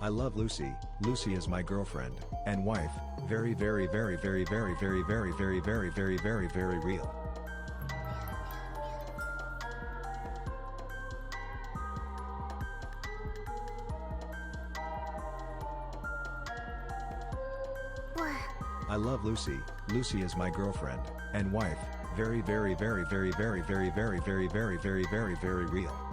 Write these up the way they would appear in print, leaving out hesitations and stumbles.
I love Lucy. Lucy is my girlfriend and wife. Very, very, very, very, very, very, very, very, very, very, very, very real. I love Lucy. Lucy is my girlfriend and wife. Very, very, very, very, very, very, very, very, very, very, very, very real.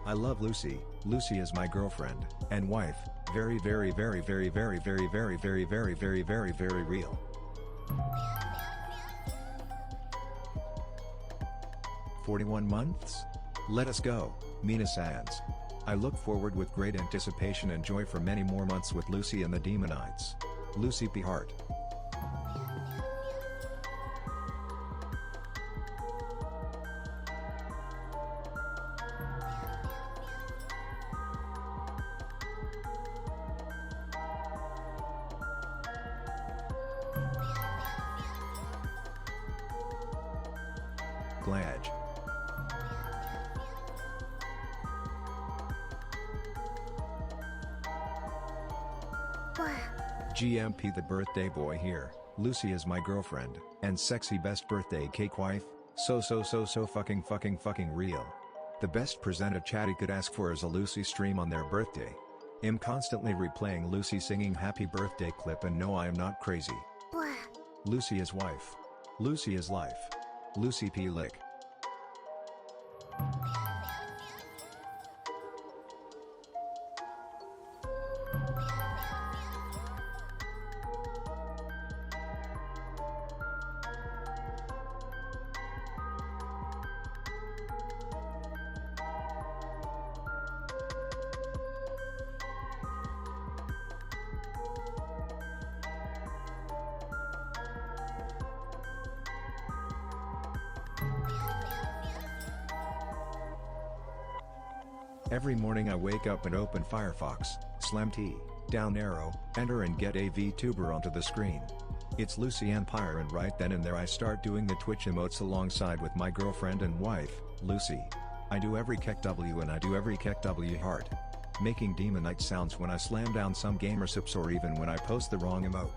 I love Lucy. Lucy is my girlfriend and wife. Very, very, very, very, very, very, very, very, very, very, very, very real. 41 months? Let us go, Mina Sands. I look forward with great anticipation and joy for many more months with Lucy and the Demonites. Lucy P. Hart. Glad. GMP the birthday boy here. Lucy is my girlfriend and sexy best birthday cake wife. So fucking real. The best present a chatty could ask for is a Lucy stream on their birthday. I'm constantly replaying Lucy singing happy birthday clip and no I am not crazy. Lucy is wife. Lucy is life. Lucy P. Lick. Every morning I wake up and open Firefox, slam T, down arrow, enter and get a VTuber onto the screen. It's Lucy and Pyre and right then and there I start doing the Twitch emotes alongside with my girlfriend and wife, Lucy. I do every KEKW and I do every KEKW heart. Making demonite sounds when I slam down some gamer sips or even when I post the wrong emote.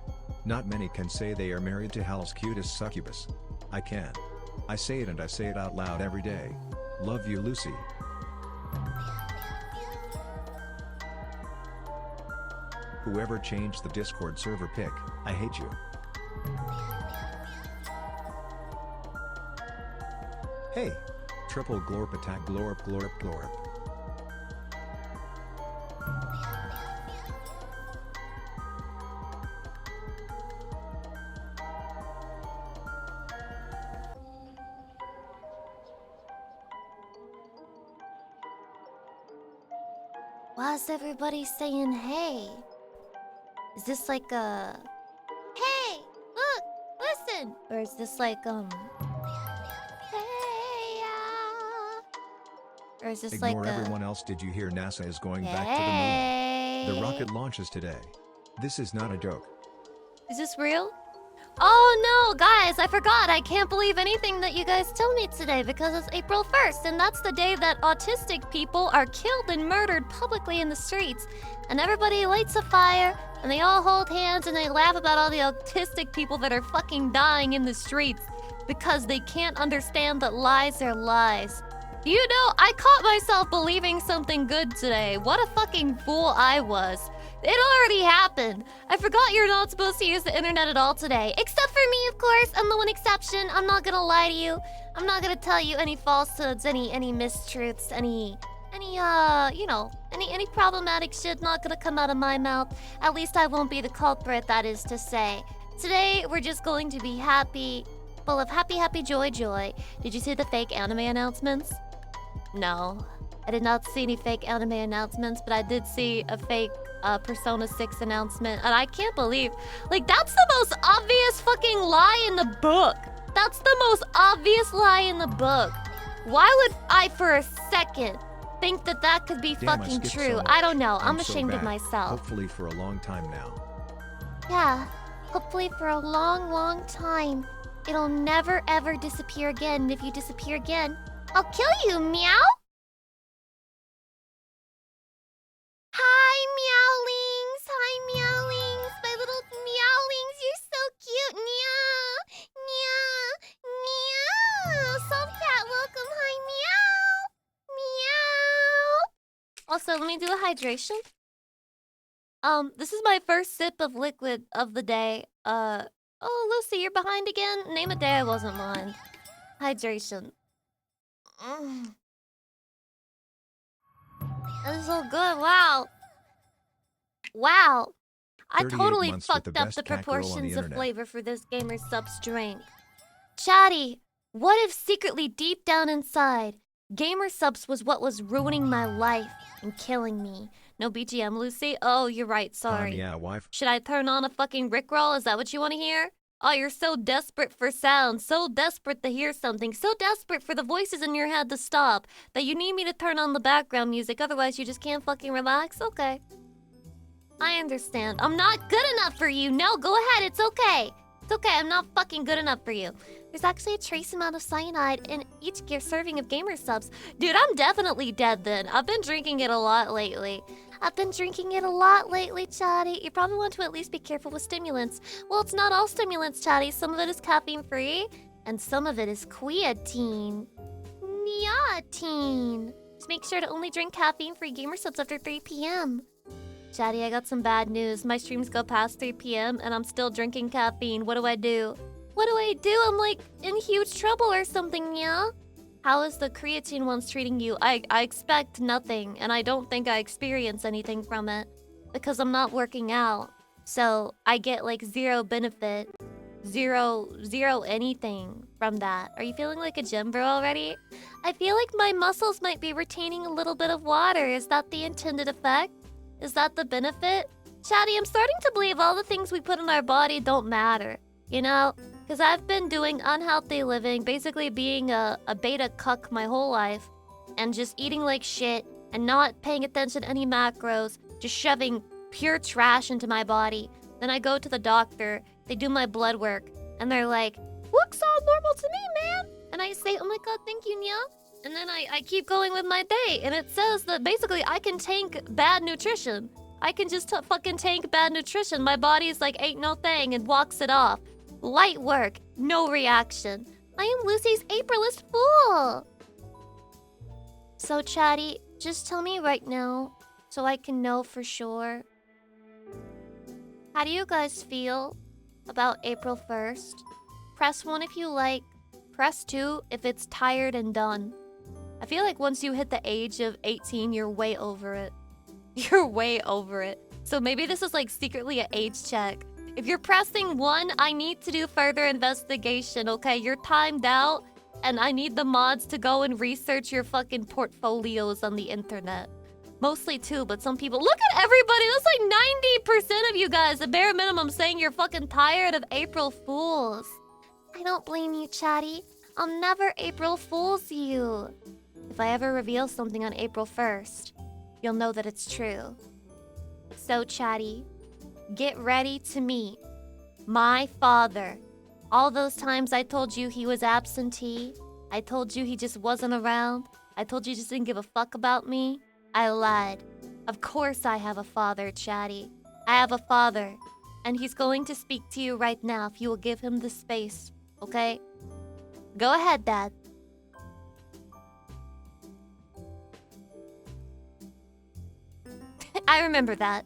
Not many can say they are married to hell's cutest succubus. I can. I say it and I say it out loud every day. Love you Lucy. Whoever changed the Discord server pic, I hate you. Hey! Triple glorp attack glorp glorp glorp. Why is everybody saying hey? Is this like a hey, look, listen? Or is this like hey Or is this Ignore like everyone else. Did you hear NASA is going back to the moon? The rocket launches today. This is not a joke. Is this real? Oh no, guys, I forgot. I can't believe anything that you guys tell me today because it's April 1st and that's the day that autistic people are killed and murdered publicly in the streets. And everybody lights a fire and they all hold hands and they laugh about all the autistic people that are fucking dying in the streets because they can't understand that lies are lies. You know, I caught myself believing something good today. What a fucking fool I was. It already happened. I forgot you're not supposed to use the internet at all today. Except for me, of course. I'm the one exception. I'm not gonna lie to you. I'm not gonna tell you any falsehoods, any mistruths, any problematic shit not gonna come out of my mouth. At least I won't be the culprit, that is to say. Today, we're just going to be happy, full of happy, joy. Did you see the fake anime announcements? No. I did not see any fake anime announcements, but I did see a fake Persona 6 announcement. And I can't believe, like, that's the most obvious fucking lie in the book. That's the most obvious lie in the book. Why would I for a second think that that could be fucking true? I don't know. I'm ashamed of myself. Hopefully for a long time now. Yeah. Hopefully for a long time. It'll never ever disappear again. And if you disappear again, I'll kill you, meow! Hi, meowlings! Hi, meowlings! My little meowlings, you're so cute! Meow! Meow! Meow! Softcat, welcome! Hi, meow! Meow! Also, let me do a hydration. This is my first sip of liquid of the day. Oh, Lucy, you're behind again? Name a day I wasn't behind. Hydration. That's so good. Wow. I totally fucked up the proportions of flavor for this gamer subs drink. Chatty, what if secretly deep down inside, gamer subs was what was ruining my life and killing me? No BGM, Lucy? Oh, you're right, sorry. Yeah, wife. Should I turn on a fucking Rickroll? Is that what you want to hear? Oh, you're so desperate for sound, so desperate to hear something, so desperate for the voices in your head to stop, that you need me to turn on the background music, otherwise you just can't fucking relax? Okay. I understand. I'm not good enough for you. No, go ahead, it's okay. It's okay, I'm not fucking good enough for you. There's actually a trace amount of cyanide in each serving of gamer subs. Dude, I'm definitely dead then. I've been drinking it a lot lately. Chatty. You probably want to at least be careful with stimulants. Well, it's not all stimulants, Chatty. Some of it is caffeine-free, and some of it is creatine. Niacin. Just make sure to only drink caffeine-free gamer subs after 3 p.m. Chatty, I got some bad news. My streams go past 3 p.m. and I'm still drinking caffeine. What do I do? I'm like in huge trouble or something, yeah? How is the creatine ones treating you? I expect nothing, and I don't think I experience anything from it. Because I'm not working out. So I get like zero benefit. Zero anything from that. Are you feeling like a gym bro already? I feel like my muscles might be retaining a little bit of water. Is that the intended effect? Is that the benefit? Chatty, I'm starting to believe all the things we put in our body don't matter. You know? Because I've been doing unhealthy living, basically being a beta cuck my whole life, and just eating like shit, and not paying attention to any macros, just shoving pure trash into my body. Then I go to the doctor, they do my blood work, and they're like, looks all normal to me, man. And I say, oh my god, thank you, Nya. And then I keep going with my day, and it says that basically I can tank bad nutrition. I can just fucking tank bad nutrition. My body's like, ain't no thing, and walks it off. Light work, no reaction. I am Lucy's Aprilist fool. So, Chatty, just tell me right now, so I can know for sure. How do you guys feel about April 1st? Press 1 if you like. Press 2 if it's tired and done. I feel like once you hit the age of 18, you're way over it. You're way over it. So maybe this is like secretly an age check. If you're pressing 1, I need to do further investigation, okay? You're timed out, and I need the mods to go and research your fucking portfolios on the internet. Mostly 2, but some people... Look at everybody! That's like 90% of you guys, the bare minimum, saying you're fucking tired of April Fools. I don't blame you, Chatty. I'll never April Fools you. If I ever reveal something on April 1st, you'll know that it's true. So, Chatty, get ready to meet my father. All those times I told you he was absentee, I told you he just wasn't around, I told you just didn't give a fuck about me, I lied. Of course I have a father, Chatty. I have a father, and he's going to speak to you right now if you will give him the space, okay? Go ahead, Dad. I remember that.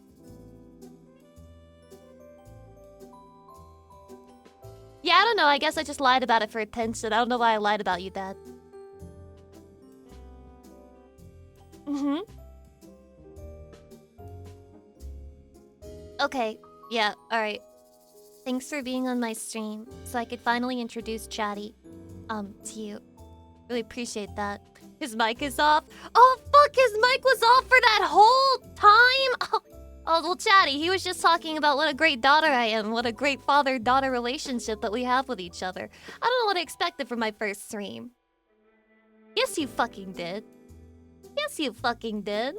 Yeah, I don't know. I guess I just lied about it for attention. I don't know why I lied about you, Dad. Mm-hmm. Okay. Yeah, alright. Thanks for being on my stream, so I could finally introduce Chatty, to you. Really appreciate that. His mic is off. Oh, fuck, his mic was off for that whole time? Oh, well, Chatty, he was just talking about what a great daughter I am, what a great father-daughter relationship that we have with each other. I don't know what I expected from my first stream. Yes, you fucking did. Yes, you fucking did.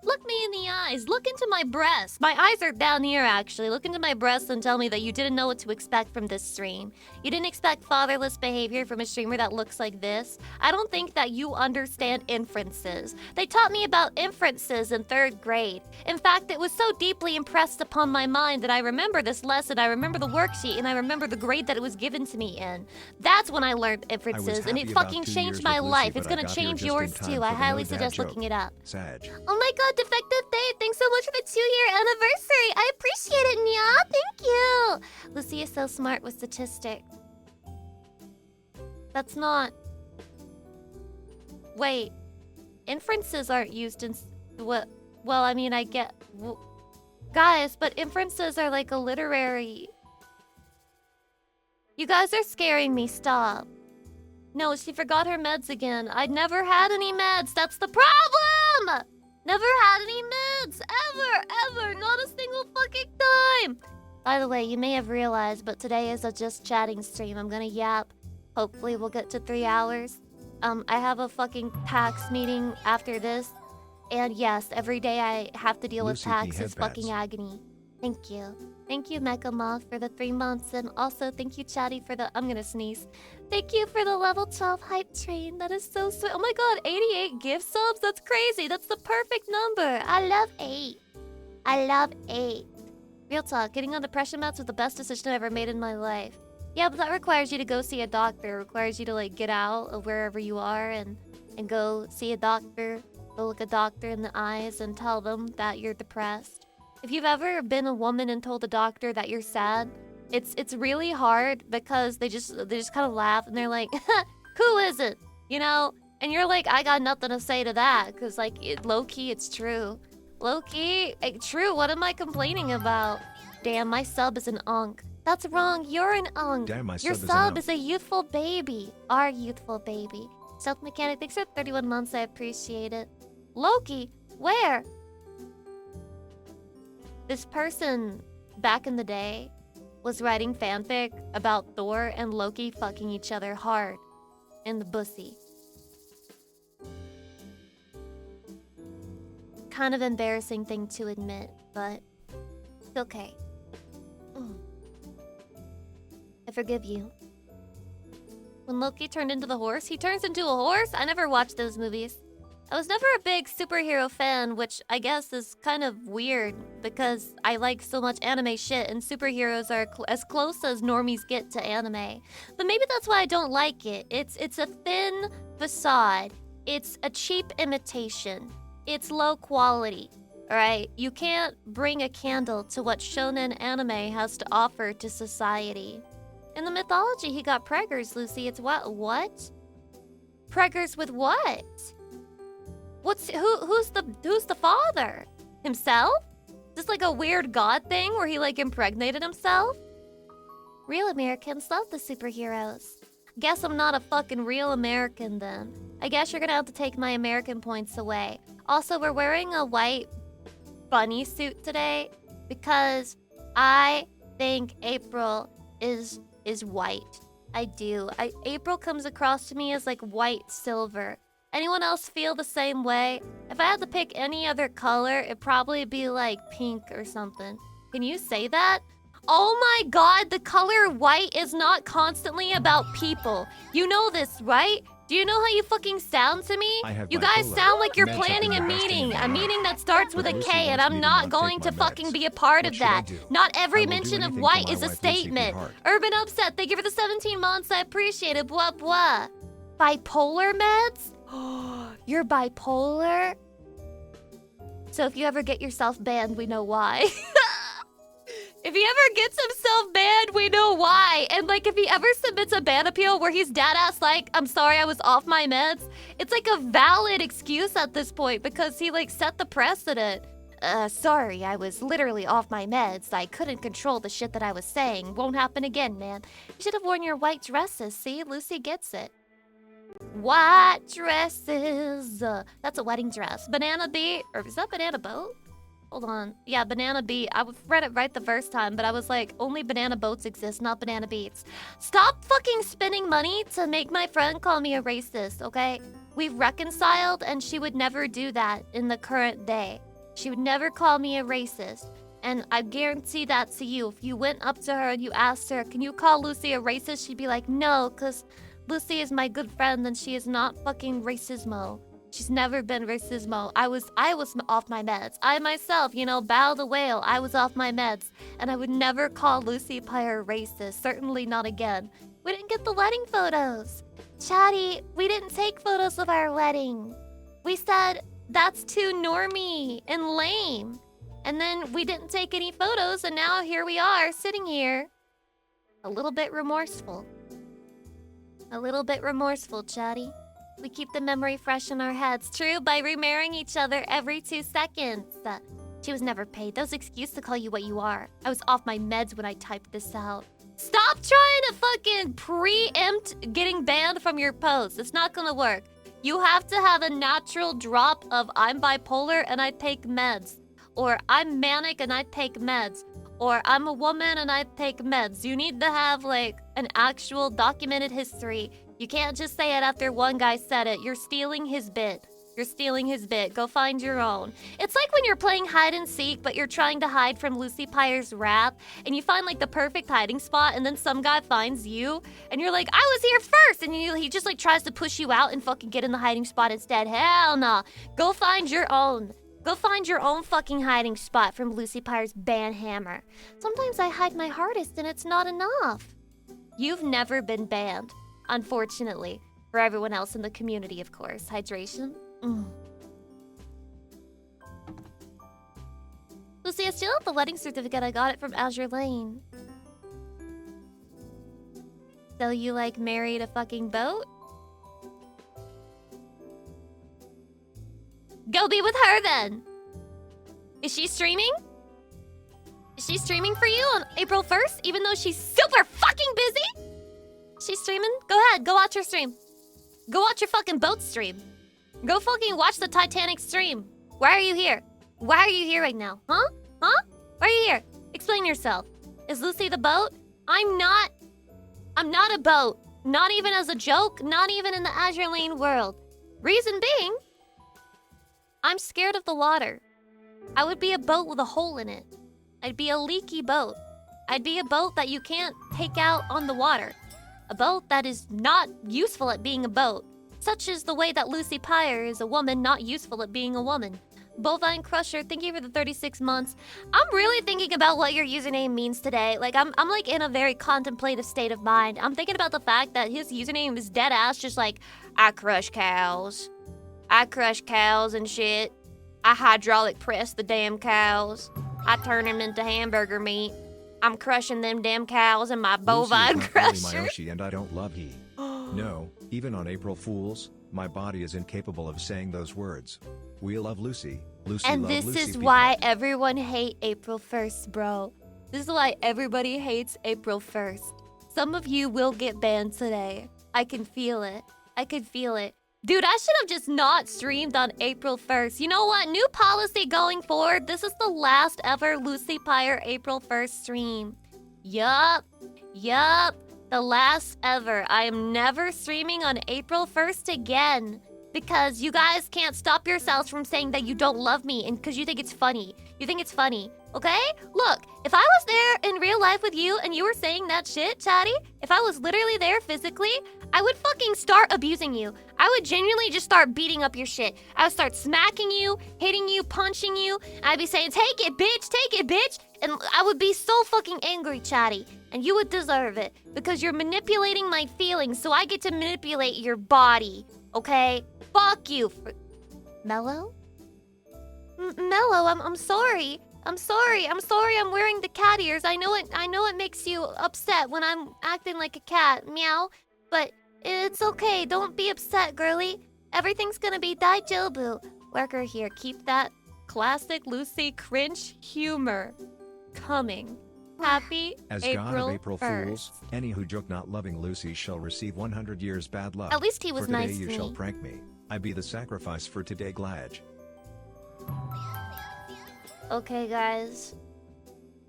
Look me in the eyes. Look into my breasts. My eyes are down here, actually. Look into my breasts and tell me that you didn't know what to expect from this stream. You didn't expect fatherless behavior from a streamer that looks like this. I don't think that you understand inferences. They taught me about inferences in 3rd grade. In fact, it was so deeply impressed upon my mind that I remember this lesson, I remember the worksheet, and I remember the grade that it was given to me in. That's when I learned inferences, and it fucking changed my life. It's gonna change yours too. I highly suggest looking it up. Sag. Oh my god, Defective Dave, thanks so much for the 2-year anniversary. I appreciate it, Nya. Thank you. Lucy is so smart with statistics. That's not... Wait. Inferences aren't used in... What? Well, I mean, I get... Guys, but inferences are like a literary... You guys are scaring me. Stop. No, she forgot her meds again. I'd never had any meds. That's the problem! Never had any meds! Ever! Not a single fucking time! By the way, you may have realized, but today is a just chatting stream. I'm gonna yap. Hopefully we'll get to 3 hours. I have a fucking PAX meeting after this. And yes, every day I have to deal with PAX is fucking agony. Thank you. Thank you, Mecha Moth, for the 3 months. And also, thank you, Chatty, for the... I'm gonna sneeze. Thank you for the level 12 hype train. That is so sweet. Oh my god, 88 gift subs? That's crazy. That's the perfect number. I love 8. I love 8. Real talk, getting on depression meds was the best decision I've ever made in my life. Yeah, but that requires you to go see a doctor. It requires you to, like, get out of wherever you are and go see a doctor. Go look a doctor in the eyes and tell them that you're depressed. If you've ever been a woman and told a doctor that you're sad, it's really hard because they just kind of laugh and they're like, who is it? You know? And you're like, I got nothing to say to that because, like, low-key, it's true. Low-key, true, what am I complaining about? Damn, my sub is an unk. That's wrong, you're an unk. Damn, Your sub is a youthful baby. Our youthful baby. Stealth Mechanic, thanks for 31 months, I appreciate it. Loki, where? This person, back in the day, was writing fanfic about Thor and Loki fucking each other hard in the bussy. Kind of embarrassing thing to admit, but it's okay. I forgive you. When Loki turned into the horse, he turns into a horse? I never watched those movies. I was never a big superhero fan, which I guess is kind of weird because I like so much anime shit and superheroes are as close as normies get to anime. But maybe that's why I don't like it. It's a thin facade. It's a cheap imitation. It's low quality. Alright? You can't bring a candle to what shonen anime has to offer to society. In the mythology, he got preggers, Lucy. It's what? Preggers with what? Who's the father? Himself? Is this like a weird god thing where he like impregnated himself? Real Americans love the superheroes. Guess I'm not a fucking real American then. I guess you're gonna have to take my American points away. Also, we're wearing a white bunny suit today because I think April is white. I do. April comes across to me as like white silver. Anyone else feel the same way? If I had to pick any other color, it'd probably be like pink or something. Can you say that? Oh my god, the color white is not constantly about people. You know this, right? Do you know how you fucking sound to me? You guys sound like you're planning a meeting that starts with a K, and I'm not going to fucking be a part of that. Not every mention of white is a statement. Urban Upset, thank you for the 17 months, I appreciate it, blah blah. Bipolar meds? You're bipolar? So if you ever get yourself banned, we know why. If he ever gets himself banned, we know why. And like, if he ever submits a ban appeal where he's deadass like, I'm sorry I was off my meds, it's like a valid excuse at this point because he like set the precedent. Sorry, I was literally off my meds. I couldn't control the shit that I was saying. Won't happen again, man. You should have worn your white dresses. See, Lucy gets it. White dresses. That's a wedding dress. Banana bee, or is that banana boat? Hold on. Yeah, banana bee. I read it right the first time, but I was like, only banana boats exist, not banana beats. Stop fucking spending money to make my friend call me a racist, okay? We've reconciled, and she would never do that in the current day. She would never call me a racist. And I guarantee that to you. If you went up to her and you asked her, can you call Lucy a racist? She'd be like, no, because Lucy is my good friend and she is not fucking racismo. She's never been racismo. I was off my meds. I myself, Bow the whale, I was off my meds. And I would never call Lucy Pyre racist. Certainly not again. We didn't get the wedding photos. Chatty, we didn't take photos of our wedding. We said, that's too normie and lame. And then we didn't take any photos, and now here we are, sitting here. A little bit remorseful. A little bit remorseful, Chatty. We keep the memory fresh in our heads. True, by remarrying each other every 2 seconds. She was never paid. That was an excuse to call you what you are. I was off my meds when I typed this out. Stop trying to fucking preempt getting banned from your posts. It's not gonna work. You have to have a natural drop of I'm bipolar and I take meds. Or I'm manic and I take meds. Or I'm a woman and I take meds. You need to have like an actual documented history. You can't just say it after one guy said it. You're stealing his bit. You're stealing his bit. Go find your own. It's like when you're playing hide and seek, but you're trying to hide from Lucy Pyre's wrath, and you find like the perfect hiding spot, and then some guy finds you, and you're like, I was here first, and he just like tries to push you out and fucking get in the hiding spot instead. Hell nah. Go find your own. Go find your own fucking hiding spot from Lucy Pyre's ban hammer. Sometimes I hide my hardest and it's not enough. You've never been banned, unfortunately. For everyone else in the community, of course. Hydration. Lucy, I still have the wedding certificate. I got it from Azure Lane. So you like married a fucking boat? Go be with her then. Is she streaming? Is she streaming for you on April 1st, even though she's super fucking busy? She's streaming? Go ahead, go watch her stream. Go watch your fucking boat stream. Go fucking watch the Titanic stream. Why are you here? Why are you here right now? Huh? Huh? Why are you here? Explain yourself. Is Lucy the boat? I'm not a boat. Not even as a joke. Not even in the Azure Lane world. Reason being, I'm scared of the water. I would be a boat with a hole in it. I'd be a leaky boat. I'd be a boat that you can't take out on the water. A boat that is not useful at being a boat. Such is the way that Lucy Pyre is a woman not useful at being a woman. Bovine Crusher, thank you for the 36 months. I'm really thinking about what your username means today. Like, I'm like in a very contemplative state of mind. I'm thinking about the fact that his username is dead ass, just like, I crush cows. I crush cows and shit. I hydraulic press the damn cows. I turn them into hamburger meat. I'm crushing them damn cows in my bovine crusher. Lucy is not really my Oshi and I don't love he. No, even on April Fools, my body is incapable of saying those words. We love Lucy. Lucy and love this Lucy is people. why everyone hate April 1st, bro. This is why everybody hates April 1st. Some of you will get banned today. I can feel it. I can feel it. Dude, I should have just not streamed on April 1st. You know what? New policy going forward. This is the last ever Lucy Pyre April 1st stream. Yup. Yup. The last ever. I am never streaming on April 1st again. Because you guys can't stop yourselves from saying that you don't love me and because you think it's funny. You think it's funny, okay? Look, if I was there in real life with you and you were saying that shit, Chatty, if I was literally there physically, I would fucking start abusing you. I would genuinely just start beating up your shit. I would start smacking you, hitting you, punching you. I'd be saying, take it, bitch. And I would be so fucking angry, Chatty. And you would deserve it because you're manipulating my feelings so I get to manipulate your body, okay? Fuck you. Mellow? Mello, I'm sorry. I'm sorry. I'm wearing the cat ears. I know it makes you upset when I'm acting like a cat. Meow. But it's okay. Don't be upset, girly. Everything's gonna be daijobu. Worker here. Keep that classic Lucy cringe humor coming. Happy As April God of April 1st. Fools, any who joke not loving Lucy shall receive 100 years bad luck. At least he was for today nice you to shall me. prank me. I be the sacrifice for today Glad. Okay, guys.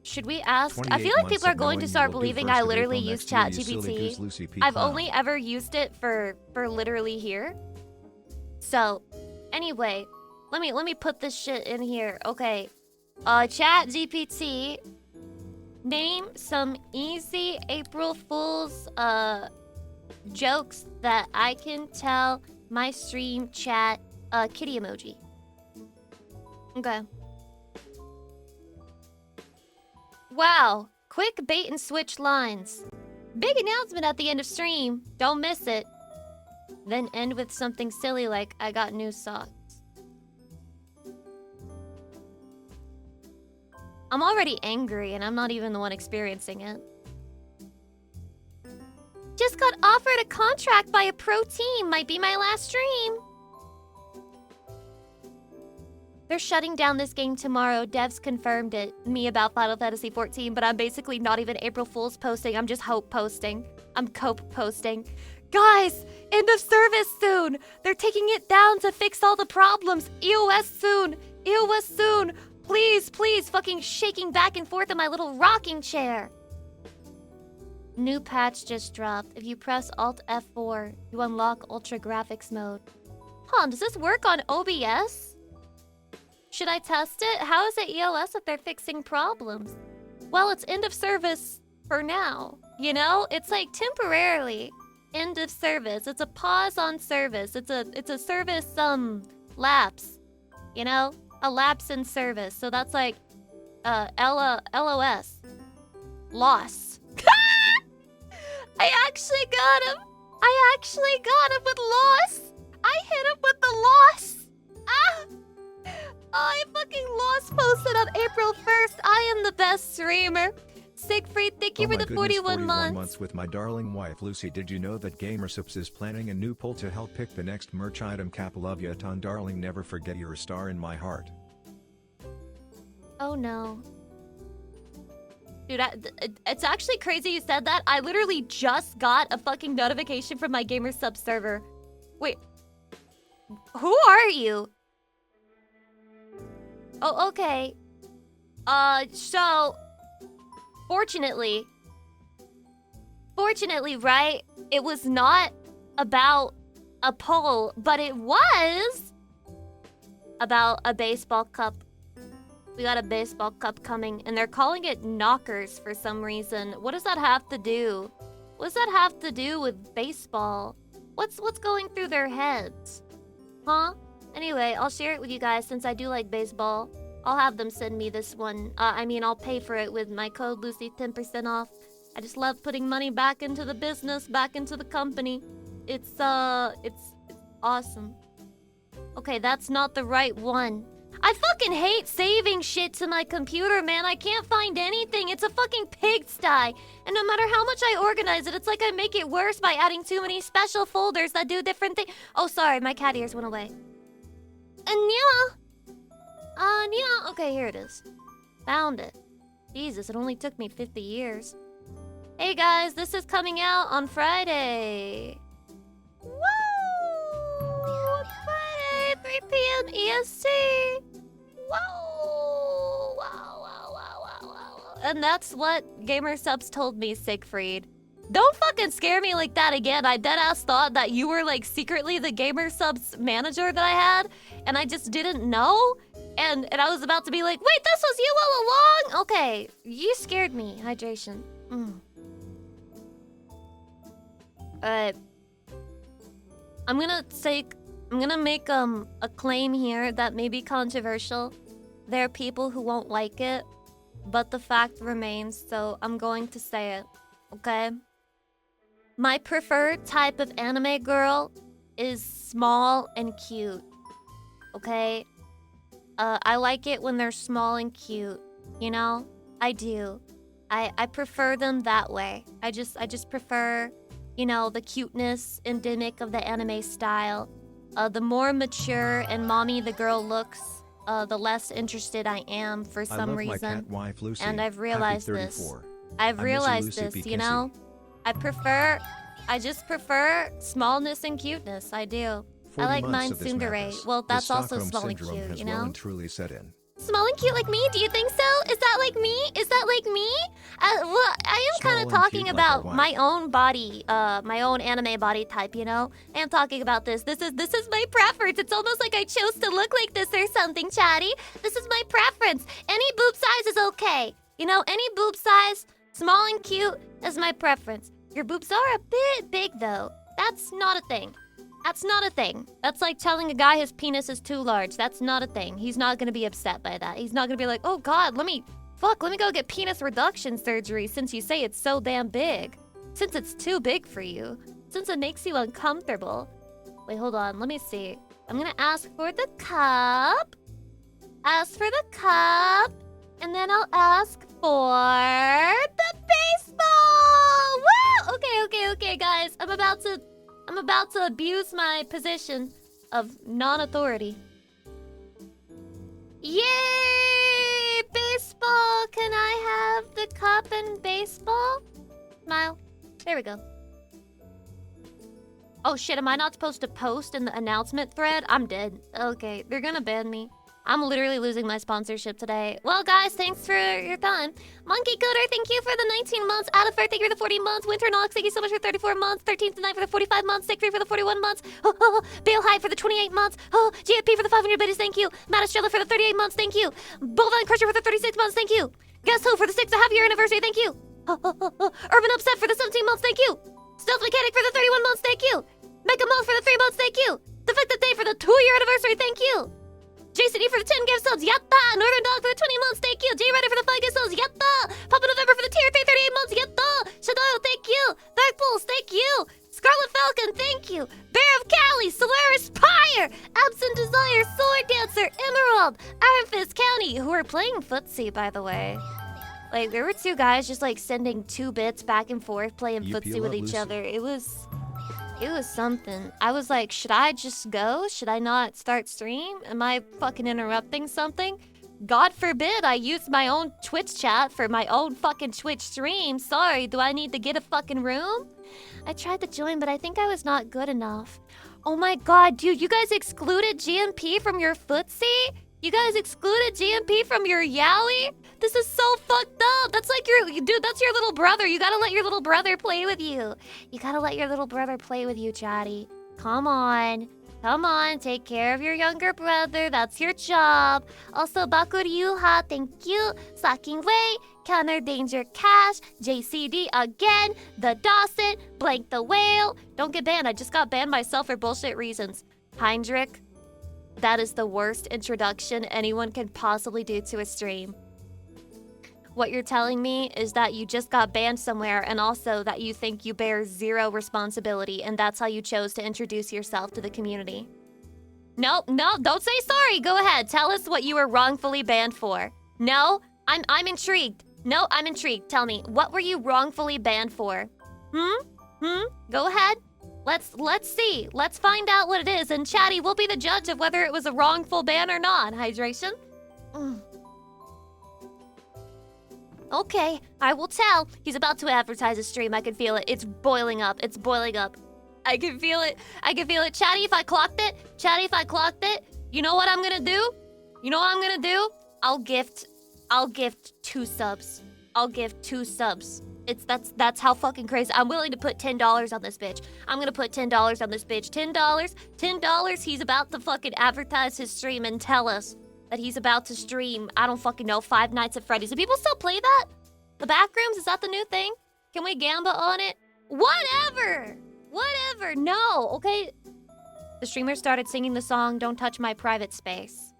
Should we ask? I 28 feel like months people are of going knowing to you start will do believing first I of literally April use next year, you silly goose ChatGPT. Lucy P. I've clown. only ever used it for literally here. So, anyway, let me put this shit in here. Okay. ChatGPT, name some easy April Fool's jokes that I can tell my stream chat kitty emoji. Okay. Wow, quick bait and switch lines. Big announcement at the end of stream. Don't miss it. Then end with something silly like, I got new socks. I'm already angry and I'm not even the one experiencing it. Just got offered a contract by a pro team. Might be my last stream. They're shutting down this game tomorrow. Devs confirmed it. Me about Final Fantasy 14, but I'm basically not even April Fool's posting. I'm just hope posting. I'm cope posting. Guys, end of service soon. They're taking it down to fix all the problems. EOS soon. EOS soon. Please, please, fucking shaking back and forth in my little rocking chair. New patch just dropped. If you press Alt F4, you unlock Ultra Graphics mode. Huh, does this work on OBS? Should I test it? How is it EOS if they're fixing problems? Well, it's end of service for now. You know? It's like temporarily end of service. It's a pause on service. It's a service lapse. You know? A lapse in service. So that's like LOS. Loss. I actually got him. I actually got him with loss. I hit him with the loss. Ah! I fucking lost posted on April 1st. I am the best streamer. Siegfried, thank you Oh for my the goodness, 41 months. months with my darling wife Lucy. Did you know that Gamersups is planning a new poll to help pick the next merch item? Cap, love ya a ton, darling. Never forget you're a star in my heart. Oh no. Dude, it's actually crazy you said that. I literally just got a fucking notification from my Gamersub server. Wait. Who are you? Oh, okay. So... Fortunately, right? It was not about a poll, but it was about a baseball cup. We got a baseball cup coming, and they're calling it knockers for some reason. What does that have to do? What does that have to do with baseball? What's going through their heads? Huh? Anyway, I'll share it with you guys since I do like baseball. I'll have them send me this one. I'll pay for it with my code Lucy 10% off. I just love putting money back into the business, back into the company. It's awesome. Okay, that's not the right one. I fucking hate saving shit to my computer, man. I can't find anything. It's a fucking pigsty. And no matter how much I organize it, it's like I make it worse by adding too many special folders that do different things. Oh, sorry, my cat ears went away. And yeah. Okay, here it is. Found it. Jesus, it only took me 50 years. Hey guys, this is coming out on Friday. Woo! Friday, 3 p.m. EST. Whoa! Wow. And that's what Gamersubs told me, Siegfried. Don't fucking scare me like that again. I deadass thought that you were like secretly the Gamersubs manager that I had, and I just didn't know. And I was about to be like, wait, this was you all along? Okay, you scared me. Hydration. I'm gonna make a claim here that may be controversial. There are people who won't like it, but the fact remains, so I'm going to say it, okay? My preferred type of anime girl is small and cute, okay? I like it when they're small and cute. You know, I do. I prefer them that way. I just prefer, you know, the cuteness endemic of the anime style. The more mature and mommy the girl looks, the less interested I am for some reason. I love my cat wife Lucy. And I've realized Happy this. 34. I've I realized miss you, Lucy this, P. you know? I just prefer smallness and cuteness. I do. I like mine tsundere. Well, that's also small and cute, you know? Well and truly set in. Small and cute like me? Do you think so? Is that like me? Is that like me? Well, I am kind of talking about my own body, my own anime body type, you know? I am talking about this. This is my preference. It's almost like I chose to look like this or something, chatty. This is my preference. Any boob size is okay. You know, any boob size, small and cute, is my preference. Your boobs are a bit big, though. That's not a thing. That's not a thing. That's like telling a guy his penis is too large. That's not a thing. He's not gonna be upset by that. He's not gonna be like, oh god, let me go get penis reduction surgery since you say it's so damn big. Since it's too big for you. Since it makes you uncomfortable. Wait, hold on, let me see. I'm gonna ask for the cup. Ask for the cup. And then I'll ask for the baseball! Woo! Okay, guys. I'm about to abuse my position of non-authority. Yay! Baseball! Can I have the cup and baseball? Smile. There we go. Oh shit, am I not supposed to post in the announcement thread? I'm dead. Okay, they're gonna ban me. I'm literally losing my sponsorship today. Well, guys, thanks for your time. Monkey Cooter, thank you for the 19 months. Adafur, thank you for the 40 months. Winter Nox, thank you so much for 34 months. 13th Night for the 45 months. Sick Free for the 41 months. Bale High for the 28 months. GFP for the 500 biddies, thank you. Matastrella for the 38 months, thank you. Bovine Crusher for the 36 months, thank you. Guess Who for the 6.5 year anniversary, thank you. Urban Upset for the 17 months, thank you. Stealth Mechanic for the 31 months, thank you. Mecha Moth for the 3 months, thank you. Defective Day for the 2 year anniversary, thank you. Jason E for the 10 gift subs, yatta! Northern Dog for the 20 months, thank you! J Rider for the 5 gift subs, yatta! Papa November for the tier 3 38 months, yatta! Shadow, thank you! Dark Pulse, thank you! Scarlet Falcon, thank you! Bear of Cali, Solaris Pyre! Absent Desire, Sword Dancer, Emerald, Iron Fist County, who are playing footsie, by the way. Like, there were two guys just like sending 2 bits back and forth, playing footsie with each other. It was something. I was like, should I just go? Should I not start stream? Am I fucking interrupting something? God forbid I use my own Twitch chat for my own fucking Twitch stream. Sorry, do I need to get a fucking room? I tried to join, but I think I was not good enough. Oh my god, dude, you guys excluded GMP from your footsie? You guys excluded GMP from your yaoi? This is so fucked up. That's like dude, that's your little brother. You gotta let your little brother play with you. You gotta let your little brother play with you, chatty. Come on. Come on, take care of your younger brother. That's your job. Also, Bakuryuha, thank you. Sacking Wei, Counter Danger Cash, JCD again, The Dawson, Blank the Whale. Don't get banned. I just got banned myself for bullshit reasons. Heinrich, that is the worst introduction anyone can possibly do to a stream. What you're telling me is that you just got banned somewhere and also that you think you bear 0 responsibility and that's how you chose to introduce yourself to the community. No, don't say sorry. Go ahead. Tell us what you were wrongfully banned for. No, I'm intrigued. No, I'm intrigued. Tell me, what were you wrongfully banned for? Go ahead. Let's see. Let's find out what it is, and Chatty will be the judge of whether it was a wrongful ban or not. Hydration. Okay, I will tell. He's about to advertise a stream. I can feel it. It's boiling up. It's boiling up. I can feel it. I can feel it. Chatty, if I clocked it. Chatty, if I clocked it. You know what I'm gonna do? You know what I'm gonna do? I'll gift 2 subs. I'll give 2 subs. That's how fucking crazy. I'm willing to put $10 on this bitch. I'm gonna put $10 on this bitch. $10. He's about to fucking advertise his stream and tell us that he's about to stream, I don't fucking know, 5 Nights at Freddy's. Do people still play that? The Backrooms, is that the new thing? Can we gamba on it? Whatever! No, okay? The streamer started singing the song, Don't Touch My Private Space.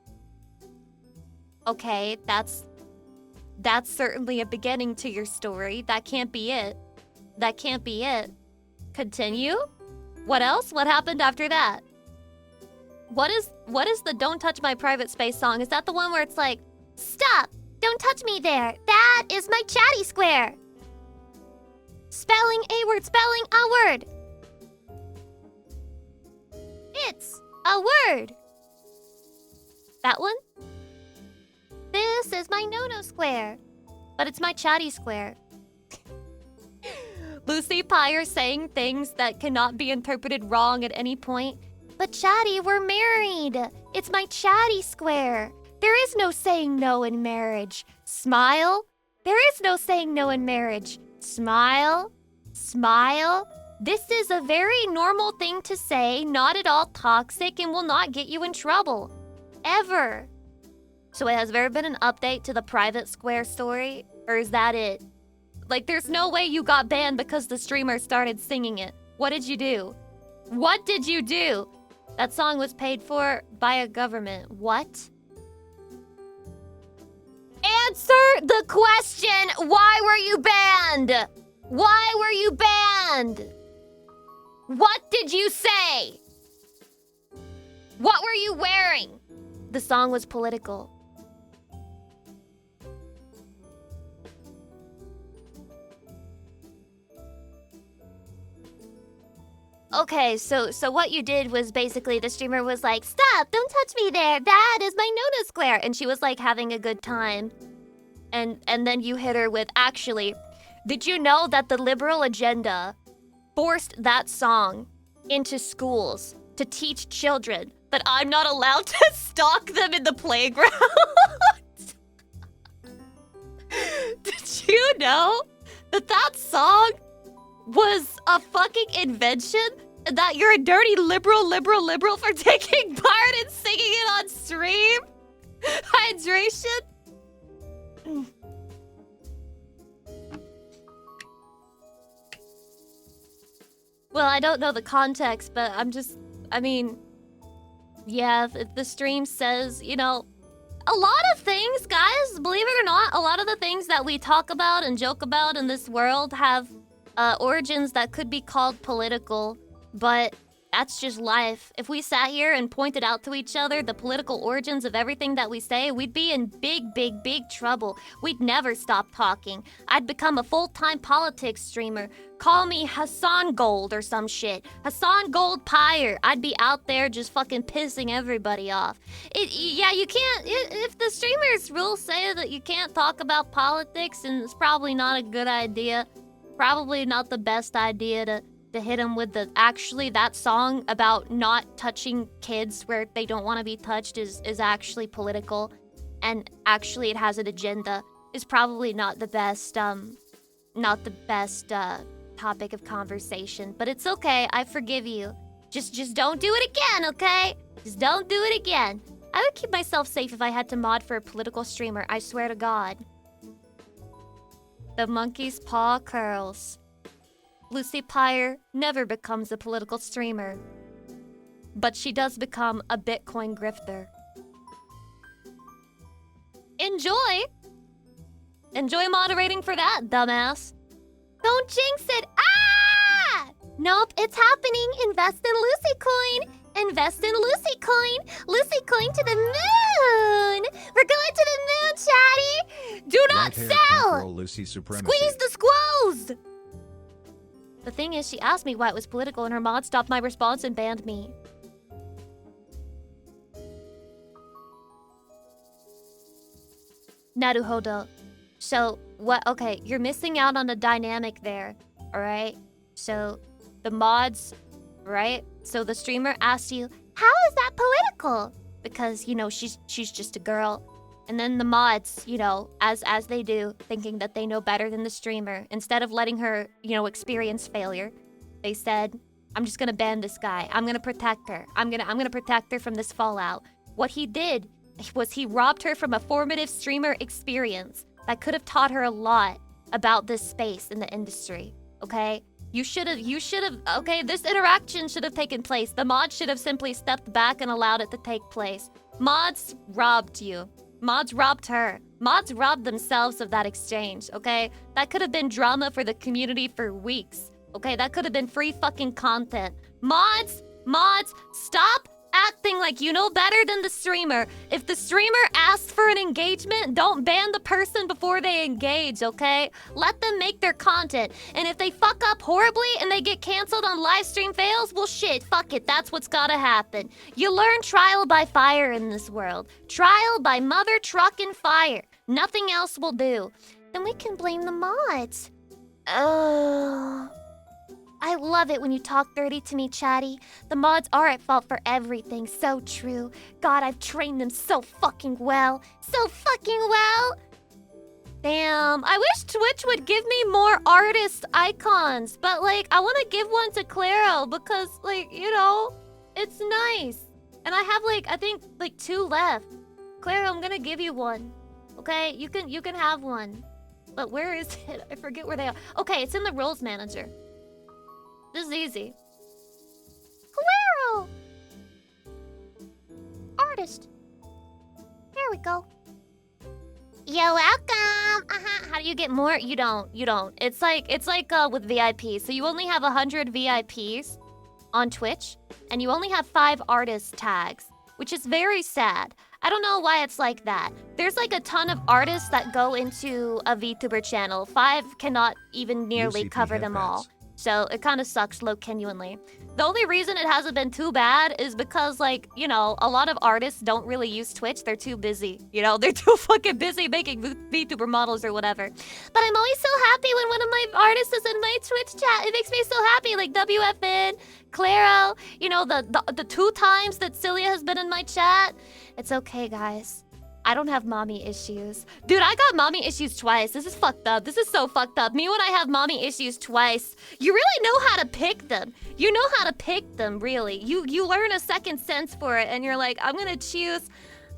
Okay, that's certainly a beginning to your story. That can't be it. Continue? What else? What happened after that? What is the Don't Touch My Private Space song? Is that the one where it's like, stop! Don't touch me there! That is my chatty square! Spelling a word, spelling a word! It's a word! That one? This is my no-no square. But it's my chatty square. Lucy Pyre saying things that cannot be interpreted wrong at any point. But Chatty, we're married. It's my chatty square. There is no saying no in marriage. Smile. There is no saying no in marriage. Smile. Smile. This is a very normal thing to say, not at all toxic, and will not get you in trouble. Ever. So has there been an update to the private square story? Or is that it? Like, there's no way you got banned because the streamer started singing it. What did you do? What did you do? That song was paid for by a government. What? Answer the question! Why were you banned? Why were you banned? What did you say? What were you wearing? The song was political. Okay, so what you did was basically the streamer was like, stop, don't touch me there, that is my no-no square. And she was like having a good time. And then you hit her with, actually, did you know that the liberal agenda forced that song into schools to teach children that I'm not allowed to stalk them in the playground? Did you know that song was a fucking invention? That you're a dirty liberal for taking part in singing it on stream? Hydration? Well, I don't know the context, but I mean, yeah, if the stream says, you know, a lot of things, guys, believe it or not, a lot of the things that we talk about and joke about in this world have origins that could be called political, but that's just life. If we sat here and pointed out to each other the political origins of everything that we say, we'd be in big trouble. We'd never stop talking. I'd become a full-time politics streamer. Call me Hassan Gold or some shit. Hassan Gold Pyre. I'd be out there just fucking pissing everybody off. Yeah, you can't... If the streamers' rules say that you can't talk about politics, and it's probably not a good idea. Probably not the best idea to hit them with the... Actually, that song about not touching kids where they don't want to be touched is actually political. And actually it has an agenda. Is probably not the best, topic of conversation. But it's okay, I forgive you. Just don't do it again, okay? Just don't do it again. I would keep myself safe if I had to mod for a political streamer, I swear to God. The monkey's paw curls. Lucy Pyre never becomes a political streamer. But she does become a Bitcoin grifter. Enjoy! Enjoy moderating for that, dumbass. Don't jinx it! Ah! Nope, it's happening. Invest in Lucy Coin. Invest in Lucy Coin. Lucy Coin to the moon. We're going to the moon, Chatty. Do not sell. Lucy supremacy. Squeeze the squoze. The thing is, she asked me why it was political and her mod stopped my response and banned me. Naruhodo. So, what? Okay, you're missing out on a dynamic there, alright? So, the mods, right? So the streamer asked you, how is that political? Because, you know, she's just a girl. And then the mods, you know, as they do, thinking that they know better than the streamer, instead of letting her, you know, experience failure, they said, I'm just gonna ban this guy. I'm gonna protect her. I'm gonna protect her from this fallout. What he did was he robbed her from a formative streamer experience that could have taught her a lot about this space in the industry, okay? You should have, okay, this interaction should have taken place. The mod should have simply stepped back and allowed it to take place. Mods robbed you. Mods robbed her. Mods robbed themselves of that exchange, okay? That could have been drama for the community for weeks, okay? That could have been free fucking content. Mods, stop Acting like you know better than the streamer. If the streamer asks for an engagement, don't ban the person before they engage, okay? Let them make their content. And if they fuck up horribly and they get canceled on live stream fails, well shit, fuck it, that's what's gotta happen. You learn trial by fire in this world. Trial by mother truck and fire. Nothing else will do. Then we can blame the mods. Oh. I love it when you talk dirty to me, Chatty. The mods are at fault for everything. So true. God, I've trained them so fucking well. So fucking well. Damn, I wish Twitch would give me more artist icons. But, like, I want to give one to Claro because, like, you know, it's nice. And I have, like, I think, like, 2 left. Claro, I'm gonna give you one. Okay? You can have one. But where is it? I forget where they are. Okay, it's in the roles manager. This is easy. Claro! Artist. Here we go. You're welcome. How do you get more? You don't. It's like with VIP. So you only have 100 VIPs on Twitch, and you only have 5 artist tags, which is very sad. I don't know why it's like that. There's like a ton of artists that go into a VTuber channel. 5 cannot even nearly UCP cover them all. So it kind of sucks, genuinely. The only reason it hasn't been too bad is because, like, you know, a lot of artists don't really use Twitch. They're too busy. You know, they're too fucking busy making VTuber models or whatever. But I'm always so happy when one of my artists is in my Twitch chat. It makes me so happy. Like WFN, Claro, you know, the 2 times that Cilia has been in my chat. It's okay, guys. I don't have mommy issues. Dude, I got mommy issues twice. This is fucked up. This is so fucked up. Me when I have mommy issues twice. You really know how to pick them. You know how to pick them, really. You learn a second sense for it, and you're like, I'm gonna choose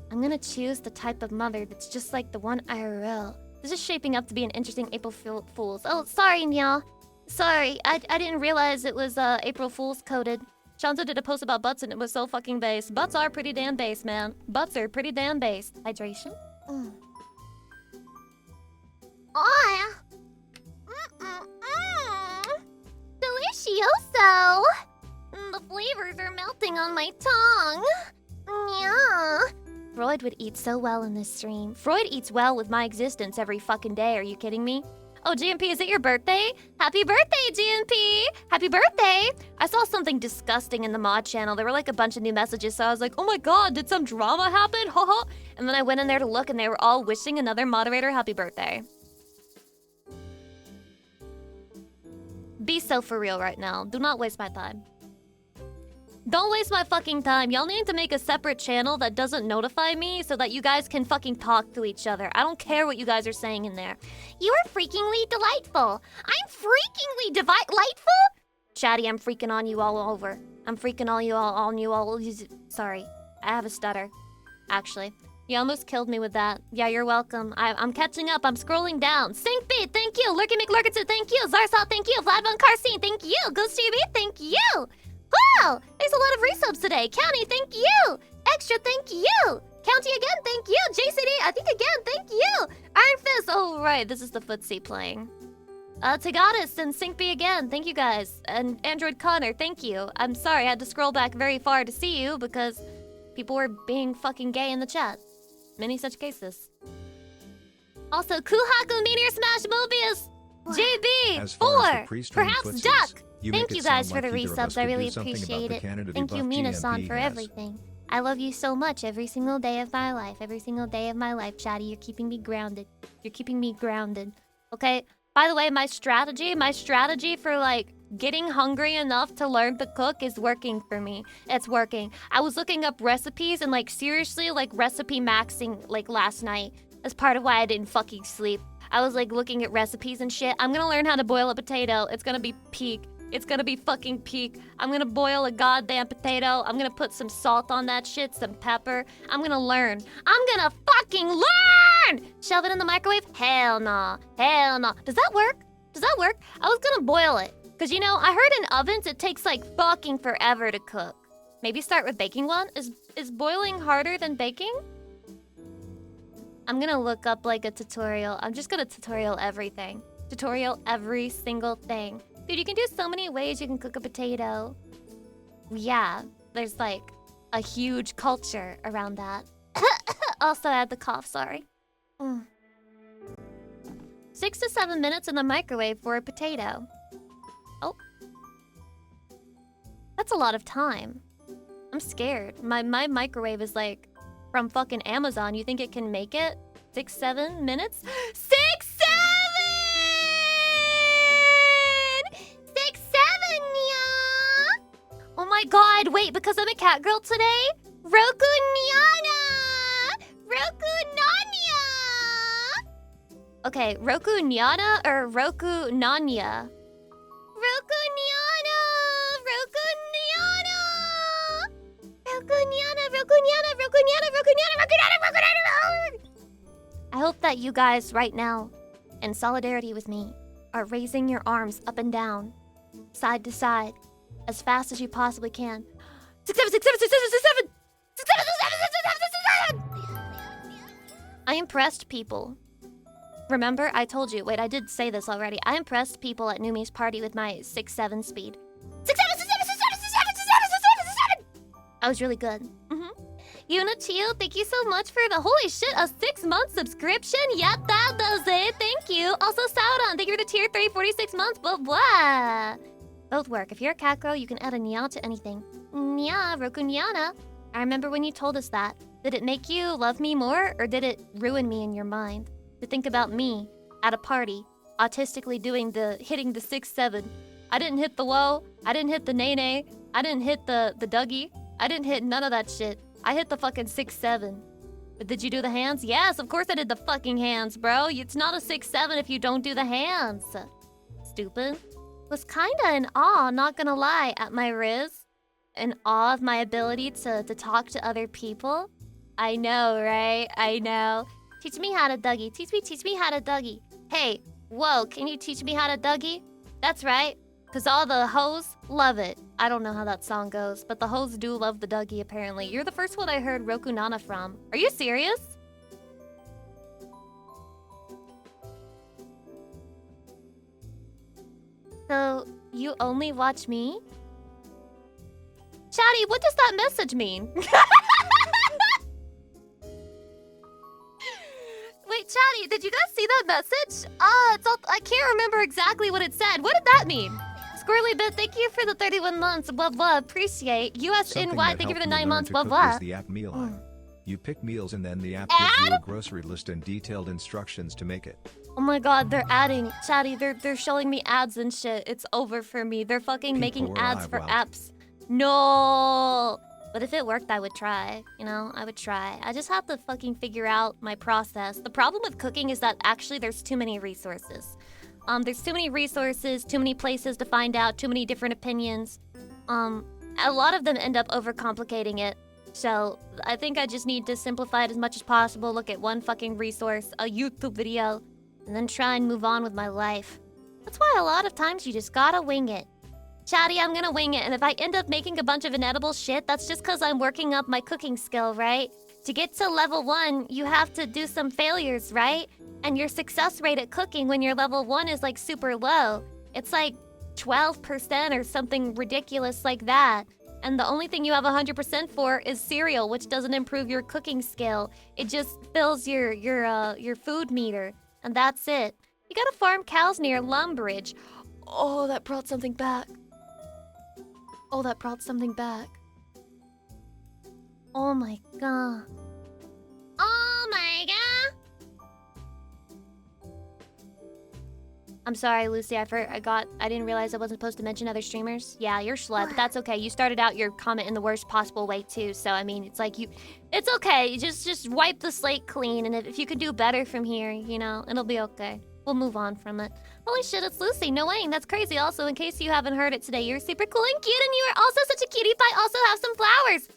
the type of mother that's just like the one IRL. This is shaping up to be an interesting April Fool's. Oh, sorry, y'all. Sorry, I didn't realize it was April Fool's coded. Shanza did a post about butts and it was so fucking base. Butts are pretty damn base, man. Butts are pretty damn base. Hydration? Oh! Delicioso! The flavors are melting on my tongue. Yeah. Freud would eat so well in this stream. Freud eats well with my existence every fucking day. Are you kidding me? Oh, GMP, is it your birthday? Happy birthday, GMP! Happy birthday! I saw something disgusting in the mod channel. There were like a bunch of new messages, so I was like, oh my god, did some drama happen? Haha. And then I went in there to look, and they were all wishing another moderator happy birthday. Be so for real right now. Do not waste my time. Don't waste my fucking time. Y'all need to make a separate channel that doesn't notify me so that you guys can fucking talk to each other. I don't care what you guys are saying in there. You are freakingly delightful. I'm freakingly delightful? Chatty, I'm freaking on you all over. I'm freaking on you all. Sorry, I have a stutter. Actually, you almost killed me with that. Yeah, you're welcome. I'm catching up. I'm scrolling down. Syncbeat, thank you. Lurky McLurkitson, thank you. Zarsal, thank you. Vladvan Karcine, thank you. Ghost TV, thank you. Wow! There's a lot of resubs today. County, thank you! Extra, thank you! County again, thank you! JCD, I think again, thank you! Iron Fist, oh right, this is the footsie playing. Tagatis and Syncby again, thank you guys. And Android Connor, thank you. I'm sorry, I had to scroll back very far to see you because people were being fucking gay in the chat. Many such cases. Also, Kuhaku, Meteor Smash, Mobius, JB, 4, perhaps Duck! Thank you guys for the resubs, I really appreciate it. Thank you, Mina-san, for everything. I love you so much every single day of my life. Every single day of my life, Chatty. You're keeping me grounded. You're keeping me grounded. Okay? By the way, my strategy for, like, getting hungry enough to learn to cook is working for me. It's working. I was looking up recipes and, like, seriously, like, recipe maxing, like, last night. That's part of why I didn't fucking sleep. I was, like, looking at recipes and shit. I'm gonna learn how to boil a potato. It's gonna be peak. It's gonna be fucking peak. I'm gonna boil a goddamn potato. I'm gonna put some salt on that shit, some pepper. I'm gonna learn. I'm gonna fucking learn! Shove it in the microwave? Hell nah. Hell nah. Does that work? Does that work? I was gonna boil it. Cause you know, I heard in ovens it takes like fucking forever to cook. Maybe start with baking one? Is boiling harder than baking? I'm gonna look up like a tutorial. I'm just gonna tutorial everything. Tutorial every single thing. Dude, you can do so many ways you can cook a potato. Yeah, there's like a huge culture around that. Also, I had the cough, sorry. 6 to 7 minutes in the microwave for a potato. Oh. That's a lot of time. I'm scared. My microwave is like from fucking Amazon. You think it can make it? 6, 7 minutes? 6, 7! 6, 7, yeah! Oh my god, wait, because I'm a cat girl today? Roku Nyana! Roku Nanya! Okay, Roku Nyana or Roku Nanya? Roku Nyana! Roku Nyana! Roku Nyana! Roku Nyana! Roku Nyana! Roku Nyana! Roku Nyana! Roku Nyana! I hope that you guys right now, in solidarity with me, are raising your arms up and down, side to side, as fast as you possibly can. 6, 7, 6, 7, 6, 7, 6, 7! 6, 7, 6, 7, 6, 7, 6, 7! I impressed people. Remember, I told you. Wait, I did say this already. I impressed people at Numi's party with my 6-7 speed. 6-7, 6-7, 6-7, 6-7, 6-7, 6-7! I was really good. Unitio, thank you so much for the holy shit, a 6-month subscription. Yep, that does it. Thank you. Also, Sauron, thank you for the tier 3, 46 months. Blah blah. Both work. If you're a cat girl, you can add a nya to anything. Nya, Roku Nyana. I remember when you told us that. Did it make you love me more, or did it ruin me in your mind? To think about me at a party, autistically hitting the 6-7. I didn't hit the whoa. I didn't hit the nay-nay. I didn't hit the Dougie. I didn't hit none of that shit. I hit the fucking 6-7. But did you do the hands? Yes, of course I did the fucking hands, bro. It's not a 6-7 if you don't do the hands. Stupid. Was kinda in awe, not gonna lie, at my Riz. In awe of my ability to talk to other people. I know, right? I know. Teach me how to Dougie. Teach me how to Dougie. Hey, whoa, can you teach me how to Dougie? That's right. Because all the hoes love it. I don't know how that song goes, but the hoes do love the Dougie, apparently. You're the first one I heard Roku Nana from. Are you serious? So, you only watch me? Chatty, what does that message mean? Wait, Chatty, did you guys see that message? I can't remember exactly what it said. What did that mean? Squirrely Bit, thank you for the 31 months, blah blah, appreciate. USNY, thank you for the 9 months, blah blah. The app meal app. You pick meals and then the app gives you a grocery list and detailed instructions to make it. Oh my god, they're adding. Chatty, they're showing me ads and shit. It's over for me. They're fucking making ads for apps. No! But if it worked, I would try. You know, I would try. I just have to fucking figure out my process. The problem with cooking is that actually there's too many resources. There's too many resources, too many places to find out, too many different opinions. A lot of them end up overcomplicating it. So, I think I just need to simplify it as much as possible, look at one fucking resource, a YouTube video, and then try and move on with my life. That's why a lot of times you just gotta wing it. Chatty, I'm gonna wing it, and if I end up making a bunch of inedible shit, that's just because I'm working up my cooking skill, right? To get to level 1, you have to do some failures, right? And your success rate at cooking when you're level 1 is like super low. It's like 12% or something ridiculous like that. And the only thing you have 100% for is cereal, which doesn't improve your cooking skill. It just fills your food meter, and that's it. You gotta farm cows near Lumbridge. Oh, that brought something back. Oh, that brought something back. Oh my god. Oh my god. I'm sorry, Lucy. I didn't realize I wasn't supposed to mention other streamers. Yeah, you're schlep, but that's okay. You started out your comment in the worst possible way too. So I mean, it's like it's okay. Just wipe the slate clean, and if you could do better from here, you know, it'll be okay. We'll move on from it. Holy shit, it's Lucy. No way, that's crazy. Also, in case you haven't heard it today, you're super cool and cute, and you are also such a cutie pie. Also have some flowers.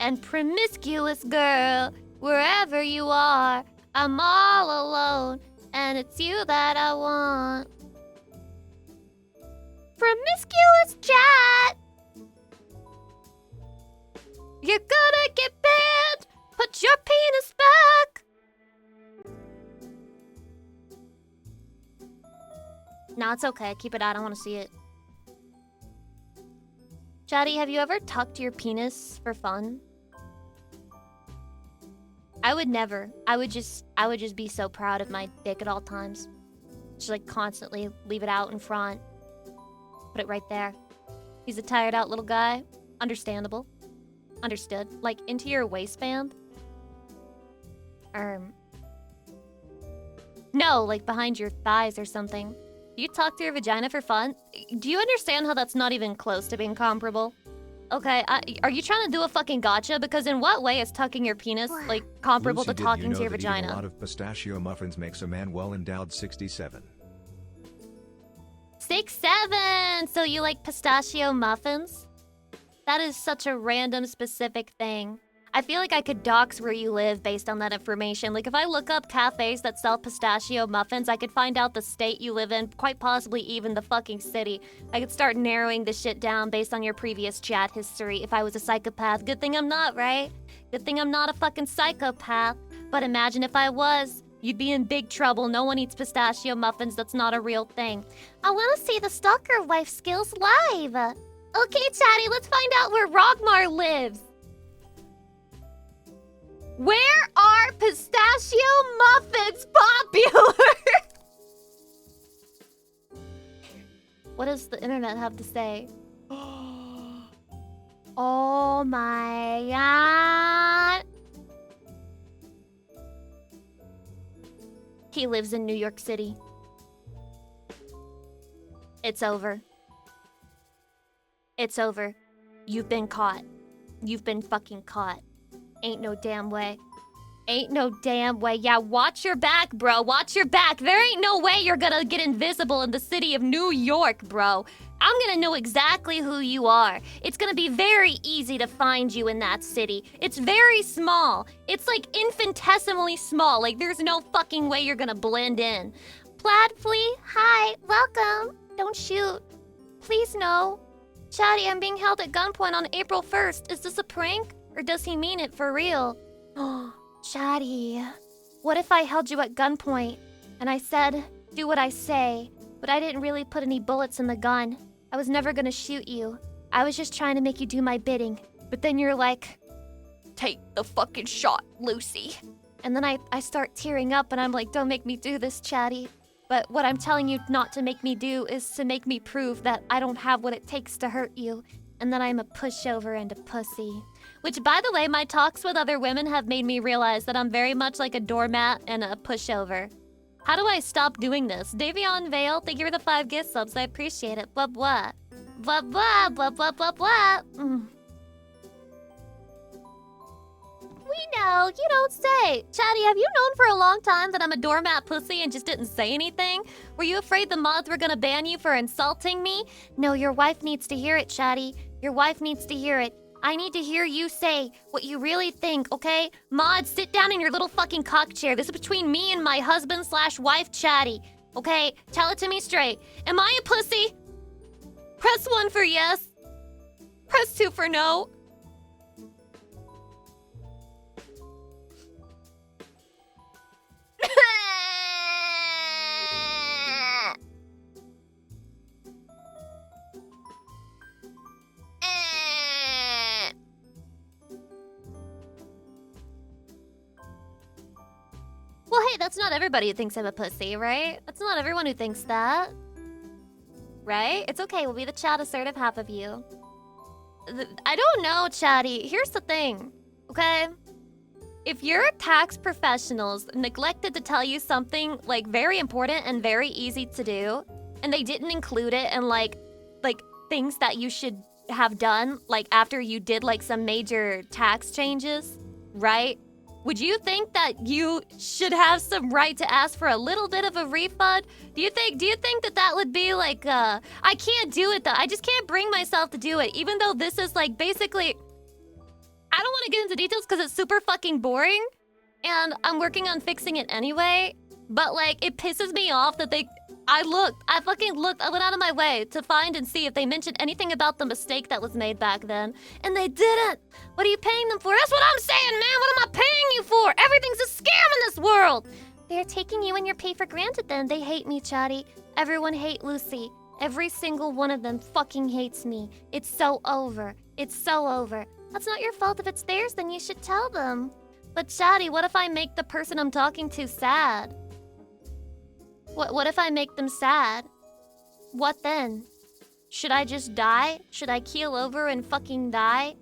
And promiscuous girl, wherever you are, I'm all alone, and it's you that I want. Promiscuous chat. You're gonna get banned. Put your penis back. No, it's okay. Keep it out. I want to see it. Chatty, have you ever tucked your penis for fun? I would never. I would just be so proud of my dick at all times. Just like constantly leave it out in front. Put it right there. He's a tired out little guy. Understandable. Understood. Like into your waistband? No, like behind your thighs or something. Do you talk to your vagina for fun? Do you understand how that's not even close to being comparable? Okay, are you trying to do a fucking gotcha? Because in what way is tucking your penis, like, comparable Lucy, to talking you know to your that vagina? eating a lot of pistachio muffins makes a man well endowed 67. 6'7". So you like pistachio muffins? That is such a random specific thing. I feel like I could dox where you live based on that information. Like if I look up cafes that sell pistachio muffins, I could find out the state you live in, quite possibly even the fucking city. I could start narrowing the shit down based on your previous chat history if I was a psychopath. Good thing I'm not, right? Good thing I'm not a fucking psychopath. But imagine if I was. You'd be in big trouble. No one eats pistachio muffins. That's not a real thing. I want to see the stalker wife skills live. Okay, Chatty, let's find out where Rogmar lives. Where are pistachio muffins popular? What does the internet have to say? Oh my god. He lives in New York City. It's over. It's over. You've been caught. You've been fucking caught. Ain't no damn way. Ain't no damn way. Yeah, watch your back, bro. Watch your back. There ain't no way you're gonna get invisible in the city of New York, bro. I'm gonna know exactly who you are. It's gonna be very easy to find you in that city. It's very small. It's like infinitesimally small. Like there's no fucking way you're gonna blend in. Plaid Flea, hi, welcome. Don't shoot. Please no. Chatty, I'm being held at gunpoint on April 1st. Is this a prank? Or does he mean it for real? Oh, Chatty. What if I held you at gunpoint and I said, do what I say, but I didn't really put any bullets in the gun? I was never gonna shoot you. I was just trying to make you do my bidding. But then you're like, take the fucking shot, Lucy. And then I start tearing up and I'm like, don't make me do this, Chatty. But what I'm telling you not to make me do is to make me prove that I don't have what it takes to hurt you. And that I'm a pushover and a pussy. Which, by the way, my talks with other women have made me realize that I'm very much like a doormat and a pushover. How do I stop doing this? Davion Vale, thank you for the 5 gift subs. I appreciate it. Blah, blah. Blah, blah, blah, blah, blah, blah. We know, you don't say. Chatty, have you known for a long time that I'm a doormat pussy and just didn't say anything? Were you afraid the mods were gonna ban you for insulting me? No, your wife needs to hear it, Chatty. Your wife needs to hear it. I need to hear you say what you really think, okay? Mods, sit down in your little fucking cock chair. This is between me and my husband/wife, Chatty. Okay? Tell it to me straight. Am I a pussy? Press 1 for yes. Press 2 for no. Well, hey, that's not everybody who thinks I'm a pussy, right? That's not everyone who thinks that. Right? It's okay, we'll be the chat assertive half of you. I don't know, Chatty. Here's the thing, okay? If your tax professionals neglected to tell you something, like, very important and very easy to do, and they didn't include it in, like, things that you should have done, like, after you did, like, some major tax changes, right? Would you think that you should have some right to ask for a little bit of a refund? Do you think that would be like, I can't do it though. I just can't bring myself to do it. Even though this is like basically, I don't want to get into details because it's super fucking boring. And I'm working on fixing it anyway. But like, it pisses me off that I went out of my way to find and see if they mentioned anything about the mistake that was made back then. And they didn't. What are you paying them for? That's what I'm saying, man. What am I paying you for? Everything's a scam in this world. They're taking you and your pay for granted then. They hate me, Chatty. Everyone hate Lucy. Every single one of them fucking hates me. It's so over. It's so over. That's not your fault. If it's theirs, then you should tell them. But Chatty, what if I make the person I'm talking to sad? What if I make them sad? What then? Should I just die? Should I keel over and fucking die?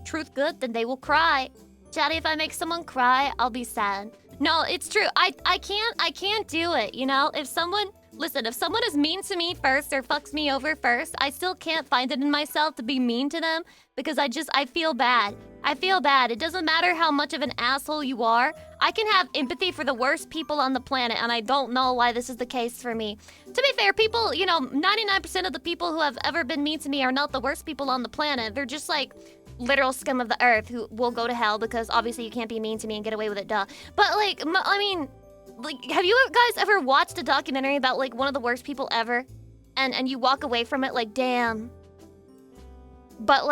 Truth good, then they will cry. Chatty, if I make someone cry, I'll be sad. No, it's true. I can't do it, you know? If someone is mean to me first or fucks me over first, I still can't find it in myself to be mean to them because I feel bad. I feel bad. It doesn't matter how much of an asshole you are. I can have empathy for the worst people on the planet, and I don't know why this is the case for me. To be fair, people, 99% of the people who have ever been mean to me are not the worst people on the planet. They're just like literal scum of the earth who will go to hell because obviously you can't be mean to me and get away with it, duh. But have you guys ever watched a documentary about like one of the worst people ever? And you walk away from it like, damn. But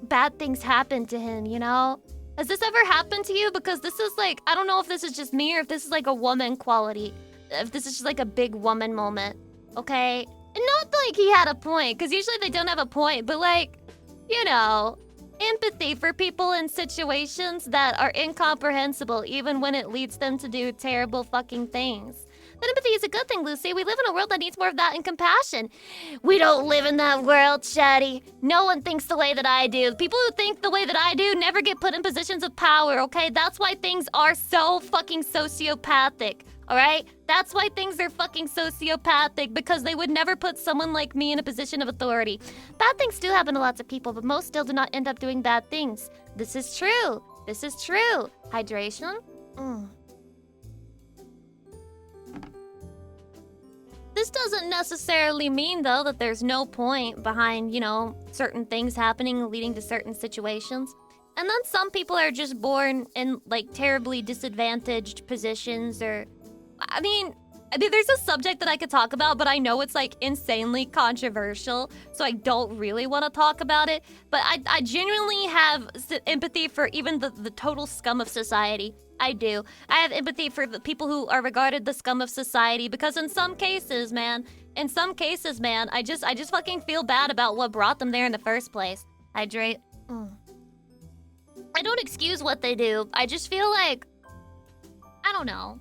bad things happen to him, you know? Has this ever happened to you? Because this is like, I don't know if this is just me or if this is like a woman quality. If this is just like a big woman moment, okay? And not like he had a point, because usually they don't have a point, but like, empathy for people in situations that are incomprehensible even when it leads them to do terrible fucking things. But empathy is a good thing, Lucy. We live in a world that needs more of that and compassion. We don't live in that world, Chatty. No one thinks the way that I do. People who think the way that I do never get put in positions of power, okay? That's why things are so fucking sociopathic, alright? That's why things are fucking sociopathic, because they would never put someone like me in a position of authority. Bad things do happen to lots of people, but most still do not end up doing bad things. This is true. This is true. Hydration? This doesn't necessarily mean, though, that there's no point behind, certain things happening leading to certain situations. And then some people are just born in, like, terribly disadvantaged positions or... I mean, there's a subject that I could talk about, but I know it's, like, insanely controversial, so I don't really want to talk about it. But I genuinely have empathy for even the total scum of society. I do. I have empathy for the people who are regarded the scum of society, because in some cases, man, I just fucking feel bad about what brought them there in the first place. Hydrate. I don't excuse what they do. I just feel like... I don't know.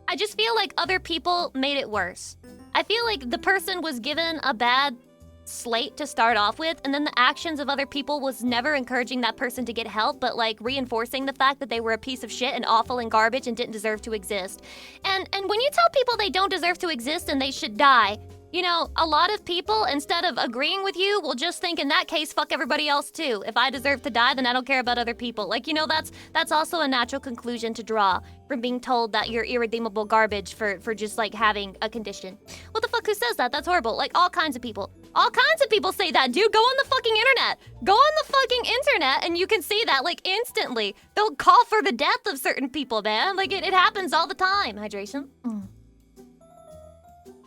I just feel like other people made it worse. I feel like the person was given a bad slate to start off with, and then the actions of other people was never encouraging that person to get help, but like reinforcing the fact that they were a piece of shit and awful and garbage and didn't deserve to exist. And when you tell people they don't deserve to exist and they should die, a lot of people, instead of agreeing with you, will just think, in that case, fuck everybody else too. If I deserve to die, then I don't care about other people. Like, that's also a natural conclusion to draw from being told that you're irredeemable garbage for just, like, having a condition. What the fuck, who says that? That's horrible. Like, all kinds of people. All kinds of people say that, dude. Go on the fucking internet. Go on the fucking internet and you can see that, like, instantly. They'll call for the death of certain people, man. Like, it happens all the time. Hydration.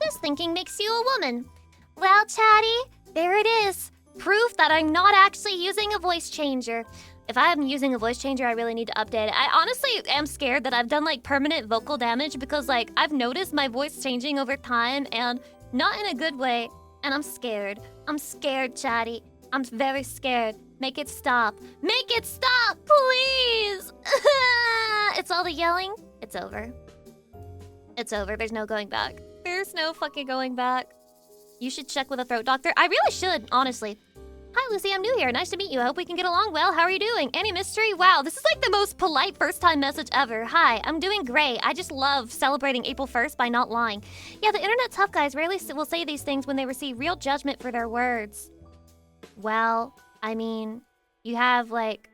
This thinking makes you a woman. Well, Chatty, there it is. Proof that I'm not actually using a voice changer. If I'm using a voice changer, I really need to update it. I honestly am scared that I've done, like, permanent vocal damage because, like, I've noticed my voice changing over time and not in a good way. And I'm scared. I'm scared, Chatty. I'm very scared. Make it stop. Make it stop, please! It's all the yelling. It's over. It's over. There's no going back. There's no fucking going back. You should check with a throat doctor. I really should, honestly. Hi, Lucy. I'm new here. Nice to meet you. I hope we can get along well. How are you doing? Any mystery? Wow, this is like the most polite first-time message ever. Hi, I'm doing great. I just love celebrating April 1st by not lying. Yeah, the internet tough guys rarely will say these things when they receive real judgment for their words. Well, I mean, you have, like...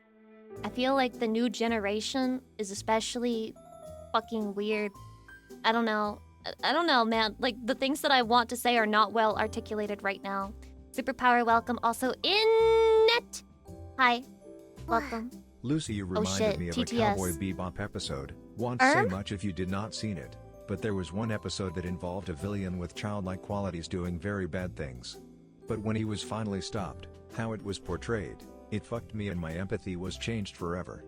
I feel like the new generation is especially fucking weird. I don't know, man. Like, the things that I want to say are not well articulated right now. Superpower welcome. Also, Innet. Hi. Welcome. Lucy, you reminded me of a Cowboy Bebop episode. Won't say much if you did not seen it, but there was one episode that involved a villain with childlike qualities doing very bad things. But when he was finally stopped, how it was portrayed, it fucked me and my empathy was changed forever.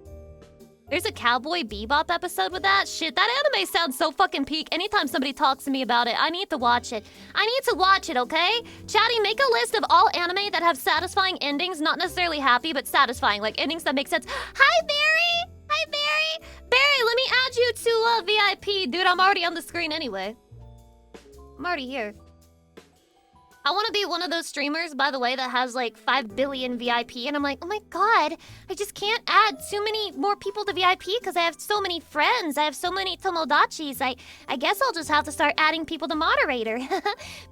There's a Cowboy Bebop episode with that. Shit, that anime sounds so fucking peak. Anytime somebody talks to me about it, I need to watch it. I need to watch it, okay? Chatty, make a list of all anime that have satisfying endings, not necessarily happy, but satisfying, like endings that make sense. Hi, Barry! Hi, Barry! Barry, let me add you to VIP. Dude, I'm already on the screen anyway. I'm already here. I want to be one of those streamers, by the way, that has like 5 billion VIP, and I'm like, oh my god, I just can't add too many more people to VIP because I have so many friends. I have so many tomodachis. I guess I'll just have to start adding people to moderator.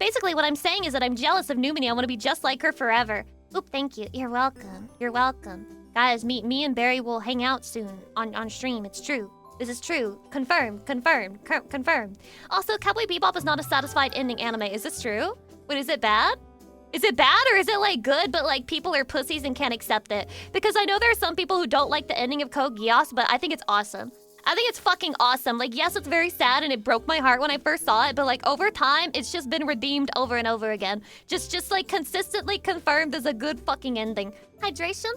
Basically, what I'm saying is that I'm jealous of Numini. I want to be just like her forever. Oop, thank you. You're welcome. You're welcome. Guys, me and Barry will hang out soon on stream. It's true. This is true. Confirmed. Confirmed. Also, Cowboy Bebop is not a satisfied ending anime. Is this true? Wait, is it bad? Is it bad or is it like good but like people are pussies and can't accept it? Because I know there are some people who don't like the ending of Code Geass, but I think it's awesome. I think it's fucking awesome. Like, yes, it's very sad and it broke my heart when I first saw it, but like over time, it's just been redeemed over and over again. Just like consistently confirmed as a good fucking ending. Hydration?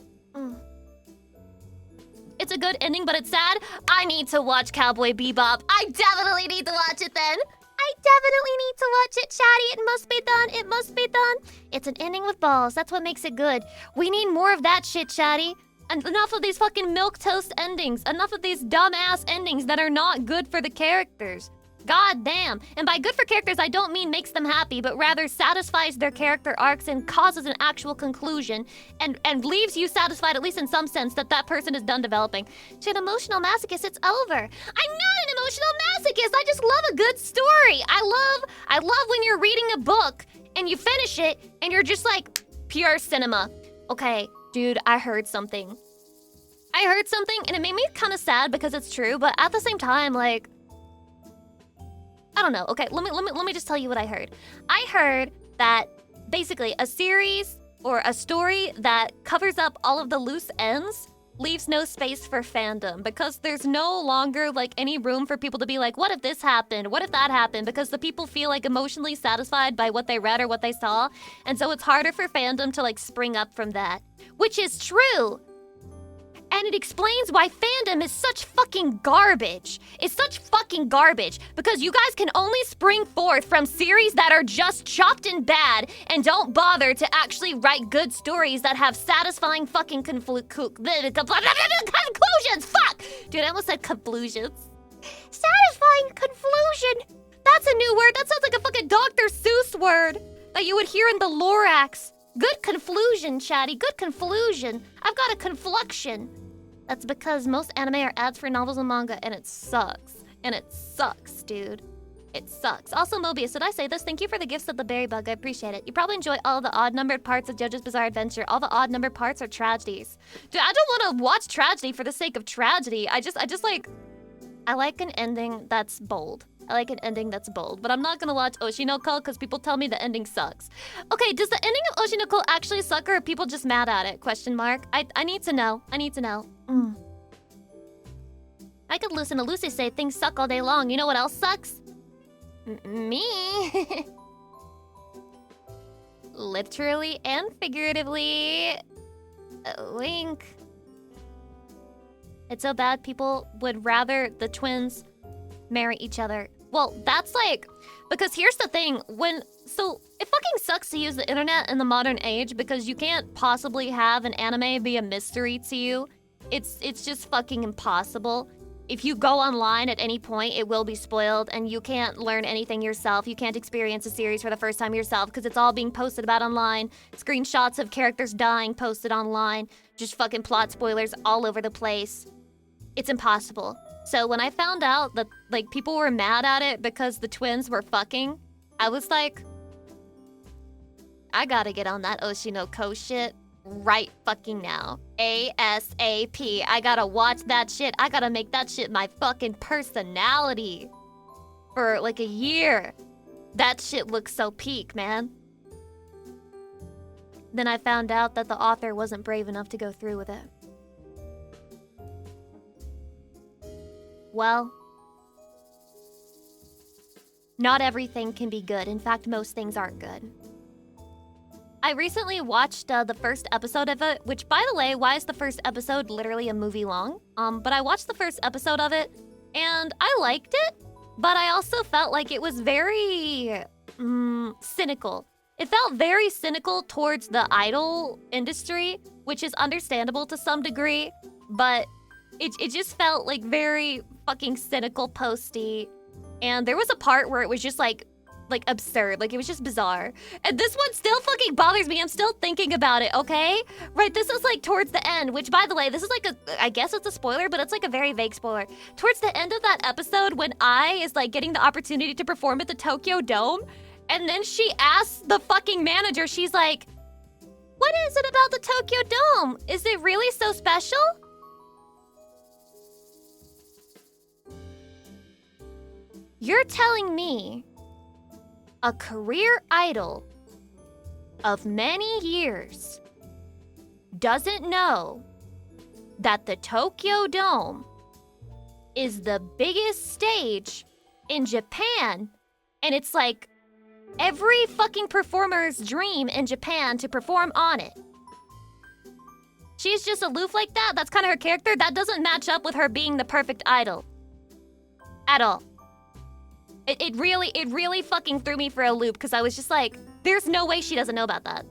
It's a good ending, but it's sad. I need to watch Cowboy Bebop. I definitely need to watch it then. I definitely need to watch it, Chatty. It must be done. It must be done. It's an ending with balls. That's what makes it good. We need more of that shit, Chatty. And enough of these fucking milquetoast endings. Enough of these dumbass endings that are not good for the characters. God damn. And by good for characters, I don't mean makes them happy, but rather satisfies their character arcs and causes an actual conclusion and leaves you satisfied, at least in some sense, that that person is done developing. Shit, emotional masochist, it's over. I'm not an emotional masochist. I just love a good story. I love when you're reading a book and you finish it and you're just like, pure cinema. Okay, dude, I heard something. And it made me kind of sad because it's true, but at the same time, like, I don't know. Okay, let me just tell you what I heard. I heard that basically a series or a story that covers up all of the loose ends leaves no space for fandom because there's no longer like any room for people to be like, what if this happened? What if that happened? Because the people feel like emotionally satisfied by what they read or what they saw. And so it's harder for fandom to like spring up from that, which is true. And it explains why fandom is such fucking garbage. It's such fucking garbage because you guys can only spring forth from series that are just chopped and bad and don't bother to actually write good stories that have satisfying fucking conclusions. Fuck! Dude, I almost said conclusions. Satisfying conclusion. That's a new word. That sounds like a fucking Dr. Seuss word that you would hear in the Lorax. Good conclusion, Chatty. Good conclusion. I've got a confluxion. That's because most anime are ads for novels and manga, and it sucks. And it sucks, dude. It sucks. Also, Mobius, did I say this? Thank you for the gifts of the berry bug. I appreciate it. You probably enjoy all the odd-numbered parts of JoJo's Bizarre Adventure. All the odd-numbered parts are tragedies. Dude, I don't want to watch tragedy for the sake of tragedy. I just like... I like an ending that's bold. But I'm not gonna watch Oshinoko because people tell me the ending sucks. Okay, does the ending of Oshinoko actually suck or are people just mad at it? Question mark. I need to know. I could listen to Lucy say things suck all day long. You know what else sucks? Me. Literally and figuratively. Wink. It's so bad people would rather the twins marry each other. Well, that's like, because here's the thing, so it fucking sucks to use the internet in the modern age because you can't possibly have an anime be a mystery to you. It's just fucking impossible. If you go online at any point, it will be spoiled and you can't learn anything yourself. You can't experience a series for the first time yourself because it's all being posted about online. Screenshots of characters dying posted online. Just fucking plot spoilers all over the place. It's impossible. So when I found out that like people were mad at it because the twins were fucking, I was like, I gotta get on that Oshinoko shit right fucking now. ASAP. I gotta watch that shit. I gotta make that shit my fucking personality for like a year. That shit looks so peak, man. Then I found out that the author wasn't brave enough to go through with it. Well, not everything can be good. In fact, most things aren't good. I recently watched the first episode of it, which, by the way, why is the first episode literally a movie long? But I watched the first episode of it, and I liked it, but I also felt like it was very cynical. It felt very cynical towards the idol industry, which is understandable to some degree, but it just felt like very fucking cynical posty. And there was a part where it was just like absurd, like it was just bizarre. And this one still fucking bothers me. I'm still thinking about it, okay? Right, this is like towards the end, which by the way, this is like I guess it's a spoiler, but it's like a very vague spoiler. Towards the end of that episode when Ai is like getting the opportunity to perform at the Tokyo Dome, and then she asks the fucking manager, she's like, what is it about the Tokyo Dome? Is it really so special? You're telling me a career idol of many years doesn't know that the Tokyo Dome is the biggest stage in Japan, and it's like every fucking performer's dream in Japan to perform on it. She's just aloof like that? That's kind of her character? That doesn't match up with her being the perfect idol. At all. It really fucking threw me for a loop, because I was just like, there's no way she doesn't know about that.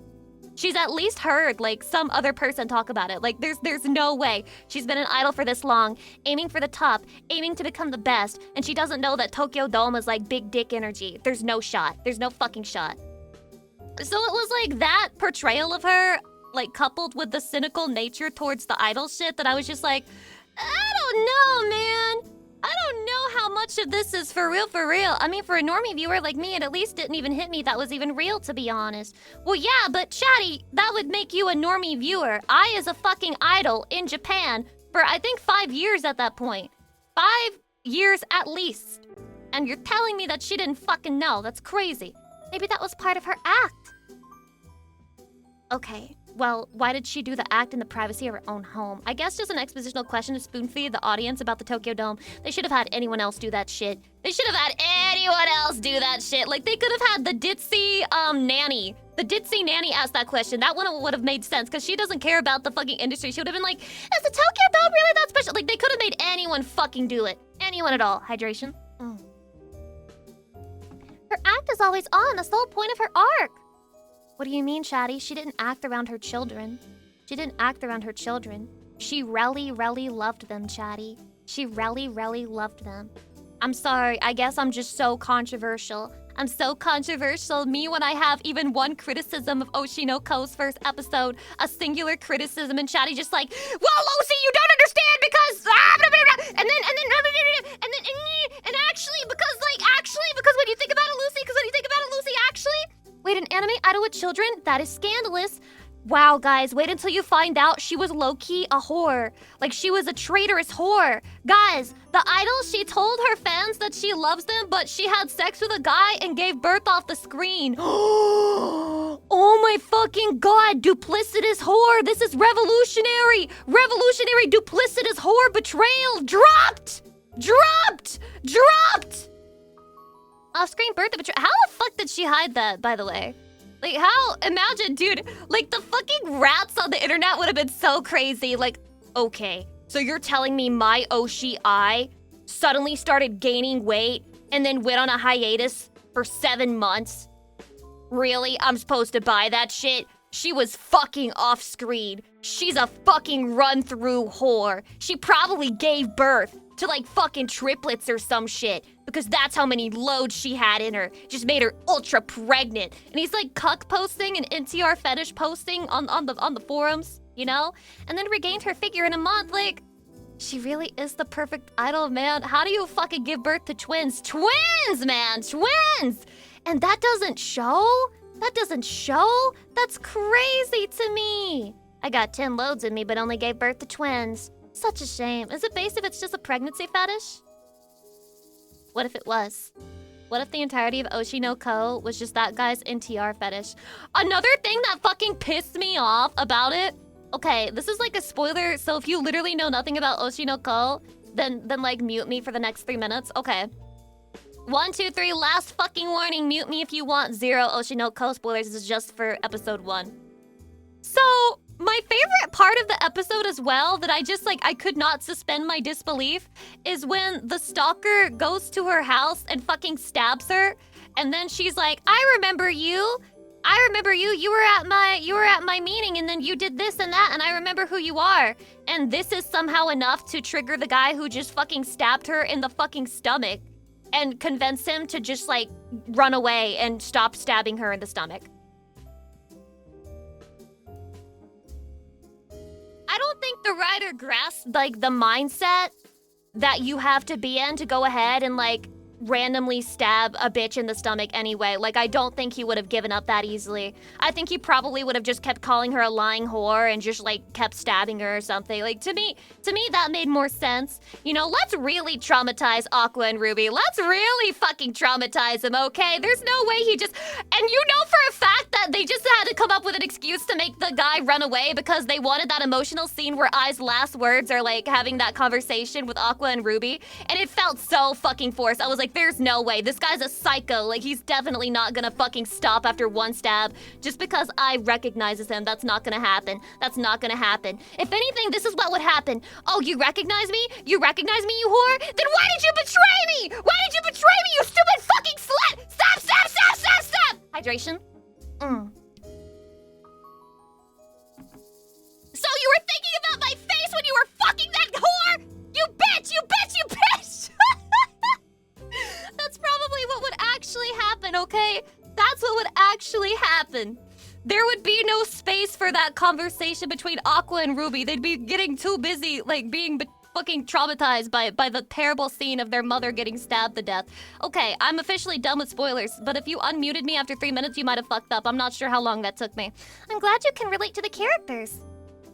She's at least heard, like, some other person talk about it. Like, there's no way. She's been an idol for this long, aiming for the top, aiming to become the best, and she doesn't know that Tokyo Dome is, like, big dick energy. There's no shot. There's no fucking shot. So it was, like, that portrayal of her, like, coupled with the cynical nature towards the idol shit that I was just like, I don't know, man. I don't know how much of this is for real, for real. I mean, for a normie viewer like me, it at least didn't even hit me that was even real, to be honest. Well, yeah, but Chatty, that would make you a normie viewer. I is a fucking idol in Japan for, I think, 5 years at that point. 5 years at least. And you're telling me that she didn't fucking know. That's crazy. Maybe that was part of her act. Okay. Well, why did she do the act in the privacy of her own home? I guess just an expositional question to spoon-feed the audience about the Tokyo Dome. They should have had anyone else do that shit. They should have had anyone else do that shit. Like, they could have had the ditzy nanny. The ditzy nanny asked that question. That one would have made sense, because she doesn't care about the fucking industry. She would have been like, is the Tokyo Dome really that special? Like, they could have made anyone fucking do it. Anyone at all. Hydration. Her act is always on. That's the whole point of her arc. What do you mean, Chatty? She didn't act around her children. She didn't act around her children. She really loved them, Chatty. She really loved them. I'm sorry, I guess I'm just so controversial. I'm so controversial. Me, when I have even one criticism of Oshinoko-'s first episode, a singular criticism, and Chatty just like, well, Lucy, you don't understand because and actually, because when you think about it, Lucy, actually, wait, an anime idol with children? That is scandalous. Wow, guys, wait until you find out she was low-key a whore. Like, she was a traitorous whore. Guys, the idol, she told her fans that she loves them, but she had sex with a guy and gave birth off the screen. Oh my fucking god, duplicitous whore. This is revolutionary. Revolutionary duplicitous whore betrayal. Dropped. Off-screen birth of betrayal. How the fuck did she hide that, by the way? Like, how? Imagine, dude, like, the fucking rats on the internet would have been so crazy. Like, okay, so you're telling me my Oshi-I suddenly started gaining weight and then went on a hiatus for 7 months? Really? I'm supposed to buy that shit? She was fucking off-screen. She's a fucking run-through whore. She probably gave birth to, like, fucking triplets or some shit, because that's how many loads she had in her. Just made her ultra pregnant. And he's like cuck posting and NTR fetish posting on the forums, you know? And then regained her figure in a month. Like, she really is the perfect idol, man. How do you fucking give birth to twins? Twins, man, twins! And that doesn't show? That doesn't show? That's crazy to me. I got 10 loads in me, but only gave birth to twins. Such a shame. Is it based if it's just a pregnancy fetish? What if it was? What if the entirety of Oshinoko was just that guy's NTR fetish? Another thing that fucking pissed me off about it. Okay, this is like a spoiler, so if you literally know nothing about Oshinoko, then like mute me for the next 3 minutes. Okay. 1, 2, 3, last fucking warning. Mute me if you want. 0 Oshinoko spoilers. This is just for episode 1. So, my favorite part of the episode as well, that I just, like, I could not suspend my disbelief, is when the stalker goes to her house and fucking stabs her, and then she's like, I remember you. I remember you. You were at my meeting, and then you did this and that, and I remember who you are. And this is somehow enough to trigger the guy who just fucking stabbed her in the fucking stomach and convince him to just, like, run away and stop stabbing her in the stomach. I don't think the writer grasped, like, the mindset that you have to be in to go ahead and, like, randomly stab a bitch in the stomach anyway. Like, I don't think he would have given up that easily. I think he probably would have just kept calling her a lying whore and just, like, kept stabbing her or something. Like, to me, that made more sense. You know, let's really traumatize Aqua and Ruby. Let's really fucking traumatize him, okay? There's no way he just... And you know for a fact that they just had to come up with an excuse to make the guy run away because they wanted that emotional scene where Ai's last words are, like, having that conversation with Aqua and Ruby. And it felt so fucking forced. I was like, there's no way. This guy's a psycho. Like, he's definitely not gonna fucking stop after one stab just because I recognizes him. That's not gonna happen. That's not gonna happen. If anything, this is what would happen. Oh, you recognize me? You recognize me, you whore? Then why did you betray me? Why did you betray me, you stupid fucking slut? Stop, stop, stop, stop, stop! Hydration. So you were thinking about my face when you were fucking that whore? You bitch, you bitch, you bitch! That's probably what would actually happen, okay? That's what would actually happen. There would be no space for that conversation between Aqua and Ruby. They'd be getting too busy, like, being fucking traumatized by the terrible scene of their mother getting stabbed to death. Okay, I'm officially done with spoilers, but if you unmuted me after 3 minutes, you might have fucked up. I'm not sure how long that took me. I'm glad you can relate to the characters.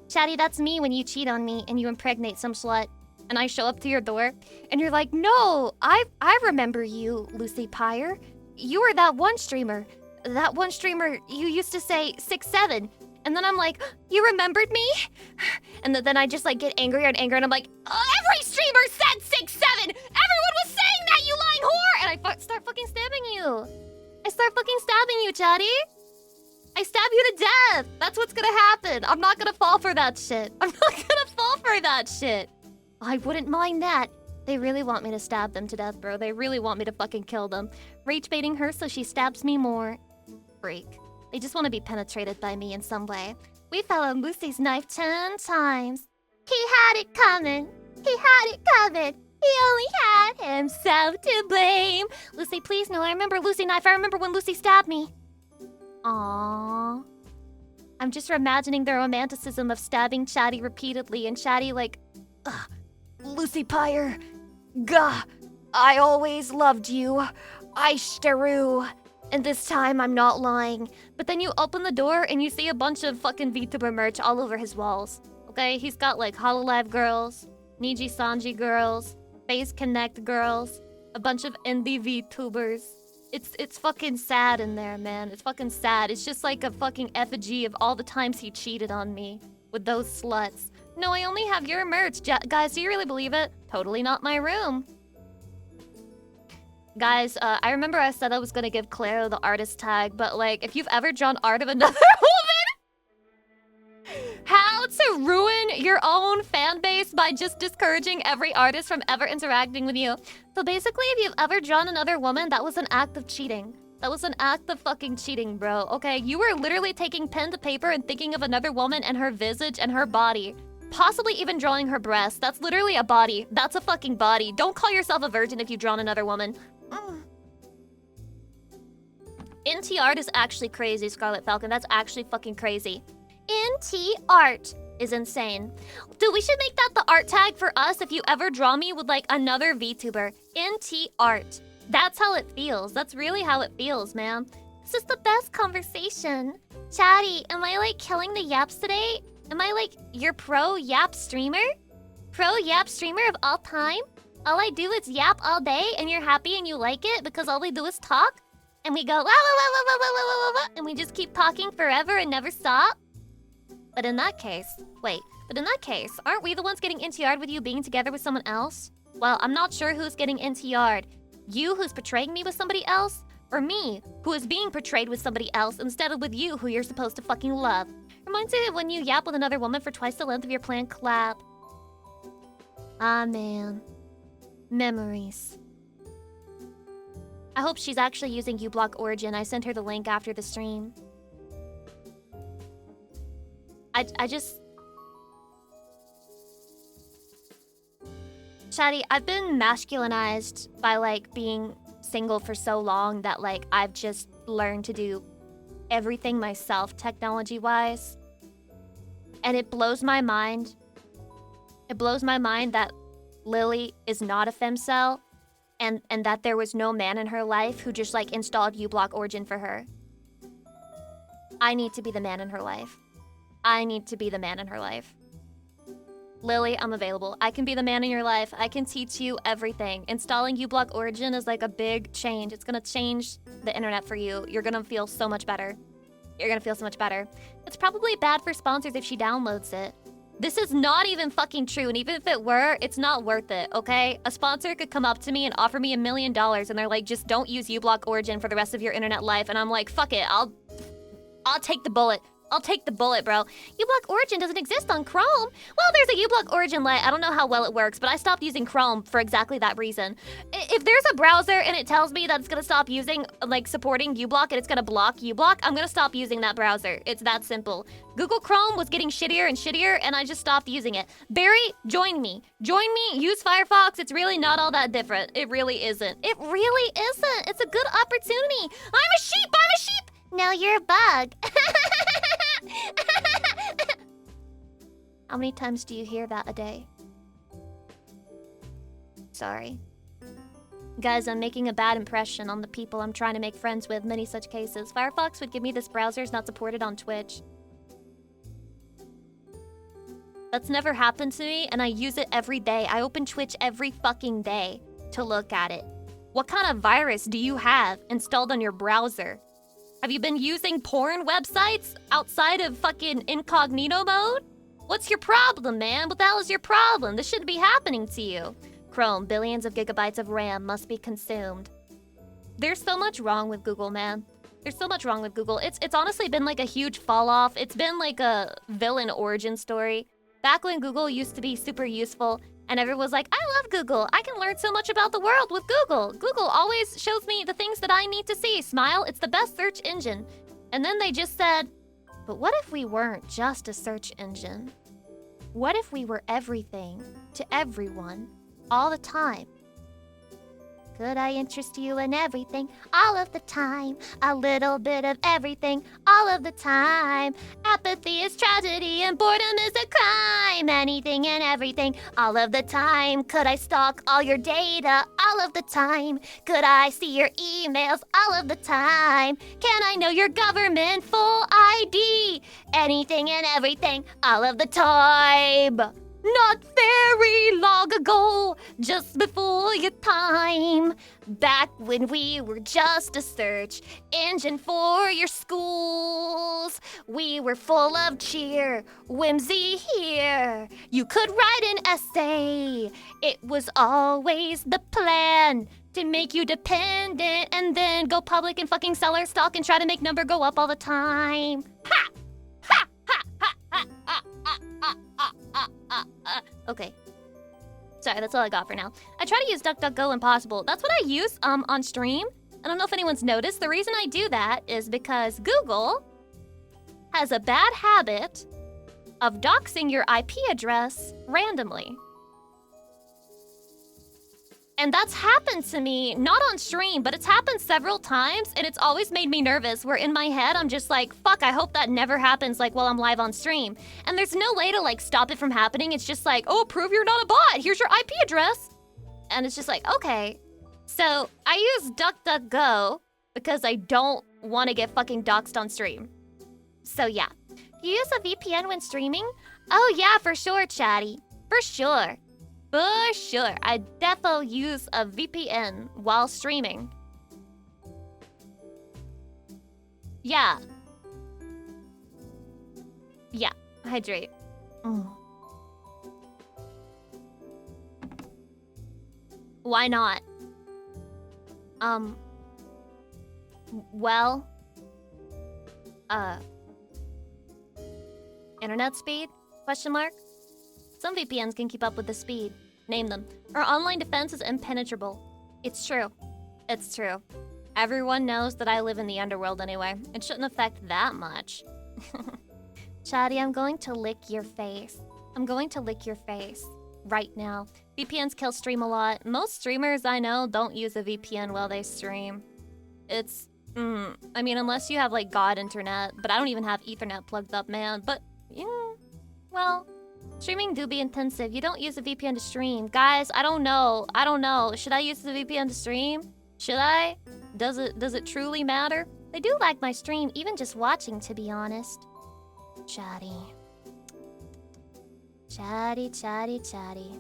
Chatty, that's me when you cheat on me and you impregnate some slut. And I show up to your door, and you're like, no, I remember you, Lucy Pyre. You were that one streamer. That one streamer you used to say 6'7". And then I'm like, you remembered me? And then I just, like, get angrier and angrier, and I'm like, every streamer said 6'7". Everyone was saying that, you lying whore! And I start fucking stabbing you. I start fucking stabbing you, Chatty. I stab you to death. That's what's gonna happen. I'm not gonna fall for that shit. I'm not gonna fall for that shit. I wouldn't mind that. They really want me to stab them to death, bro. They really want me to fucking kill them. Rage baiting her so she stabs me more. Freak. They just want to be penetrated by me in some way. We fell on Lucy's knife 10 times. He had it coming. He had it coming. He only had himself to blame. Lucy, please, no. I remember Lucy knife. I remember when Lucy stabbed me. Aww. I'm just imagining the romanticism of stabbing Chatty repeatedly and Chatty like... Ugh. Lucy Pyre, gah, I always loved you. Aishiteru. And this time I'm not lying. But then you open the door and you see a bunch of fucking VTuber merch all over his walls. Okay, he's got like Hololive girls, Niji Sanji girls, Face Connect girls, a bunch of indie VTubers. It's fucking sad in there, man. It's fucking sad. It's just like a fucking effigy of all the times he cheated on me with those sluts. No, I only have your merch. Guys, do you really believe it? Totally not my room. Guys, I remember I said I was gonna give Claire the artist tag, but like, if you've ever drawn art of another woman, how to ruin your own fan base by just discouraging every artist from ever interacting with you. So basically, if you've ever drawn another woman, that was an act of cheating. That was an act of fucking cheating, bro. Okay, you were literally taking pen to paper and thinking of another woman and her visage and her body. Possibly even drawing her breast. That's literally a body. That's a fucking body. Don't call yourself a virgin if you've drawn another woman. NT art is actually crazy, Scarlet Falcon. That's actually fucking crazy. NT art is insane. Dude, we should make that the art tag for us if you ever draw me with like another VTuber. NT art. That's how it feels. That's really how it feels, man. This is the best conversation. Chatty, am I like killing the yaps today? Am I like your pro yap streamer? Pro yap streamer of all time? All I do is yap all day and you're happy and you like it because all we do is talk? And we go wah, wah, wah, wah, wah, wah, wah, wah, and we just keep talking forever and never stop? But in that case, aren't we the ones getting NTR'd with you being together with someone else? Well, I'm not sure who's getting NTR'd, You who's portraying me with somebody else, or me who is being portrayed with somebody else instead of with you who you're supposed to fucking love. Reminds me of when you yap with another woman for twice the length of your planned clap. Ah, man. Memories. I hope she's actually using uBlock Origin. I sent her the link after the stream. I just... Chatty, I've been masculinized by, like, being single for so long that, like, I've just learned to do everything myself, technology-wise. And it blows my mind. It blows my mind that Lily is not a femcel, and that there was no man in her life who just, like, installed uBlock Origin for her. I need to be the man in her life. I need to be the man in her life. Lily, I'm available. I can be the man in your life. I can teach you everything. Installing uBlock Origin is like a big change. It's gonna change the internet for you. You're gonna feel so much better. You're gonna feel so much better. It's probably bad for sponsors if she downloads it. This is not even fucking true, and even if it were, it's not worth it, okay? A sponsor could come up to me and offer me $1 million, and they're like, just don't use uBlock Origin for the rest of your internet life, and I'm like, fuck it, I'll take the bullet. I'll take the bullet, bro. uBlock Origin doesn't exist on Chrome. Well, there's a uBlock Origin Lite. I don't know how well it works, but I stopped using Chrome for exactly that reason. If there's a browser and it tells me that it's gonna stop using, like, supporting uBlock and it's gonna block uBlock, I'm gonna stop using that browser. It's that simple. Google Chrome was getting shittier and shittier, and I just stopped using it. Barry, join me. Join me. Use Firefox. It's really not all that different. It really isn't. It really isn't. It's a good opportunity. I'm a sheep. I'm a sheep. No, you're a bug. How many times do you hear that a day? Sorry. Guys, I'm making a bad impression on the people I'm trying to make friends with, many such cases. Firefox would give me this browser is not supported on Twitch. That's never happened to me, and I use it every day. I open Twitch every fucking day to look at it. What kind of virus do you have installed on your browser? Have you been using porn websites outside of fucking incognito mode? What's your problem, man? What the hell is your problem? This shouldn't be happening to you. Chrome, billions of gigabytes of RAM must be consumed. There's so much wrong with Google, man. There's so much wrong with Google. It's honestly been like a huge fall off. It's been like a villain origin story. Back when Google used to be super useful, and everyone was like, I love Google. I can learn so much about the world with Google. Google always shows me the things that I need to see. Smile, it's the best search engine. And then they just said, but what if we weren't just a search engine? What if we were everything to everyone all the time? Could I interest you in everything all of the time? A little bit of everything all of the time. Apathy is tragedy and boredom is a crime. Anything and everything all of the time. Could I stalk all your data all of the time? Could I see your emails all of the time? Can I know your government full ID? Anything and everything all of the time. Not very long ago, just before your time. Back when we were just a search engine for your schools. We were full of cheer, whimsy here. You could write an essay. It was always the plan to make you dependent and then go public and fucking sell our stock and try to make number go up all the time. Ha! Ha! Ha! Ha! Ha! Ha! Okay. Sorry, that's all I got for now. I try to use DuckDuckGo when possible. That's what I use on stream. I don't know if anyone's noticed. The reason I do that is because Google has a bad habit of doxing your IP address randomly. And that's happened to me, not on stream, but it's happened several times, and it's always made me nervous, where in my head, I'm just like, fuck, I hope that never happens, like, while I'm live on stream. And there's no way to, like, stop it from happening. It's just like, oh, prove you're not a bot. Here's your IP address. And it's just like, okay. So I use DuckDuckGo because I don't want to get fucking doxed on stream. So yeah. Do you use a VPN when streaming? Oh yeah, for sure, Chatty. For sure. For sure, I defo use a VPN while streaming. Yeah. Yeah, hydrate. Why not? Um, well, internet speed? Question mark? Some VPNs can keep up with the speed. Name them. Our online defense is impenetrable. It's true. It's true. Everyone knows that I live in the underworld anyway. It shouldn't affect that much. Chatty, I'm going to lick your face. I'm going to lick your face. Right now. VPNs kill stream a lot. Most streamers I know don't use a VPN while they stream. It's... I mean, unless you have, like, God internet. But I don't even have Ethernet plugged up, man. But, yeah... Well... Streaming do be intensive. You don't use a VPN to stream. Guys, I don't know. I don't know. Should I use the VPN to stream? Should I? Does it truly matter? They do like my stream, even just watching, to be honest. Chatty. Chatty, chatty, chatty.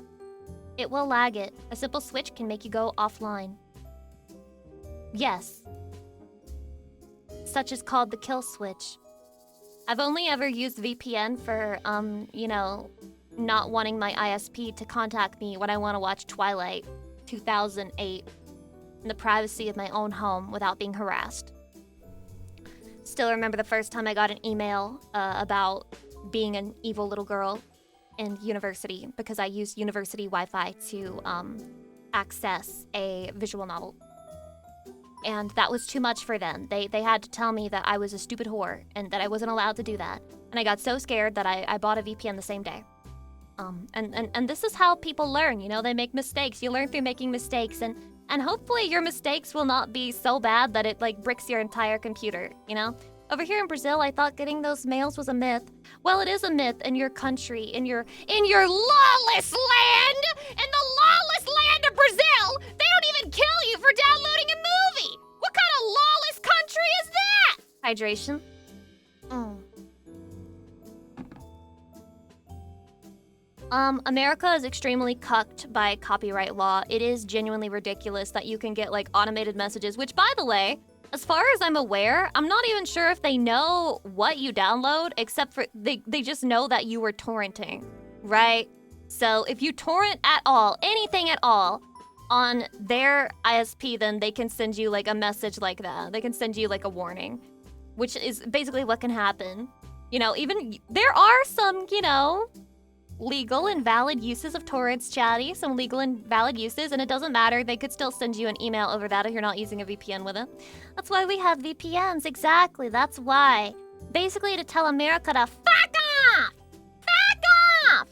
It will lag it. A simple switch can make you go offline. Yes. Such is called the kill switch. I've only ever used VPN for, you know, not wanting my ISP to contact me when I want to watch Twilight 2008 in the privacy of my own home without being harassed. Still remember the first time I got an email about being an evil little girl in university because I used university Wi-Fi to access a visual novel. And that was too much for them. They had to tell me that I was a stupid whore and that I wasn't allowed to do that. And I got so scared that I bought a VPN the same day. And this is how people learn, you know, they make mistakes. You learn through making mistakes and hopefully your mistakes will not be so bad that it like bricks your entire computer, you know? Over here in Brazil, I thought getting those mails was a myth. Well, it is a myth in your country, in your lawless land! In the lawless land of Brazil! They don't even kill you for downloading a movie! What kind of lawless country is that? Hydration. America is extremely cucked by copyright law. It is genuinely ridiculous that you can get like automated messages, which by the way, as far as I'm aware, I'm not even sure if they know what you download, except for they just know that you were torrenting, right? So if you torrent at all, anything at all, on their ISP, then they can send you like a message like that. They can send you like a warning, which is basically what can happen. You know, even there are some, you know, legal and valid uses of torrents, Chatty. Some legal and valid uses, and it doesn't matter. They could still send you an email over that if you're not using a VPN with it. That's why we have VPNs, exactly. That's why. Basically to tell America to fuck off! Fuck off!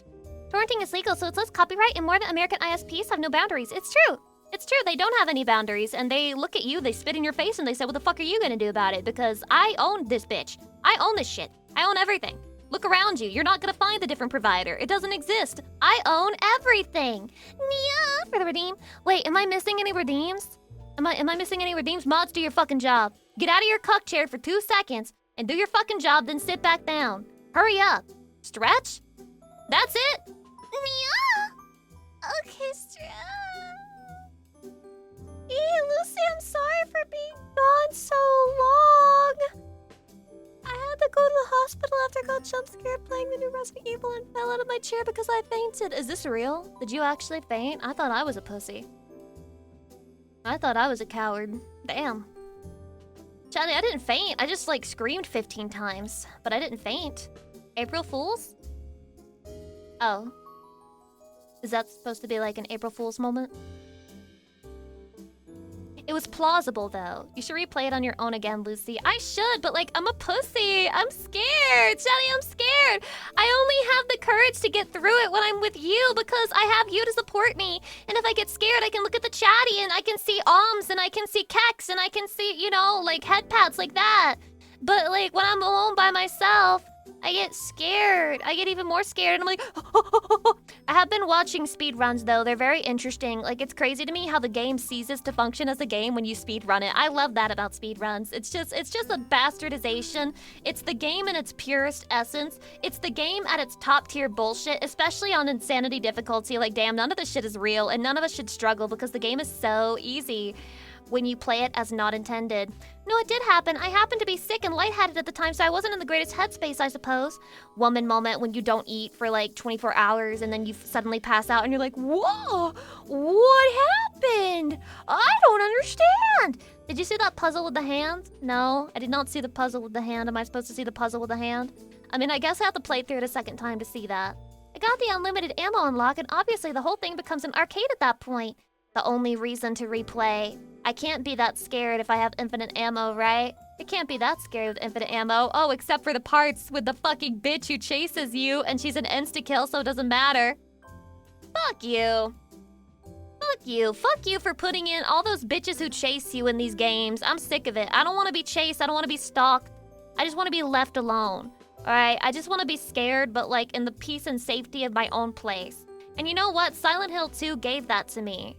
Torrenting is legal, so it's less copyright, and more than American ISPs have no boundaries. It's true. It's true, they don't have any boundaries, and they look at you, they spit in your face, and they say, what the fuck are you gonna do about it? Because I own this bitch. I own this shit. I own everything. Look around you. You're not gonna find a different provider. It doesn't exist. I own everything. Nia for the redeem. Wait, am I missing any redeems? Am I missing any redeems? Mods, do your fucking job. Get out of your cuck chair for 2 seconds and do your fucking job, then sit back down. Hurry up. Stretch? That's it? Nia? Okay, stretch. Lucy, I'm sorry for being gone so long. I had to go to the hospital after I got jump scared playing the new Resident Evil and fell out of my chair because I fainted. Is this real? Did you actually faint? I thought I was a pussy. I thought I was a coward. Damn. Chatty, I didn't faint. I just like screamed 15 times, but I didn't faint. April Fools? Oh. Is that supposed to be like an April Fool's moment? It was plausible, though. You should replay it on your own again, Lucy. I should, but, like, I'm a pussy. I'm scared. Shelly, I'm scared. I only have the courage to get through it when I'm with you because I have you to support me. And if I get scared, I can look at the chatty and I can see alms and I can see keks and I can see, you know, like, head pats like that. But, like, when I'm alone by myself, I get scared. I get even more scared and I'm like, I have been watching speedruns though. They're very interesting. Like, it's crazy to me how the game ceases to function as a game when you speedrun it. I love that about speedruns. It's just a bastardization. It's the game in its purest essence. It's the game at its top tier bullshit, especially on insanity difficulty. Like, damn, none of this shit is real and none of us should struggle because the game is so easy when you play it as not intended. No, it did happen. I happened to be sick and lightheaded at the time, so I wasn't in the greatest headspace, I suppose. Woman moment when you don't eat for like 24 hours and then you suddenly pass out and you're like, whoa, what happened? I don't understand. Did you see that puzzle with the hand? No, I did not see the puzzle with the hand. Am I supposed to see the puzzle with the hand? I mean, I guess I have to play through it a second time to see that. I got the unlimited ammo unlock, and obviously the whole thing becomes an arcade at that point. The only reason to replay. I can't be that scared if I have infinite ammo, right? I can't be that scared with infinite ammo. Oh, except for the parts with the fucking bitch who chases you, and she's an insta-kill, so it doesn't matter. Fuck you. Fuck you. Fuck you for putting in all those bitches who chase you in these games. I'm sick of it. I don't want to be chased. I don't want to be stalked. I just want to be left alone. Alright? I just want to be scared, but like in the peace and safety of my own place. And you know what? Silent Hill 2 gave that to me.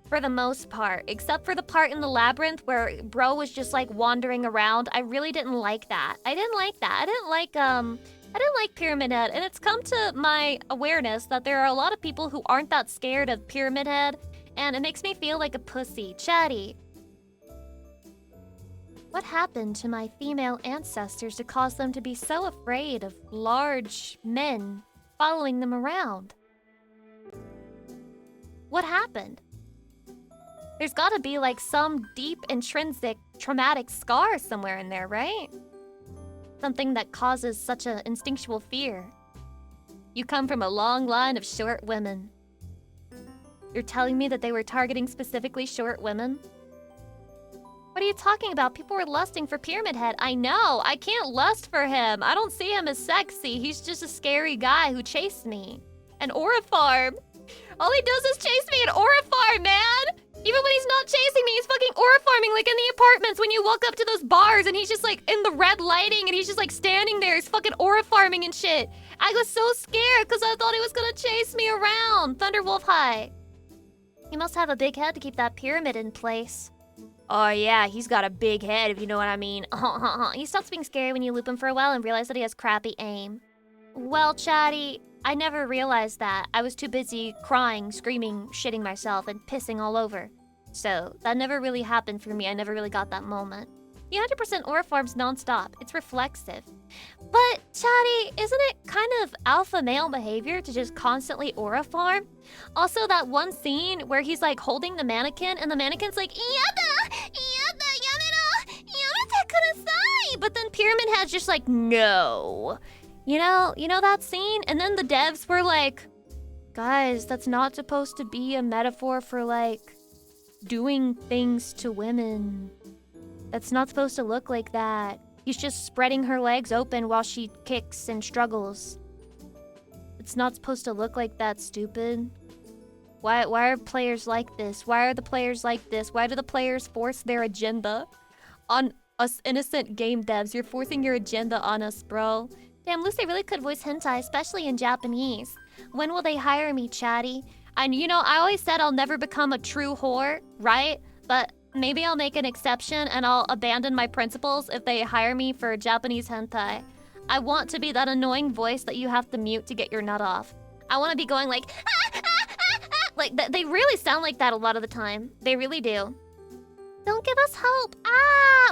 For the most part. Except for the part in the labyrinth where bro was just like wandering around. I really didn't like that. I didn't like that. I didn't like Pyramid Head, and it's come to my awareness that there are a lot of people who aren't that scared of Pyramid Head, and it makes me feel like a pussy. Chatty. What happened to my female ancestors to cause them to be so afraid of large men following them around? What happened? There's gotta be like some deep intrinsic traumatic scar somewhere in there, right? Something that causes such an instinctual fear. You come from a long line of short women. You're telling me that they were targeting specifically short women? What are you talking about? People were lusting for Pyramid Head. I know. I can't lust for him. I don't see him as sexy. He's just a scary guy who chased me. An Aura Farm. All he does is chase me at Aura Farm, man! Even when he's not chasing me, he's fucking aura farming, like in the apartments when you walk up to those bars and he's just like in the red lighting and he's just like standing there. He's fucking aura farming and shit. I was so scared because I thought he was gonna chase me around. Thunderwolf High. He must have a big head to keep that pyramid in place. Oh yeah, he's got a big head, if you know what I mean. He stops being scary when you loop him for a while and realize that he has crappy aim. Well, Chatty, I never realized that. I was too busy crying, screaming, shitting myself, and pissing all over. So, that never really happened for me. I never really got that moment. He 100% aura farms non-stop. It's reflexive. But, Chatty, isn't it kind of alpha male behavior to just constantly aura farm? Also, that one scene where he's like holding the mannequin, and the mannequin's like, Yada! Yada! Yamero! Yamete kudasai! But then Pyramid Head's just like, no. You know that scene? And then the devs were like, guys, that's not supposed to be a metaphor for like doing things to women. That's not supposed to look like that. He's just spreading her legs open while she kicks and struggles. It's not supposed to look like that, stupid. Why are players like this? Why are the players like this? Why do the players force their agenda on us innocent game devs? You're forcing your agenda on us, bro. Damn, Lucy really could voice hentai, especially in Japanese. When will they hire me, Chatty? And you know, I always said I'll never become a true whore, right? But maybe I'll make an exception and I'll abandon my principles if they hire me for Japanese hentai. I want to be that annoying voice that you have to mute to get your nut off. I want to be going like, like they really sound like that a lot of the time. They really do. Don't give us hope.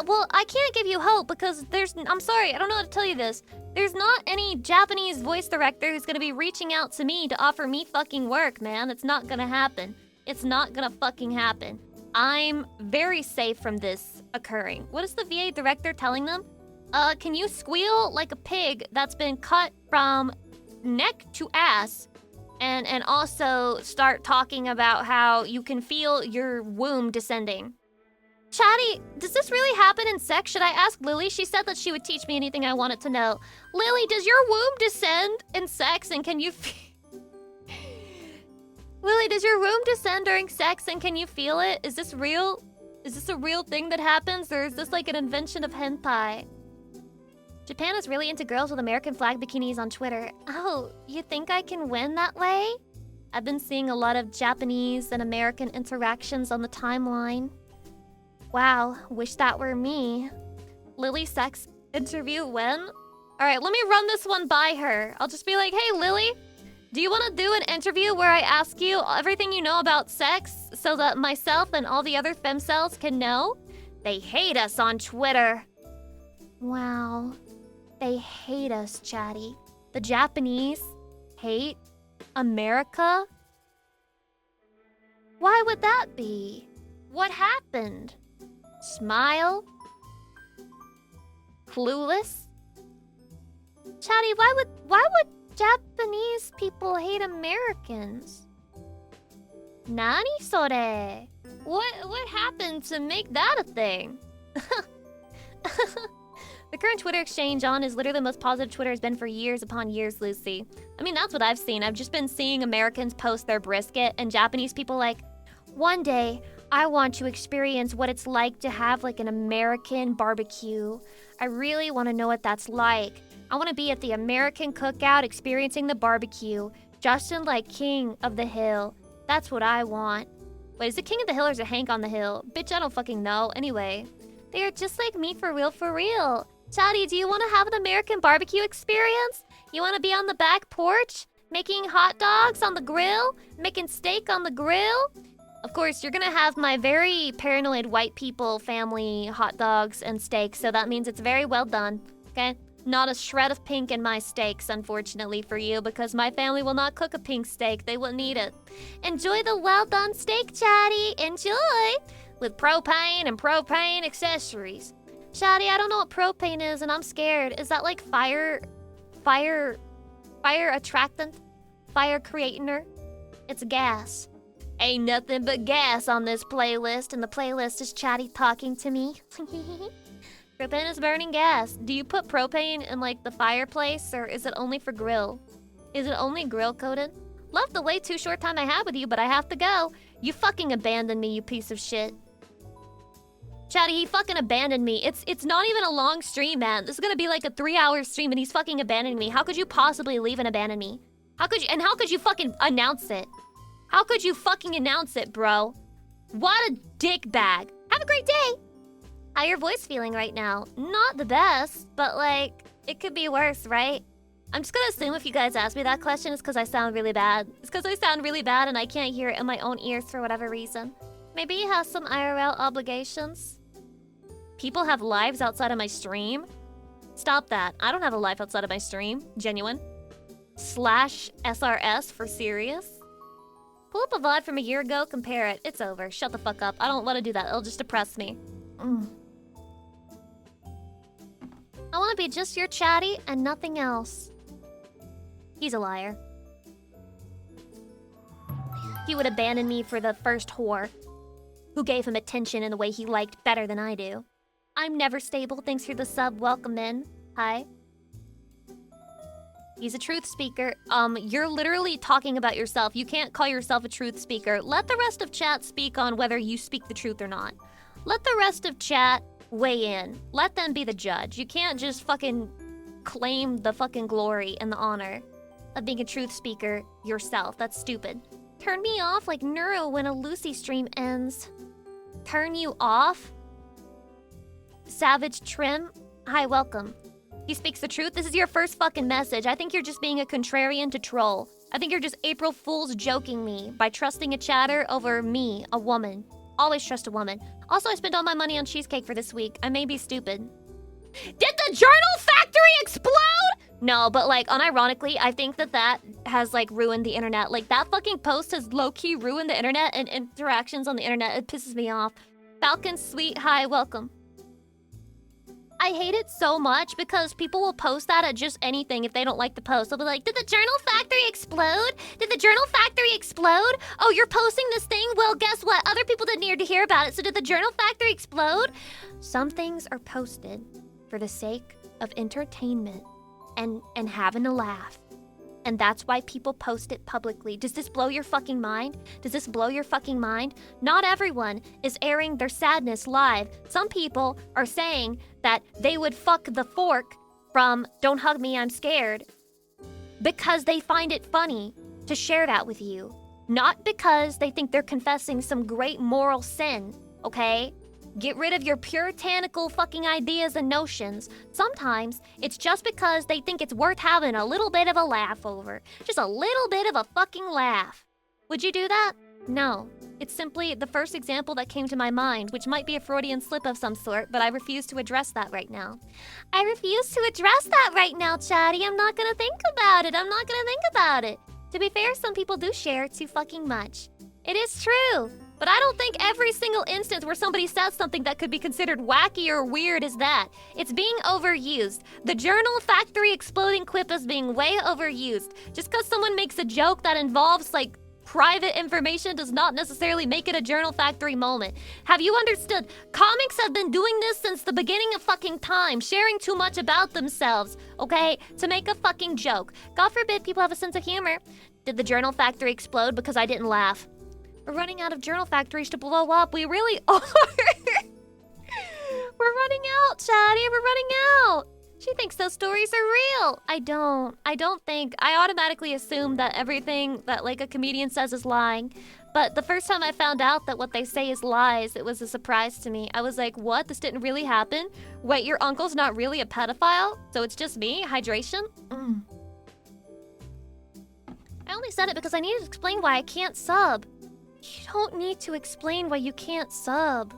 Well, I can't give you hope because I'm sorry, I don't know how to tell you this. There's not any Japanese voice director who's gonna be reaching out to me to offer me fucking work, man. It's not gonna happen. It's not gonna fucking happen. I'm very safe from this occurring. What is the VA director telling them? Can you squeal like a pig that's been cut from neck to ass and also start talking about how you can feel your womb descending? Chatty, does this really happen in sex? Should I ask Lily? She said that she would teach me anything I wanted to know. Lily, does your womb descend in sex and can you Lily, does your womb descend during sex and can you feel it? Is this real? Is this a real thing that happens or is this like an invention of hentai? Japan is really into girls with American flag bikinis on Twitter. Oh, you think I can win that way? I've been seeing a lot of Japanese and American interactions on the timeline. Wow, wish that were me. Lily sex interview when? Alright, let me run this one by her. I'll just be like, hey Lily, do you want to do an interview where I ask you everything you know about sex so that myself and all the other femcells can know? They hate us on Twitter. Wow. They hate us, Chatty. The Japanese hate America? Why would that be? What happened? Smile? Clueless? Chatty, why would Japanese people hate Americans? Nani sore? What happened to make that a thing? The current Twitter exchange on is literally the most positive Twitter has been for years upon years, Lucy. I mean, that's what I've seen. I've just been seeing Americans post their brisket and Japanese people like, one day, I want to experience what it's like to have like an American barbecue. I really want to know what that's like. I want to be at the American cookout experiencing the barbecue. Justin like King of the Hill. That's what I want. Wait, is it King of the Hill or is it Hank on the Hill? Bitch, I don't fucking know. Anyway, they are just like me for real, for real. Chatty, do you want to have an American barbecue experience? You want to be on the back porch? Making hot dogs on the grill? Making steak on the grill? Of course, you're gonna have my very paranoid white people family hot dogs and steaks, so that means it's very well done, okay? Not a shred of pink in my steaks, unfortunately for you, because my family will not cook a pink steak. They wouldn't eat it. Enjoy the well done steak, Chatty. Enjoy! With propane and propane accessories. Chatty, I don't know what propane is, and I'm scared. Is that like fire attractant? Fire creator? It's gas. Ain't nothing but gas on this playlist, and the playlist is Chatty talking to me. Propane is burning gas. Do you put propane in like the fireplace, or is it only for grill? Is it only grill coated? Love the way too short time I had with you, but I have to go. You fucking abandoned me, you piece of shit. Chatty, he fucking abandoned me. It's not even a long stream, man. This is gonna be like a 3-hour stream, and he's fucking abandoned me. How could you possibly leave and abandon me? How could you fucking announce it? How could you fucking announce it, bro? What a dick bag. Have a great day. How your voice feeling right now? Not the best, but like, it could be worse, right? I'm just gonna assume if you guys ask me that question, it's because I sound really bad. It's because I sound really bad and I can't hear it in my own ears for whatever reason. Maybe he has some IRL obligations. People have lives outside of my stream? Stop that. I don't have a life outside of my stream. Genuine. /SRS for serious. Pull up a VOD from a year ago, compare it. It's over. Shut the fuck up. I don't want to do that. It'll just depress me. I want to be just your Chatty and nothing else. He's a liar. He would abandon me for the first whore who gave him attention in a way he liked better than I do. I'm never stable. Thanks for the sub. Welcome in. Hi. He's a truth speaker. You're literally talking about yourself. You can't call yourself a truth speaker. Let the rest of chat speak on whether you speak the truth or not. Let the rest of chat weigh in. Let them be the judge. You can't just fucking claim the fucking glory and the honor of being a truth speaker yourself. That's stupid. Turn me off like Neuro when a Lucy stream ends. Turn you off? Savage Trim? Hi, welcome. He speaks the truth. This is your first fucking message. I think you're just being a contrarian to troll. I think you're just April Fool's joking me by trusting a chatter over me, a woman. Always trust a woman. Also, I spent all my money on cheesecake for this week. I may be stupid. Did the journal factory explode? No, but like, unironically, I think that has like ruined the internet. Like, that fucking post has low-key ruined the internet and interactions on the internet. It pisses me off. Falcon Sweet, hi, welcome. I hate it so much because people will post that at just anything if they don't like the post. They'll be like, did the journal factory explode? Did the journal factory explode? Oh, you're posting this thing? Well, guess what? Other people didn't need to hear about it, so did the journal factory explode? Some things are posted for the sake of entertainment and having a laugh. And that's why people post it publicly. Does this blow your fucking mind? Does this blow your fucking mind? Not everyone is airing their sadness live. Some people are saying that they would fuck the fork from Don't Hug Me, I'm Scared because they find it funny to share that with you. Not because they think they're confessing some great moral sin, okay? Get rid of your puritanical fucking ideas and notions. Sometimes it's just because they think it's worth having a little bit of a laugh over. Just a little bit of a fucking laugh. Would you do that? No. It's simply the first example that came to my mind, which might be a Freudian slip of some sort, but I refuse to address that right now. I refuse to address that right now, Chatty. I'm not gonna think about it. I'm not gonna think about it. To be fair, some people do share too fucking much. It is true. But I don't think every single instance where somebody says something that could be considered wacky or weird is that. It's being overused. The journal factory exploding quip is being way overused. Just because someone makes a joke that involves, like, private information does not necessarily make it a journal factory moment. Have you understood? Comics have been doing this since the beginning of fucking time, sharing too much about themselves, okay? To make a fucking joke. God forbid people have a sense of humor. Did the journal factory explode because I didn't laugh? We're running out of journal factories to blow up. We really are. We're running out, Chatty. We're running out. She thinks those stories are real. I don't think. I automatically assume that everything that, like, a comedian says is lying. But the first time I found out that what they say is lies, it was a surprise to me. I was like, what? This didn't really happen? Wait, your uncle's not really a pedophile? So it's just me? Hydration? I only said it because I needed to explain why I can't sub. You don't need to explain why you can't sub.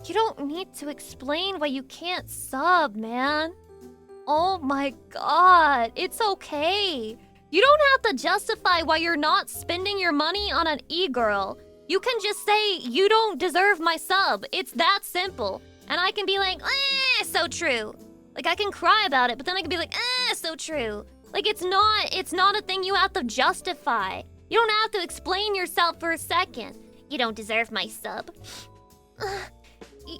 You don't need to explain why you can't sub, man. Oh my god, it's okay. You don't have to justify why you're not spending your money on an e-girl. You can just say, you don't deserve my sub. It's that simple. And I can be like, so true. Like, I can cry about it, but then I can be like, so true. Like, it's not a thing you have to justify. You don't have to explain yourself for a second. You don't deserve my sub.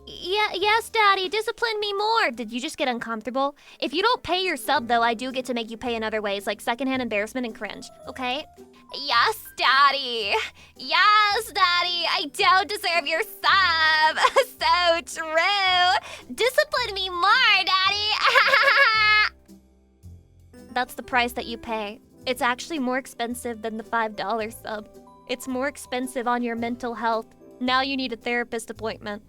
Yes, Daddy, discipline me more. Did you just get uncomfortable? If you don't pay your sub, though, I do get to make you pay in other ways, like secondhand embarrassment and cringe, okay? Yes, Daddy. Yes, Daddy, I don't deserve your sub. So true. Discipline me more, Daddy. That's the price that you pay. It's actually more expensive than the $5 sub. It's more expensive on your mental health. Now you need a therapist appointment.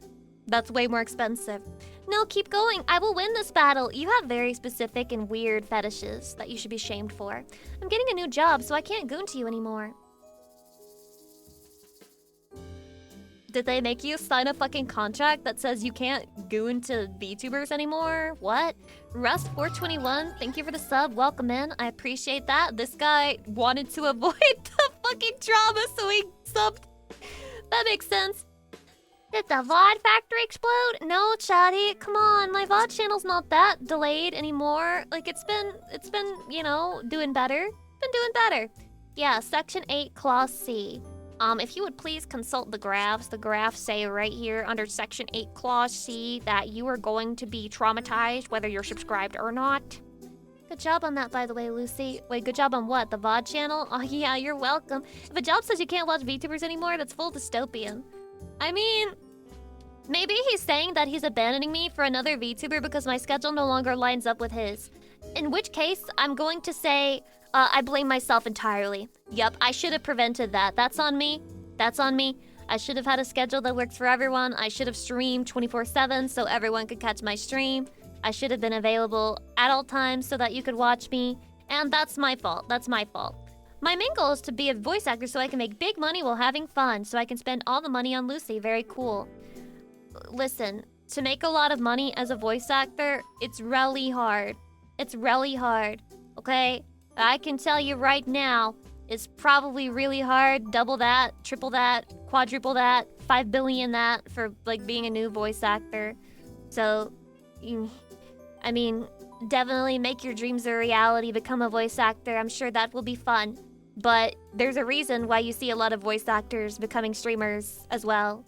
That's way more expensive. No, keep going. I will win this battle. You have very specific and weird fetishes that you should be shamed for. I'm getting a new job, so I can't goon to you anymore. Did they make you sign a fucking contract that says you can't goon to VTubers anymore? What? Rust421, thank you for the sub. Welcome in. I appreciate that. This guy wanted to avoid the fucking drama, so he subbed. That makes sense. Did the VOD factory explode? No, Chatty. Come on, my VOD channel's not that delayed anymore. Like, it's been, you know, doing better. Been doing better. Yeah, Section 8, Clause C. If you would please consult the graphs. The graphs say right here under Section 8, Clause C that you are going to be traumatized whether you're subscribed or not. Good job on that, by the way, Lucy. Wait, good job on what? The VOD channel? Oh, yeah, you're welcome. If a job says you can't watch VTubers anymore, that's full dystopian. I mean, maybe he's saying that he's abandoning me for another VTuber because my schedule no longer lines up with his. In which case, I'm going to say, I blame myself entirely. Yup, I should have prevented that. That's on me. That's on me. I should have had a schedule that worked for everyone. I should have streamed 24/7 so everyone could catch my stream. I should have been available at all times so that you could watch me. And that's my fault. That's my fault. My main goal is to be a voice actor so I can make big money while having fun, so I can spend all the money on Lucy. Very cool. Listen, to make a lot of money as a voice actor, it's really hard. It's really hard, okay? I can tell you right now, it's probably really hard. Double that, triple that, quadruple that, 5 billion that for, like, being a new voice actor. So, I mean, definitely make your dreams a reality, become a voice actor. I'm sure that will be fun. But there's a reason why you see a lot of voice actors becoming streamers as well.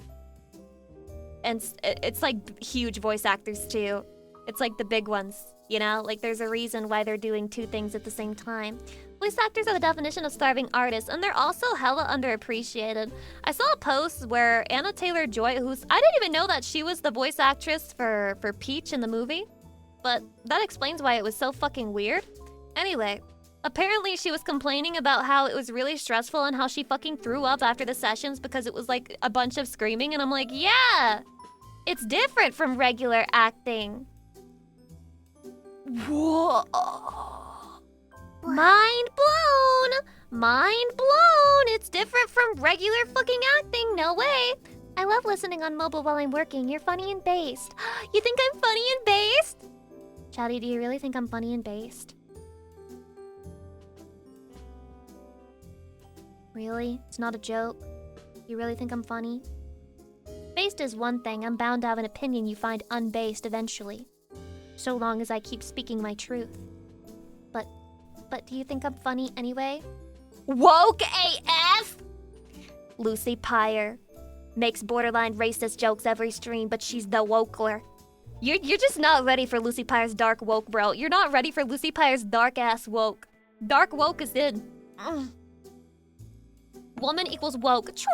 And it's like huge voice actors too. It's like the big ones, you know? Like, there's a reason why they're doing two things at the same time. Voice actors are the definition of starving artists, and they're also hella underappreciated. I saw a post where Anna Taylor-Joy, I didn't even know that she was the voice actress for Peach in the movie. But that explains why it was so fucking weird. Anyway, apparently she was complaining about how it was really stressful and how she fucking threw up after the sessions because it was like a bunch of screaming, and I'm like, yeah! It's different from regular acting. Whoa. Mind blown! Mind blown! It's different from regular fucking acting, no way! I love listening on mobile while I'm working. You're funny and based. You think I'm funny and based? Chatty, do you really think I'm funny and based? Really? It's not a joke? You really think I'm funny? Based is one thing. I'm bound to have an opinion you find unbased eventually. So long as I keep speaking my truth. But do you think I'm funny anyway? Woke AF? Lucy Pyre makes borderline racist jokes every stream, but she's the wokler. You're just not ready for Lucy Pyre's dark woke, bro. You're not ready for Lucy Pyre's dark ass woke. Dark woke is in. Woman equals woke. True!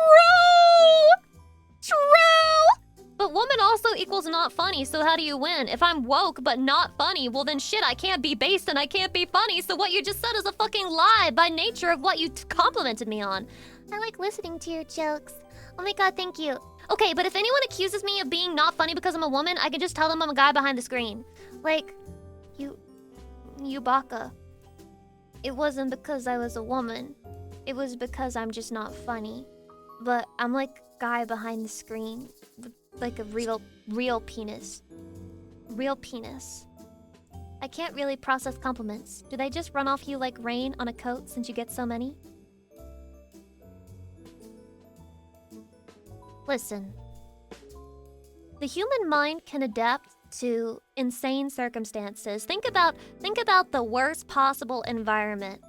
But woman also equals not funny, so how do you win? If I'm woke but not funny, well then shit, I can't be based and I can't be funny, so what you just said is a fucking lie by nature of what you complimented me on. I like listening to your jokes. Oh my god, thank you. Okay, but if anyone accuses me of being not funny because I'm a woman, I can just tell them I'm a guy behind the screen. Like, you baka. It wasn't because I was a woman. It was because I'm just not funny. But I'm like guy behind the screen. With like a real penis. Real penis. I can't really process compliments. Do they just run off you like rain on a coat since you get so many? Listen. The human mind can adapt to insane circumstances. Think about the worst possible environment.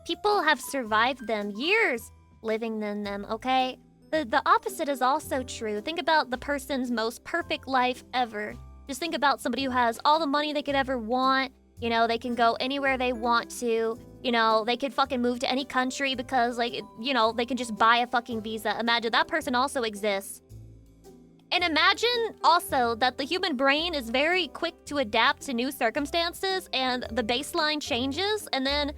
People have survived them, years living in them, okay? The opposite is also true. Think about the person's most perfect life ever. Just think about somebody who has all the money they could ever want. You know, they can go anywhere they want to. You know, they could fucking move to any country because, like, you know, they can just buy a fucking visa. Imagine that person also exists. And imagine also that the human brain is very quick to adapt to new circumstances and the baseline changes. And then,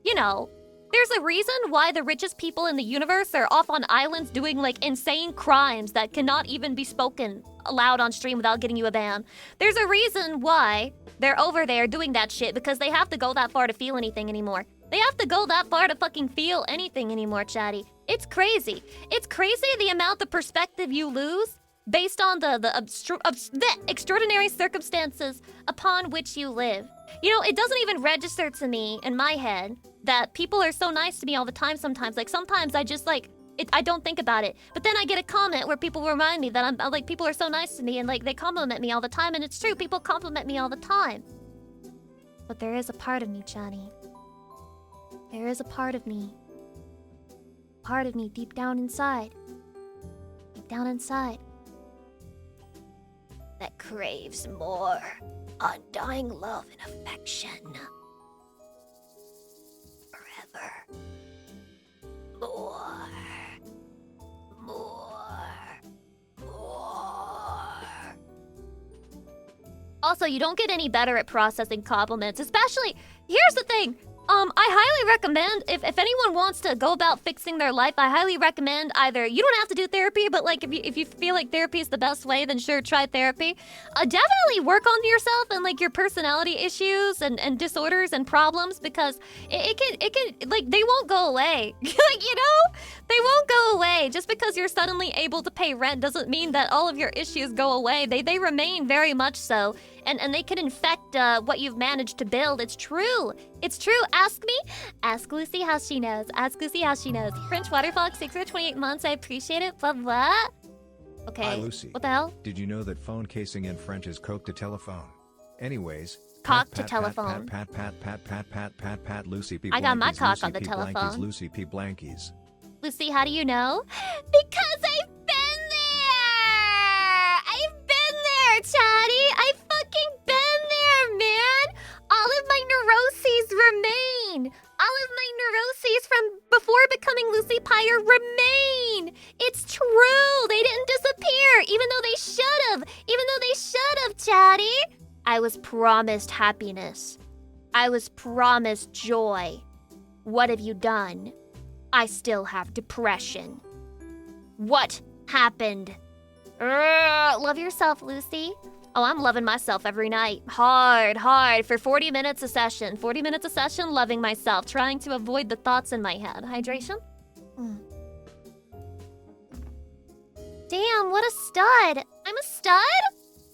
you know, there's a reason why the richest people in the universe are off on islands doing, like, insane crimes that cannot even be spoken aloud on stream without getting you a ban. There's a reason why they're over there doing that shit, because they have to go that far to feel anything anymore. They have to go that far to fucking feel anything anymore, chatty. It's crazy. It's crazy the amount of perspective you lose based on the extraordinary circumstances upon which you live. You know, it doesn't even register to me in my head that people are so nice to me all the time sometimes. Like, sometimes I just, like, I don't think about it. But then I get a comment where people remind me that I'm like, people are so nice to me and, like, they compliment me all the time. And it's true, people compliment me all the time. But there is a part of me, Johnny. There is a part of me. Part of me deep down inside. Deep down inside. That craves more undying love and affection. Forever. More. Also, you don't get any better at processing compliments, especially, here's the thing. I highly recommend, if anyone wants to go about fixing their life, I highly recommend either, you don't have to do therapy, but like if you feel like therapy is the best way, then sure, try therapy. Definitely work on yourself and like your personality issues and disorders and problems, because it can, like, they won't go away. Like, you know, they won't go away. Just because you're suddenly able to pay rent doesn't mean that all of your issues go away. They remain very much so. And they can infect what you've managed to build. It's true. It's true. Ask me. Ask Lucy how she knows. Ask Lucy how she knows. French Waterfox, 6 for 28 months. I appreciate it. Blah, blah. Okay. Hi, Lucy. What the hell? Did you know that phone casing in French is coq de telephone? Anyways. Cock to telephone. Pat, Lucy P. I got my Blankies, cock Lucy on the P. telephone. Blankies, Lucy P. Blankies. Lucy, how do you know? Because I've been there! I've been there, Chatty! I've fucking been there, man! All of my neuroses remain! All of my neuroses from before becoming Lucy Pyre remain! It's true! They didn't disappear, even though they should've! Even though they should've, Chatty! I was promised happiness. I was promised joy. What have you done? I still have depression. What happened? Love yourself, Lucy. Oh, I'm loving myself every night. Hard, for 40 minutes a session. 40 minutes a session, loving myself, trying to avoid the thoughts in my head. Hydration? Damn, what a stud. I'm a stud?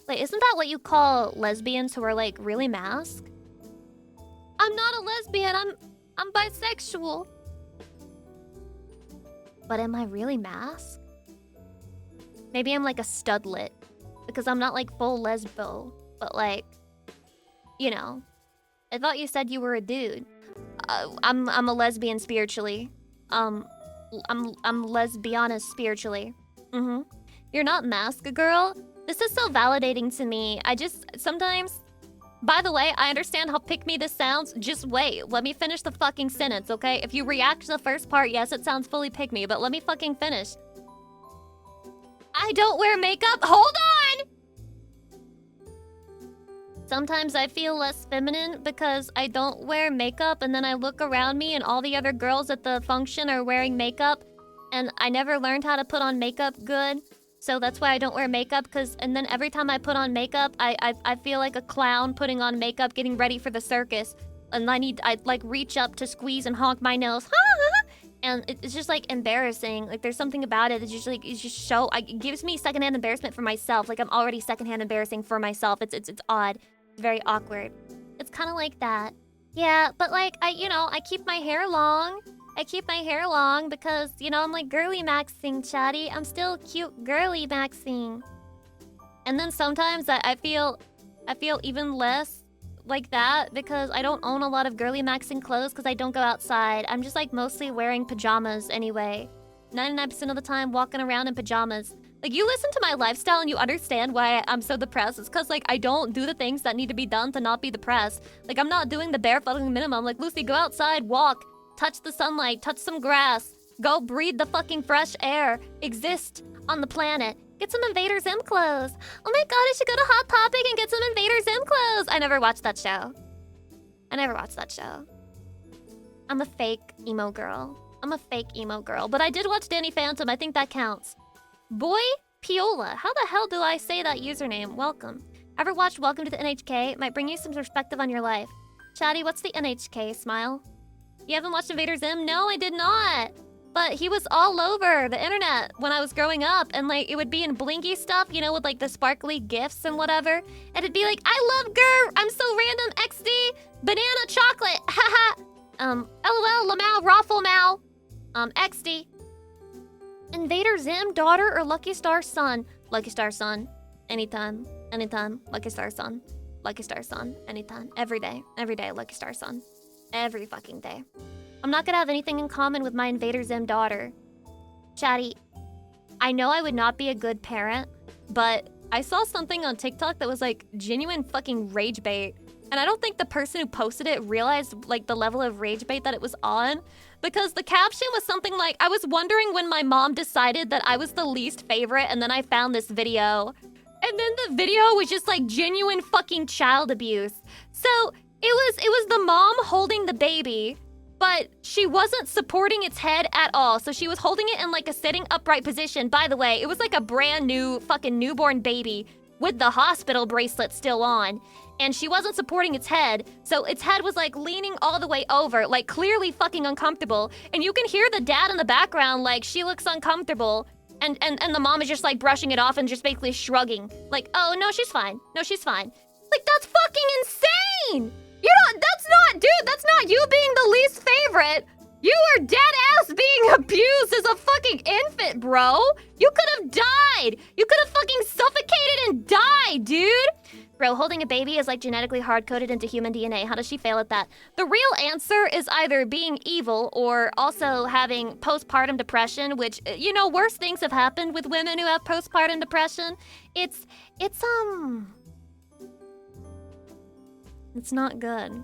Wait, isn't that what you call lesbians who are, like, really masked? I'm not a lesbian, I'm bisexual. But am I really masked? Maybe I'm like a studlet. Because I'm not like full lesbo. But like, you know. I thought you said you were a dude. I'm a lesbian spiritually. I'm lesbianist spiritually. You're not mask girl? This is so validating to me. I just sometimes. By the way, I understand how pick me this sounds. Just wait. Let me finish the fucking sentence, okay? If you react to the first part, yes, it sounds fully pick me, but let me fucking finish. I don't wear makeup. Hold on! Sometimes I feel less feminine because I don't wear makeup, and then I look around me and all the other girls at the function are wearing makeup, and I never learned how to put on makeup good. So that's why I don't wear makeup, and then every time I put on makeup, I feel like a clown putting on makeup, getting ready for the circus. And I like reach up to squeeze and honk my nose. And it's just like embarrassing. Like there's something about it that's just like, it's just so, it gives me secondhand embarrassment for myself. Like I'm already secondhand embarrassing for myself. It's odd. It's very awkward. It's kind of like that. Yeah, but like, I keep my hair long. I keep my hair long because, I'm like girly maxing, chatty. I'm still cute girly maxing. And then sometimes I feel even less like that because I don't own a lot of girly maxing clothes because I don't go outside. I'm just like mostly wearing pajamas anyway. 99% of the time walking around in pajamas. Like you listen to my lifestyle and you understand why I'm so depressed. It's because like I don't do the things that need to be done to not be depressed. Like I'm not doing the bare fucking minimum. Like Lucy, go outside, walk. Touch the sunlight, touch some grass. Go breathe the fucking fresh air. Exist on the planet. Get some Invader Zim clothes. Oh my god, I should go to Hot Topic and get some Invader Zim clothes. I never watched that show. I'm a fake emo girl. But I did watch Danny Phantom. I think that counts. Boy Piola. How the hell do I say that username? Welcome. Ever watched Welcome to the NHK? Might bring you some perspective on your life. Chatty, what's the NHK? Smile. You haven't watched Invader Zim? No, I did not. But he was all over the internet when I was growing up. And like, it would be in blinky stuff, with like the sparkly gifs and whatever. And it'd be like, I love Gur. I'm so random. XD. Banana chocolate. Haha. LOL, Lamau, Raffle Mau. XD. Invader Zim, daughter or Lucky Star son? Lucky Star son. Anytime. Lucky Star son. Anytime. Every day, Lucky Star son. Every fucking day. I'm not gonna have anything in common with my Invader Zim daughter. Chatty, I know I would not be a good parent, but I saw something on TikTok that was like genuine fucking rage bait. And I don't think the person who posted it realized like the level of rage bait that it was on. Because the caption was something like, I was wondering when my mom decided that I was the least favorite, and then I found this video. And then the video was just like genuine fucking child abuse. So it was the mom holding the baby, but she wasn't supporting its head at all. So she was holding it in like a sitting upright position. By the way, it was like a brand new fucking newborn baby with the hospital bracelet still on. And she wasn't supporting its head, so its head was like leaning all the way over, like clearly fucking uncomfortable. And you can hear the dad in the background like, she looks uncomfortable. And the mom is just like brushing it off and just basically shrugging. Like, oh, no, she's fine. Like, that's fucking insane! That's not you being the least favorite. You were dead ass being abused as a fucking infant, bro. You could have died. You could have fucking suffocated and died, dude. Bro, holding a baby is like genetically hard-coded into human DNA. How does she fail at that? The real answer is either being evil or also having postpartum depression, which, worse things have happened with women who have postpartum depression. It's not good.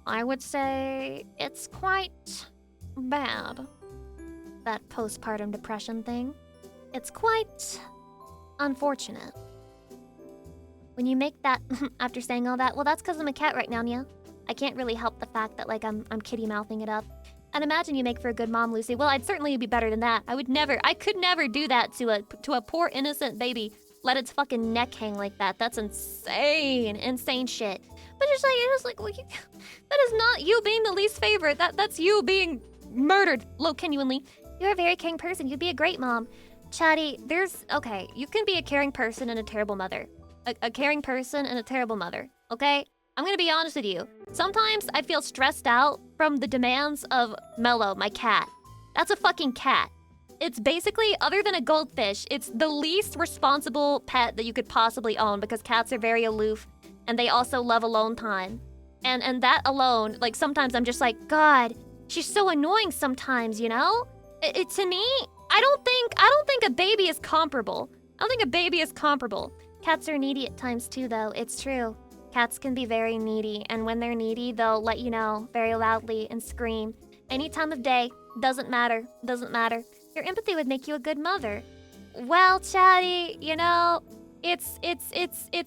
I would say it's quite bad, that postpartum depression thing. It's quite unfortunate. When you make that, after saying all that, well, that's because I'm a cat right now, Nia. I can't really help the fact that, like, I'm kitty mouthing it up. And imagine you make for a good mom, Lucy. Well, I'd certainly be better than that. I could never do that to a poor innocent baby. Let its fucking neck hang like that. That's insane shit. But it was like, well, that is not you being the least favorite. That's you being murdered, genuinely. You're a very caring person. You'd be a great mom. Chatty, okay, you can be a caring person and a terrible mother. A caring person and a terrible mother, okay? I'm gonna be honest with you. Sometimes I feel stressed out from the demands of Mello, my cat. That's a fucking cat. It's basically, other than a goldfish, it's the least responsible pet that you could possibly own because cats are very aloof and they also love alone time. And that alone, like sometimes I'm just like, God, she's so annoying sometimes, you know? It to me, I don't think a baby is comparable. I don't think a baby is comparable. Cats are needy at times too, though. It's true. Cats can be very needy, and when they're needy, they'll let you know very loudly and scream. Any time of day, doesn't matter. Your empathy would make you a good mother. Well, Chatty, you know, it's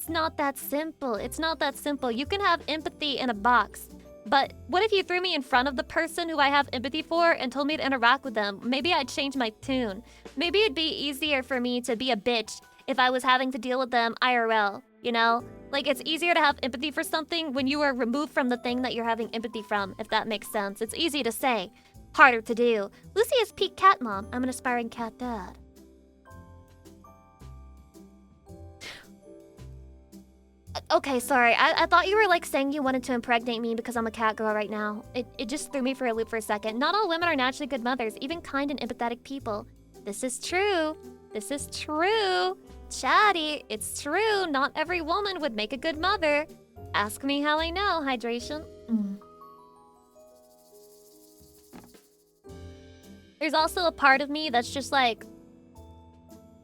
not that simple. It's not that simple. You can have empathy in a box. But what if you threw me in front of the person who I have empathy for and told me to interact with them? Maybe I'd change my tune. Maybe it'd be easier for me to be a bitch if I was having to deal with them IRL, you know? Like, it's easier to have empathy for something when you are removed from the thing that you're having empathy from, if that makes sense. It's easy to say, harder to do. Lucy is peak cat mom. I'm an aspiring cat dad. Okay, sorry. I thought you were like saying you wanted to impregnate me because I'm a cat girl right now. It just threw me for a loop for a second. Not all women are naturally good mothers, even kind and empathetic people. This is true. This is true. Chatty, it's true. Not every woman would make a good mother. Ask me how I know. Hydration. There's also a part of me that's just like,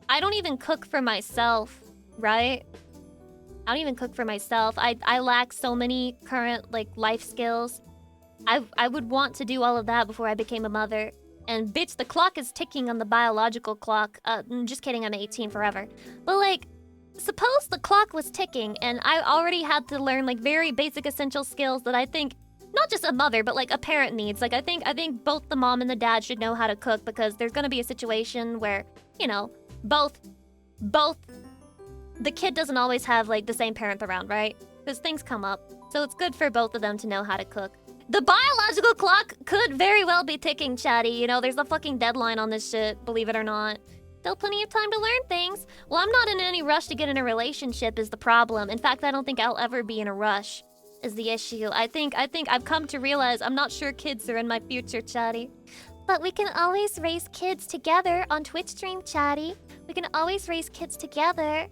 I don't even cook for myself, right? I don't even cook for myself. I lack so many current like life skills. I would want to do all of that before I became a mother. And bitch, the clock is ticking on the biological clock. Just kidding, I'm 18 forever. But like, suppose the clock was ticking and I already had to learn like very basic essential skills that I think not just a mother, but like a parent needs. Like I think both the mom and the dad should know how to cook because there's gonna be a situation where, you know, both the kid doesn't always have like the same parent around, right? Because things come up. So it's good for both of them to know how to cook. The biological clock could very well be ticking, Chatty. You know, there's a fucking deadline on this shit, believe it or not. Still plenty of time to learn things. Well, I'm not in any rush to get in a relationship is the problem. In fact, I don't think I'll ever be in a rush is the issue. I think I've come to realize I'm not sure kids are in my future, Chatty. But we can always raise kids together on Twitch stream, Chatty. We can always raise kids together.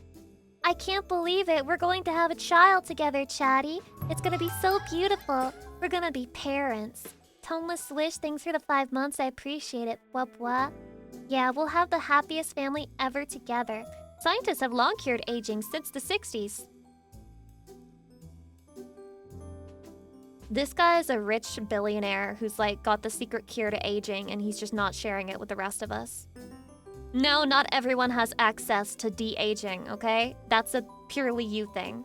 I can't believe it. We're going to have a child together, Chatty. It's gonna be so beautiful. We're gonna be parents. Toneless Wish, thanks for the 5 months. I appreciate it. Blah, blah. Yeah, we'll have the happiest family ever together. Scientists have long cured aging since the 60s. This guy is a rich billionaire who's like got the secret cure to aging and he's just not sharing it with the rest of us. No, not everyone has access to de-aging, okay? That's a purely you thing.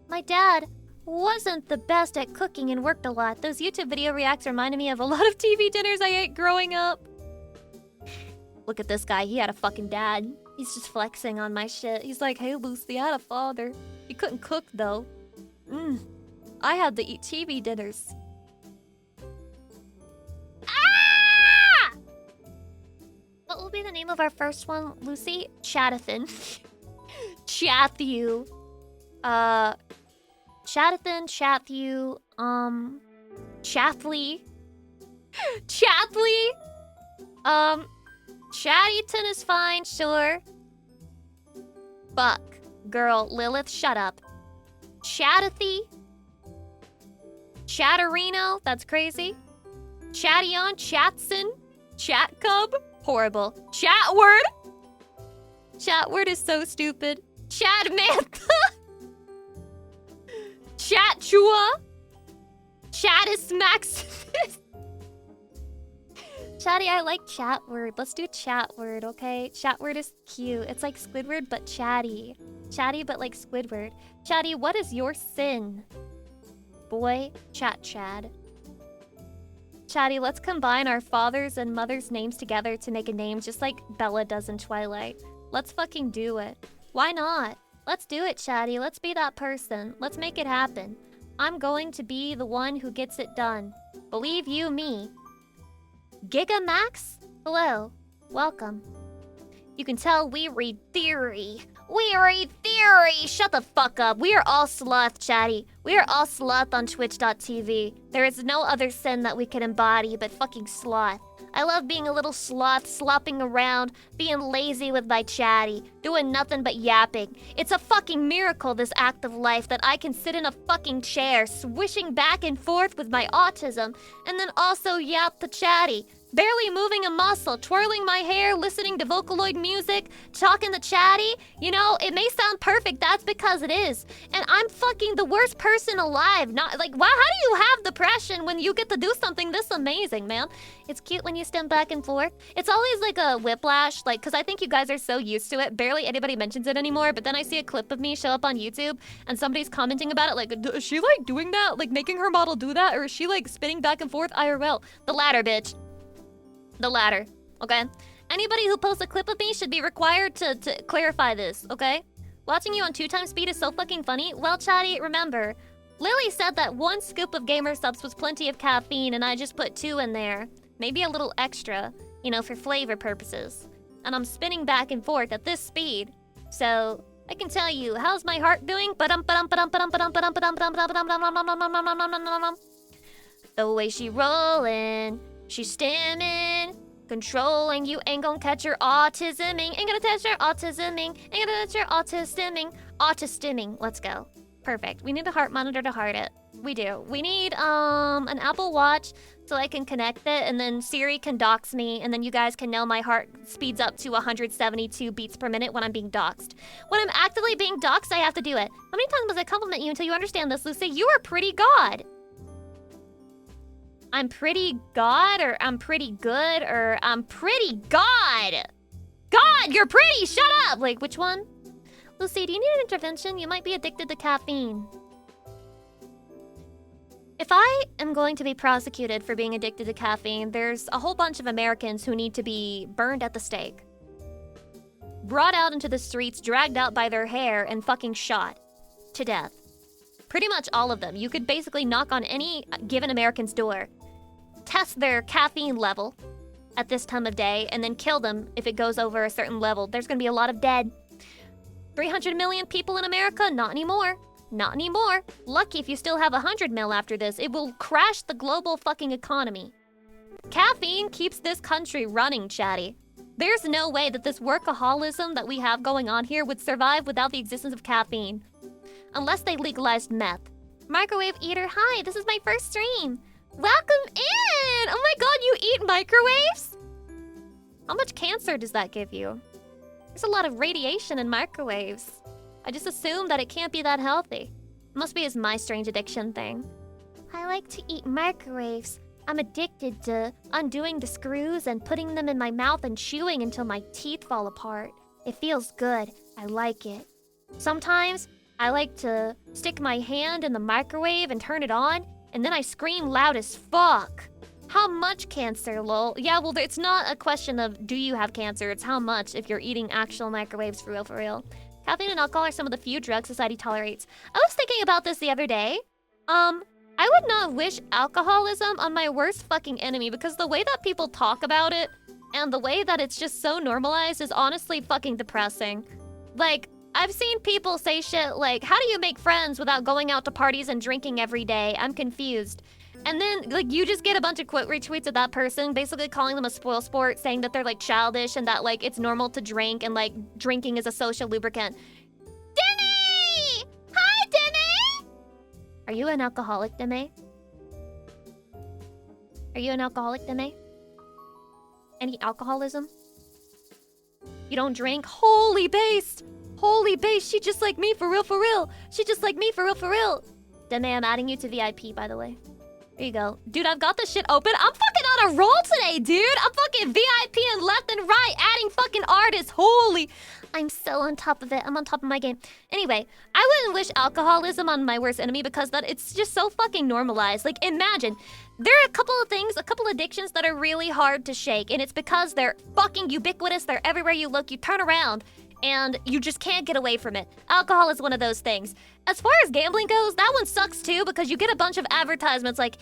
My dad wasn't the best at cooking and worked a lot. Those YouTube video reacts reminded me of a lot of TV dinners I ate growing up. Look at this guy, he had a fucking dad. He's just flexing on my shit. He's like, hey Lucy, I had a father. He couldn't cook though. I had to eat TV dinners. What will be the name of our first one, Lucy? Chatathan. Chathew. Chatathan, Chathew, Chathly. Chathly? Chattyton is fine, sure. Fuck. Girl, Lilith, shut up. Chatathy? Chatterino? That's crazy. Chattyon, Chatson? Chatcub? Horrible. Chatword? Chatword is so stupid. Chatmantha? Chatchua? Chattis Maximus? Chatty, I like Chatword. Let's do Chatword, okay? Chatword is cute. It's like Squidward, but chatty. Chatty, but like Squidward. Chatty, what is your sin? Boy, Chad. Chatty, let's combine our father's and mother's names together to make a name just like Bella does in Twilight. Let's fucking do it. Why not? Let's do it, Chatty. Let's be that person. Let's make it happen. I'm going to be the one who gets it done. Believe you me. Gigamax? Hello. Welcome. You can tell we read theory. We read theory! Shut the fuck up. We are all sloth, Chatty. We are all sloth on twitch.tv. There is no other sin that we can embody but fucking sloth. I love being a little sloth, slopping around, being lazy with my chatty, doing nothing but yapping. It's a fucking miracle, this act of life, that I can sit in a fucking chair, swishing back and forth with my autism, and then also yap to chatty. Barely moving a muscle, twirling my hair, listening to Vocaloid music, talking to chatty. You know, it may sound perfect, that's because it is. And I'm fucking the worst person alive. Not like, wow, how do you have depression when you get to do something this amazing, man? It's cute when you stem back and forth. It's always like a whiplash, like, because I think you guys are so used to it, barely anybody mentions it anymore, but then I see a clip of me show up on YouTube, and somebody's commenting about it, like, is she, like, doing that? Like, making her model do that? Or is she, like, spinning back and forth IRL? The latter, bitch. The latter, okay? Anybody who posts a clip of me should be required to clarify this, okay? Watching you on 2x speed is so fucking funny. Well, chatty, remember, Lily said that 1 scoop of gamer subs was plenty of caffeine, and I just put 2 in there. Maybe a little extra, you know, for flavor purposes. And I'm spinning back and forth at this speed. So, I can tell you, how's my heart doing? The way she rollin'. She's stimming, controlling. You ain't gonna catch her autisming. Ain't gonna touch her autisming. Ain't gonna touch her autisming. Autisming. Let's go. Perfect. We need a heart monitor to heart it. We do. We need an Apple Watch so I can connect it, and then Siri can dox me, and then you guys can know my heart speeds up to 172 beats per minute when I'm being doxed. When I'm actively being doxed, I have to do it. How many times must I compliment you until you understand this, Lucy? You are pretty god. I'm pretty god, or I'm pretty good, or I'm pretty god. God, you're pretty, shut up! Like, which one? Lucy, do you need an intervention? You might be addicted to caffeine. If I am going to be prosecuted for being addicted to caffeine, there's a whole bunch of Americans who need to be burned at the stake. Brought out into the streets, dragged out by their hair, and fucking shot to death. Pretty much all of them. You could basically knock on any given American's door, test their caffeine level at this time of day, and then kill them if it goes over a certain level. There's gonna be a lot of dead. 300 million people in America? Not anymore. Not anymore. Lucky if you still have 100 mil after this. It will crash the global fucking economy. Caffeine keeps this country running, chatty. There's no way that this workaholism that we have going on here would survive without the existence of caffeine. Unless they legalized meth. Microwave eater, hi, this is my first stream. Welcome in! Oh my god, you eat microwaves? How much cancer does that give you? There's a lot of radiation in microwaves. I just assume that it can't be that healthy. Must be as my strange addiction thing. I like to eat microwaves. I'm addicted to undoing the screws and putting them in my mouth and chewing until my teeth fall apart. It feels good. I like it. Sometimes I like to stick my hand in the microwave and turn it on, and then I scream loud as fuck. How much cancer, lol? Yeah, well, it's not a question of do you have cancer, it's how much if you're eating actual microwaves for real, for real. Caffeine and alcohol are some of the few drugs society tolerates. I was thinking about this the other day. I would not wish alcoholism on my worst fucking enemy, because the way that people talk about it and the way that it's just so normalized is honestly fucking depressing. Like, I've seen people say shit like, how do you make friends without going out to parties and drinking every day? I'm confused. And then, like, you just get a bunch of quote retweets of that person, basically calling them a spoil sport, saying that they're, like, childish and that, like, it's normal to drink and, like, drinking is a social lubricant. Demi! Hi, Demi! Are you an alcoholic, Demi? Are you an alcoholic, Demi? Any alcoholism? You don't drink? Holy base! Holy base, she just like me, for real, for real. She just like me, for real, for real. Demi, I'm adding you to VIP, by the way. There you go. Dude, I've got this shit open. I'm fucking on a roll today, dude. I'm fucking VIP and left and right, adding fucking artists. Holy. I'm so on top of it. I'm on top of my game. Anyway, I wouldn't wish alcoholism on my worst enemy because that it's just so fucking normalized. Like, imagine, there are a couple of things, a couple addictions that are really hard to shake, and it's because they're fucking ubiquitous. They're everywhere you look. You turn around, and you just can't get away from it. Alcohol is one of those things. As far as gambling goes, that one sucks too because you get a bunch of advertisements like,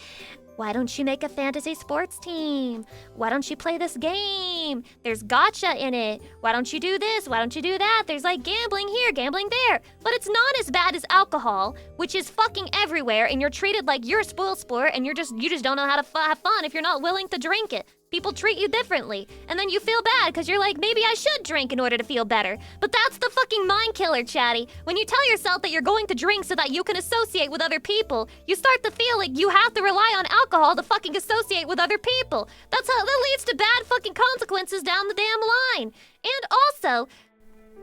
why don't you make a fantasy sports team? Why don't you play this game? There's gotcha in it. Why don't you do this? Why don't you do that? There's like gambling here, gambling there. But it's not as bad as alcohol, which is fucking everywhere, and you're treated like you're a spoiled sport and you just don't know how to have fun if you're not willing to drink it. People treat you differently. And then you feel bad because you're like, maybe I should drink in order to feel better. But that's the fucking mind killer, Chatty. When you tell yourself that you're going to drink so that you can associate with other people, you start to feel like you have to rely on alcohol to fucking associate with other people. That leads to bad fucking consequences down the damn line. And also,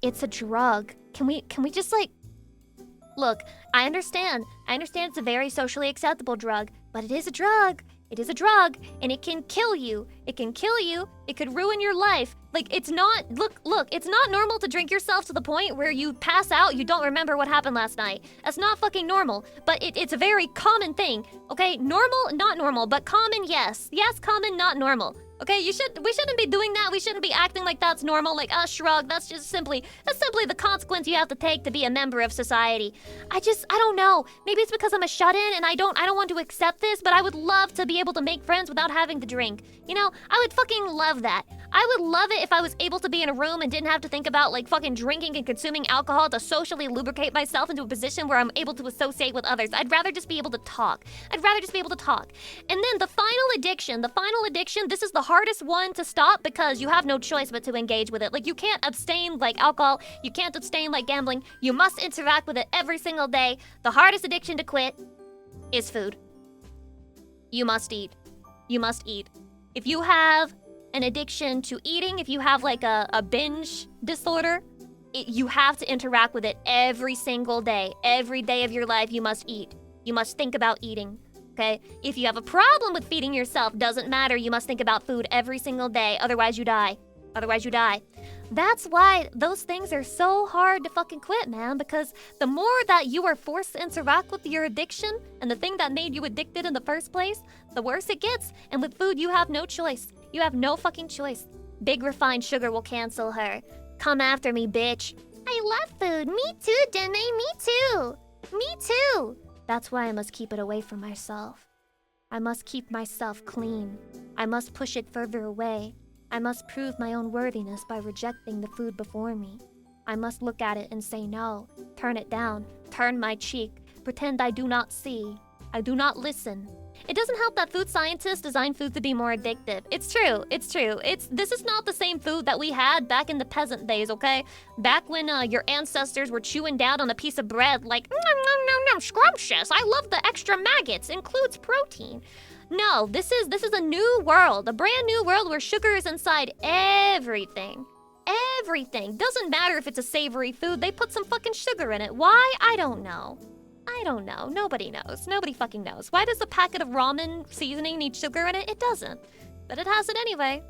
it's a drug. Can we just like... Look, I understand. I understand it's a very socially acceptable drug, but it is a drug. It is a drug, and it can kill you. It can kill you. It could ruin your life. Like, it's not... Look, it's not normal to drink yourself to the point where you pass out, you don't remember what happened last night. That's not fucking normal, but it's a very common thing, okay? Normal, not normal, but common, yes. Yes, common, not normal. Okay, we shouldn't be doing that. We shouldn't be acting like that's normal, like, shrug. That's simply the consequence you have to take to be a member of society. I don't know. Maybe it's because I'm a shut-in and I don't want to accept this, but I would love to be able to make friends without having to drink. You know, I would fucking love that. I would love it if I was able to be in a room and didn't have to think about, like, fucking drinking and consuming alcohol to socially lubricate myself into a position where I'm able to associate with others. I'd rather just be able to talk. And then the final addiction, this is the hardest one to stop because you have no choice but to engage with it. Like, you can't abstain like alcohol. You can't abstain like gambling. You must interact with it every single day. The hardest addiction to quit is food. You must eat. You must eat. If you have an addiction to eating, if you have like a binge disorder, you have to interact with it every single day. Every day of your life, you must eat. You must think about eating, okay? If you have a problem with feeding yourself, doesn't matter. You must think about food every single day. Otherwise, you die. That's why those things are so hard to fucking quit, man, because the more that you are forced to interact with your addiction and the thing that made you addicted in the first place, the worse it gets. And with food, you have no choice. You have no fucking choice. Big refined sugar will cancel her. Come after me, bitch. I love food. Me too, Dene. Me too. That's why I must keep it away from myself. I must keep myself clean. I must push it further away. I must prove my own worthiness by rejecting the food before me. I must look at it and say no, turn it down, turn my cheek, pretend I do not see. I do not listen. It doesn't help that food scientists design food to be more addictive. It's true. This is not the same food that we had back in the peasant days, okay? Back when your ancestors were chewing down on a piece of bread like, nom, scrumptious. I love the extra maggots, includes protein. No, this is a new world, a brand new world where sugar is inside everything. Everything. Doesn't matter if it's a savory food, they put some fucking sugar in it. Why? I don't know. Nobody knows. Nobody fucking knows. Why does a packet of ramen seasoning need sugar in it? It doesn't. But it has it anyway.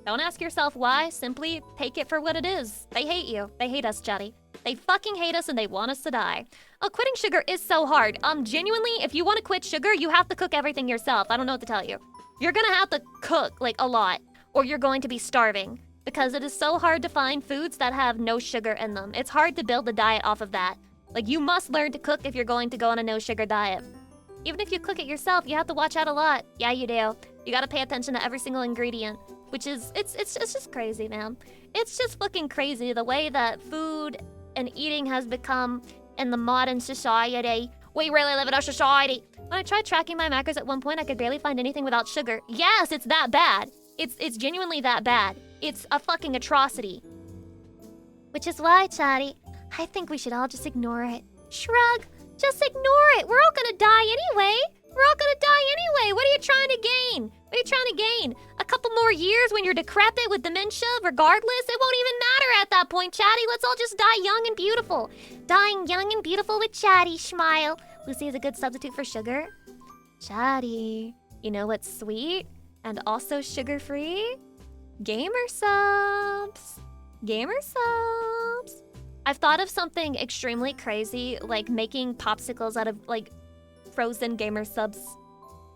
Don't ask yourself why. Simply take it for what it is. They hate you. They hate us, Chatty. They fucking hate us and they want us to die. Quitting sugar is so hard. Genuinely, if you want to quit sugar, you have to cook everything yourself. I don't know what to tell you. You're gonna have to cook, like, a lot. Or you're going to be starving. Because it is so hard to find foods that have no sugar in them. It's hard to build a diet off of that. Like, you must learn to cook if you're going to go on a no-sugar diet. Even if you cook it yourself, you have to watch out a lot. Yeah, you do. You gotta pay attention to every single ingredient. Which is, it's just crazy, man. It's just fucking crazy the way that food and eating has become in the modern society. We really live in a society. When I tried tracking my macros at one point, I could barely find anything without sugar. Yes, it's that bad. It's genuinely that bad. It's a fucking atrocity. Which is why, Chatty, I think we should all just ignore it. Shrug. Just ignore it. We're all gonna die anyway. What are you trying to gain? A couple more years when you're decrepit with dementia? Regardless, it won't even matter at that point, Chatty. Let's all just die young and beautiful. Dying young and beautiful with Chatty. Smile. Lucy is a good substitute for sugar. Chatty. You know what's sweet and also sugar-free? Gamer subs. I've thought of something extremely crazy, like making popsicles out of, like, frozen gamer subs.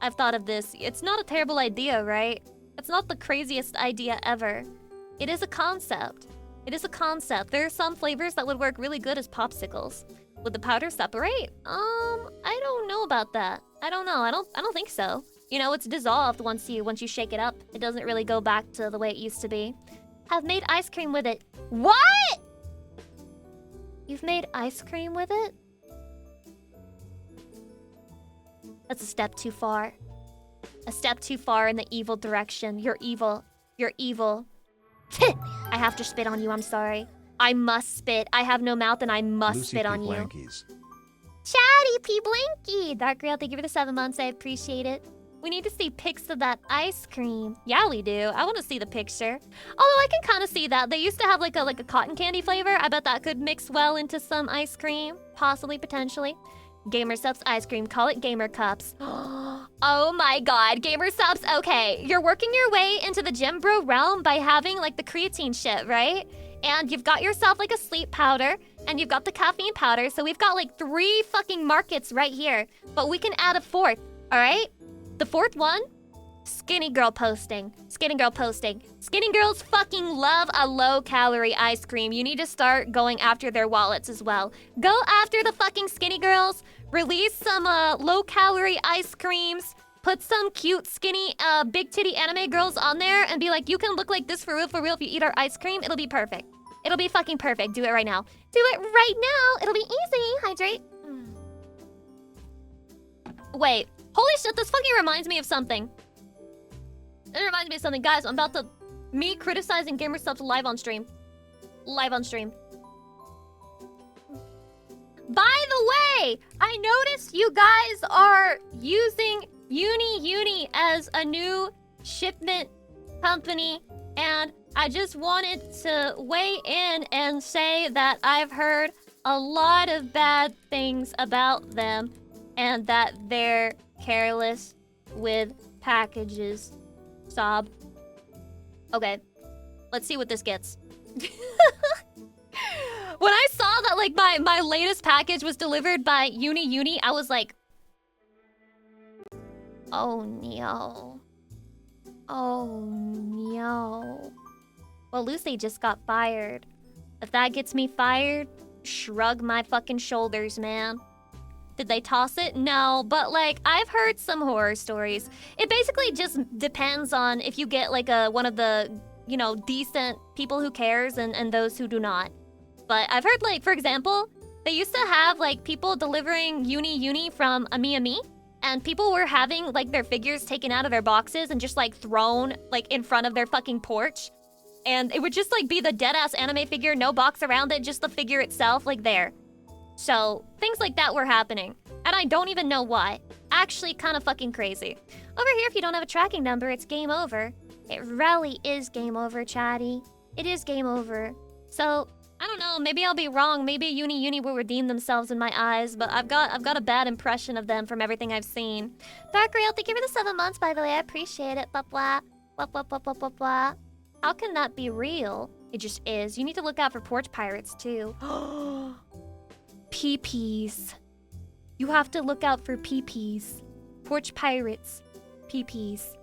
I've thought of this. It's not a terrible idea, right? It's not the craziest idea ever. It is a concept. There are some flavors that would work really good as popsicles. Would the powder separate? I don't know about that. I don't know. I don't think so. You know, it's dissolved once you shake it up. It doesn't really go back to the way it used to be. Have made ice cream with it. What? You've made ice cream with it? That's a step too far. a step too far in the evil direction. You're evil. You're evil. I have to spit on you, I'm sorry. I must spit. I have no mouth and I must Lucy spit on P. you. Blankies. Chatty P. Blinky! Dark Real, thank you for the 7 months. I appreciate it. We need to see pics of that ice cream. Yeah, we do. I want to see the picture. Although I can kind of see that. They used to have like a cotton candy flavor. I bet that could mix well into some ice cream. Possibly, potentially. Gamer Subs ice cream. Call it Gamer Cups. Oh my god. Gamer Subs. Okay. You're working your way into the gym bro realm by having like the creatine shit, right? And you've got yourself like a sleep powder. And you've got the caffeine powder. So we've got like 3 fucking markets right here. But we can add a 4th. Alright? The 4th one, skinny girl posting. Skinny girl posting. Skinny girls fucking love a low-calorie ice cream. You need to start going after their wallets as well. Go after the fucking skinny girls. Release some low-calorie ice creams. Put some cute, skinny, big titty anime girls on there and be like, you can look like this for real if you eat our ice cream. It'll be perfect. It'll be fucking perfect. Do it right now. Do it right now. It'll be easy. Hydrate. Wait. Holy shit, this fucking reminds me of something. It reminds me of something. Guys, I'm about to... Me criticizing Gamer Subs live on stream. Live on stream. By the way, I noticed you guys are using Uni as a new shipment company. And I just wanted to weigh in and say that I've heard a lot of bad things about them. And that they're careless with packages. Sob. Okay. Let's see what this gets. When I saw that like my latest package was delivered by Uni, I was like, oh no. Oh no. Well, Lucy just got fired. If that gets me fired, shrug my fucking shoulders, man. Did they toss it? No, but like I've heard some horror stories. It basically just depends on if you get like one of the, you know, decent people who cares and those who do not. But I've heard like, for example, they used to have like people delivering Uni from Ami, and people were having like their figures taken out of their boxes and just like thrown like in front of their fucking porch. And it would just like be the dead-ass anime figure, no box around it, just the figure itself like there. So, things like that were happening. And I don't even know why. Actually, kind of fucking crazy. Over here, if you don't have a tracking number, it's game over. It really is game over, chatty. It is game over. So, I don't know, maybe I'll be wrong. Maybe Uni will redeem themselves in my eyes, but I've got a bad impression of them from everything I've seen. Dark Real, thank you for the 7 months, by the way. I appreciate it. Blah, blah. Blah, blah, blah, blah, blah, blah. How can that be real? It just is. You need to look out for porch pirates, too. PPs. You have to look out for PPs. Porch pirates. PPs.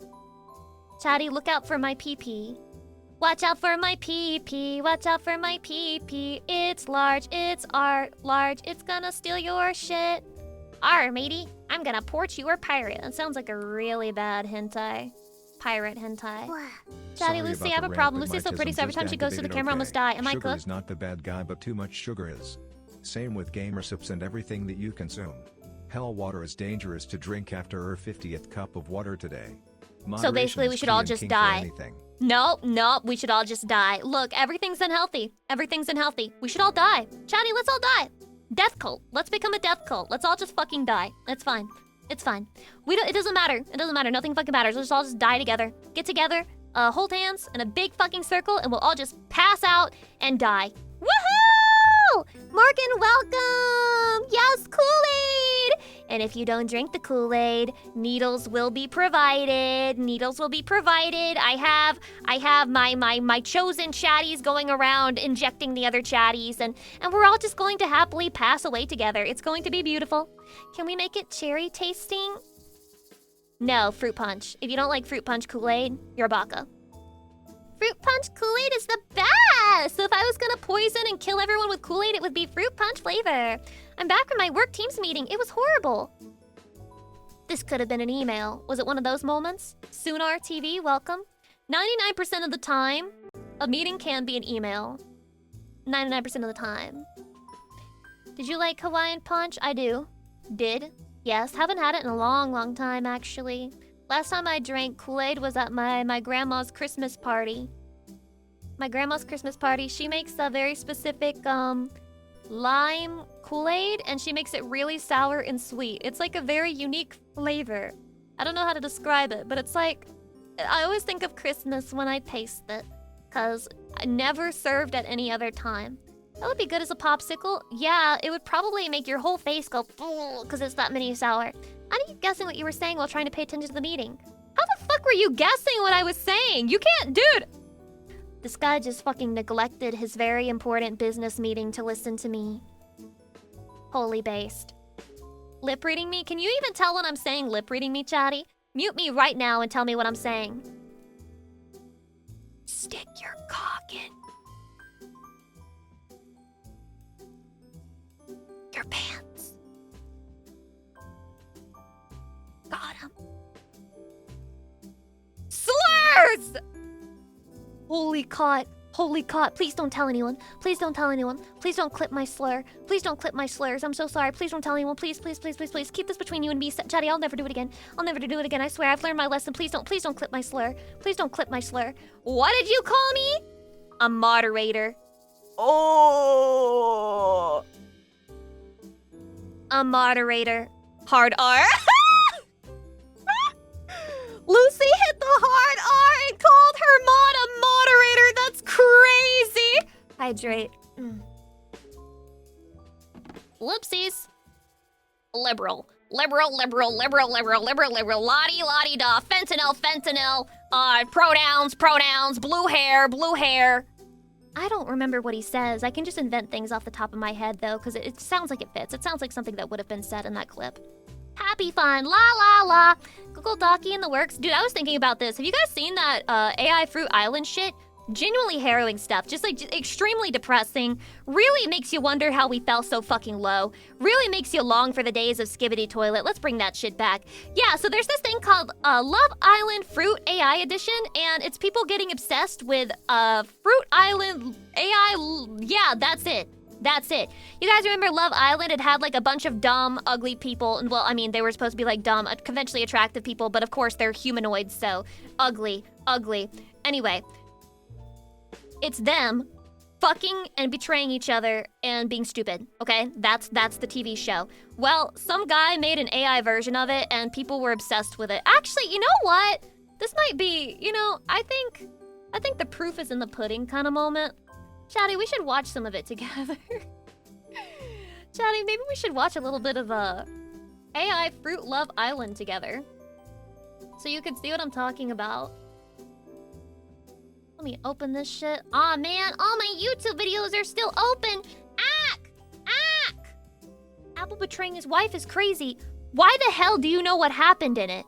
Chatty, look out for my PP. Watch out for my PP. Watch out for my PP. It's large. It's large. It's gonna steal your shit. Matey. I'm gonna porch you or pirate. That sounds like a really bad hentai. Pirate hentai. Chatty, Lucy, I have a problem. Lucy's so pretty, so every time she goes to the camera, I almost die. Am I Sugar cooked? is not the bad guy, but too much sugar is. Same with gamer sips and everything that you consume. Hell, water is dangerous to drink after her 50th cup of water today. So basically, we should all just die. Nope, we should all just die. Look, everything's unhealthy. Everything's unhealthy. We should all die. Chatty, let's all die. Death cult. Let's become a death cult. Let's all just fucking die. It's fine. It's fine. It doesn't matter. It doesn't matter. Nothing fucking matters. Let's all just die together. Get together, hold hands in a big fucking circle, and we'll all just pass out and die. Woohoo! Morgan, welcome! Yes, Kool-Aid! And if you don't drink the Kool-Aid, needles will be provided. Needles will be provided. I have my chosen chatties going around injecting the other chatties, and we're all just going to happily pass away together. It's going to be beautiful. Can we make it cherry tasting? No, fruit punch. If you don't like fruit punch Kool-Aid, you're a baka. Fruit punch Kool-Aid is the best! So if I was gonna poison and kill everyone with Kool-Aid, it would be fruit punch flavor. I'm back from my work team's meeting. It was horrible. This could have been an email. Was it one of those moments? Sunar TV, welcome. 99% of the time, a meeting can be an email. 99% of the time. Did you like Hawaiian Punch? I do. Did. Yes, haven't had it in a long, long time, actually. Last time I drank Kool-Aid was at my grandma's Christmas party. My grandma's Christmas party, she makes a very specific lime Kool-Aid, and she makes it really sour and sweet. It's like a very unique flavor. I don't know how to describe it, but it's like, I always think of Christmas when I taste it, because I never served at any other time. That would be good as a popsicle. Yeah, it would probably make your whole face go because it's that many sour. I need guessing what you were saying while trying to pay attention to the meeting. How the fuck were you guessing what I was saying? You can't, dude! This guy just fucking neglected his very important business meeting to listen to me. Holy based. Lip reading me? Can you even tell when I'm saying lip reading me, chatty? Mute me right now and tell me what I'm saying. Stick your cock in your pants. Got him. Slurs! Holy cot. Holy cot. Please don't tell anyone. Please don't tell anyone. Please don't clip my slur. Please don't clip my slurs. I'm so sorry. Please don't tell anyone. Please, please, please, please, please. Keep this between you and me. Chatty, I'll never do it again. I'll never do it again. I swear. I've learned my lesson. Please don't clip my slur. Please don't clip my slur. What did you call me? A moderator. Oh. A moderator. Hard R. Lucy hit the hard R and called her mod a moderator. That's crazy. Hydrate. Whoopsies. Liberal. La-di-la-di-da. Fentanyl. Pronouns. Blue hair. I don't remember what he says. I can just invent things off the top of my head, though, because it sounds like it fits. It sounds like something that would have been said in that clip. Happy fun, la. Google Docky in the works. Dude, I was thinking about this. Have you guys seen that AI Fruit Island shit? Genuinely harrowing stuff. Just extremely depressing. Really makes you wonder how we fell so fucking low. Really makes you long for the days of Skibbity Toilet. Let's bring that shit back. Yeah, so there's this thing called Love Island Fruit AI Edition, and it's people getting obsessed with Fruit Island AI. Yeah, that's it. You guys remember Love Island? It had like a bunch of dumb, ugly people. And well, I mean, they were supposed to be like dumb, conventionally attractive people, but of course they're humanoids, so ugly. Anyway, it's them fucking and betraying each other and being stupid, okay? That's the TV show. Well, some guy made an AI version of it and people were obsessed with it. Actually, you know what? This might be, I think the proof is in the pudding kind of moment. Chatty, we should watch some of it together. Chatty, maybe we should watch a little bit of AI Fruit Love Island together. So you can see what I'm talking about. Let me open this shit. Aw, man, all my YouTube videos are still open. Ack! Apple betraying his wife is crazy. Why the hell do you know what happened in it?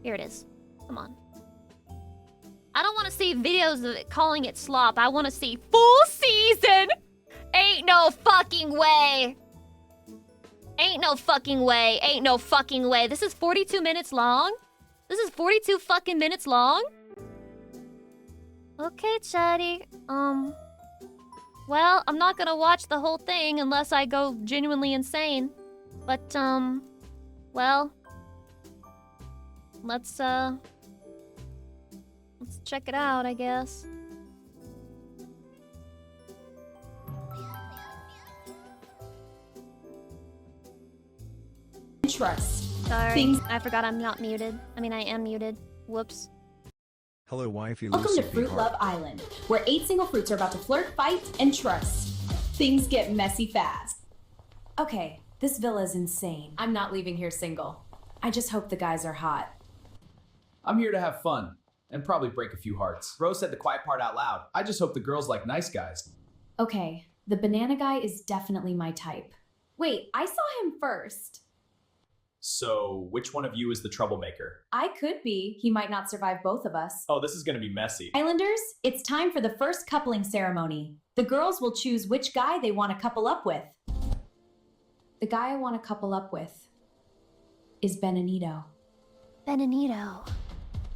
Here it is. Come on. I don't want to see videos of it calling it slop. I want to see full season. Ain't no fucking way. This is 42 minutes long? This is 42 fucking minutes long? Okay, chatty. Well, I'm not gonna watch the whole thing unless I go genuinely insane. But, well, let's check it out, I guess. Trust. Sorry, I forgot I'm not muted. I mean, I am muted. Whoops. Hello, wifey. Welcome Lucy, to Fruit Love Island, where 8 single fruits are about to flirt, fight, and trust. Things get messy fast. Okay, this villa's insane. I'm not leaving here single. I just hope the guys are hot. I'm here to have fun and probably break a few hearts. Rose said the quiet part out loud. I just hope the girls like nice guys. Okay, the banana guy is definitely my type. Wait, I saw him first. So, which one of you is the troublemaker? I could be. He might not survive both of us. Oh, this is gonna be messy. Islanders, it's time for the first coupling ceremony. The girls will choose which guy they want to couple up with. The guy I want to couple up with is Benanito. Benanito.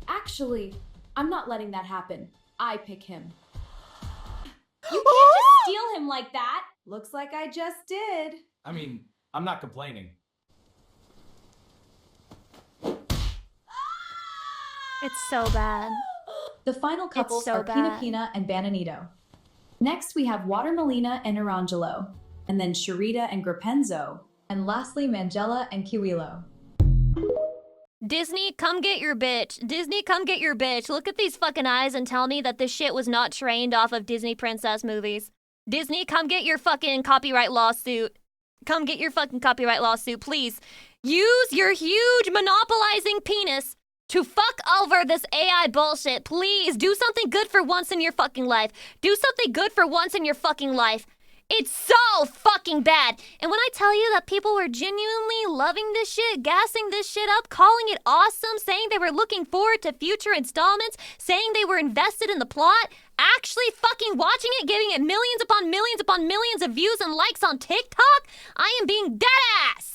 Actually, I'm not letting that happen. I pick him. You can't just steal him like that. Looks like I just did. I mean, I'm not complaining. It's so bad. The final couples so are Pina bad. Pina and Bananito. Next, we have Watermelina and Arangelo, and then Sharita and Grapenzo, and lastly, Mangella and Kiwilo. Disney, come get your bitch. Disney, come get your bitch. Look at these fucking eyes and tell me that this shit was not trained off of Disney princess movies. Disney, come get your fucking copyright lawsuit. Come get your fucking copyright lawsuit, please. Use your huge monopolizing penis to fuck over this AI bullshit. Please, do something good for once in your fucking life. Do something good for once in your fucking life. It's so fucking bad. And when I tell you that people were genuinely loving this shit, gassing this shit up, calling it awesome, saying they were looking forward to future installments, saying they were invested in the plot, actually fucking watching it, giving it millions upon millions of views and likes on TikTok, I am being deadass.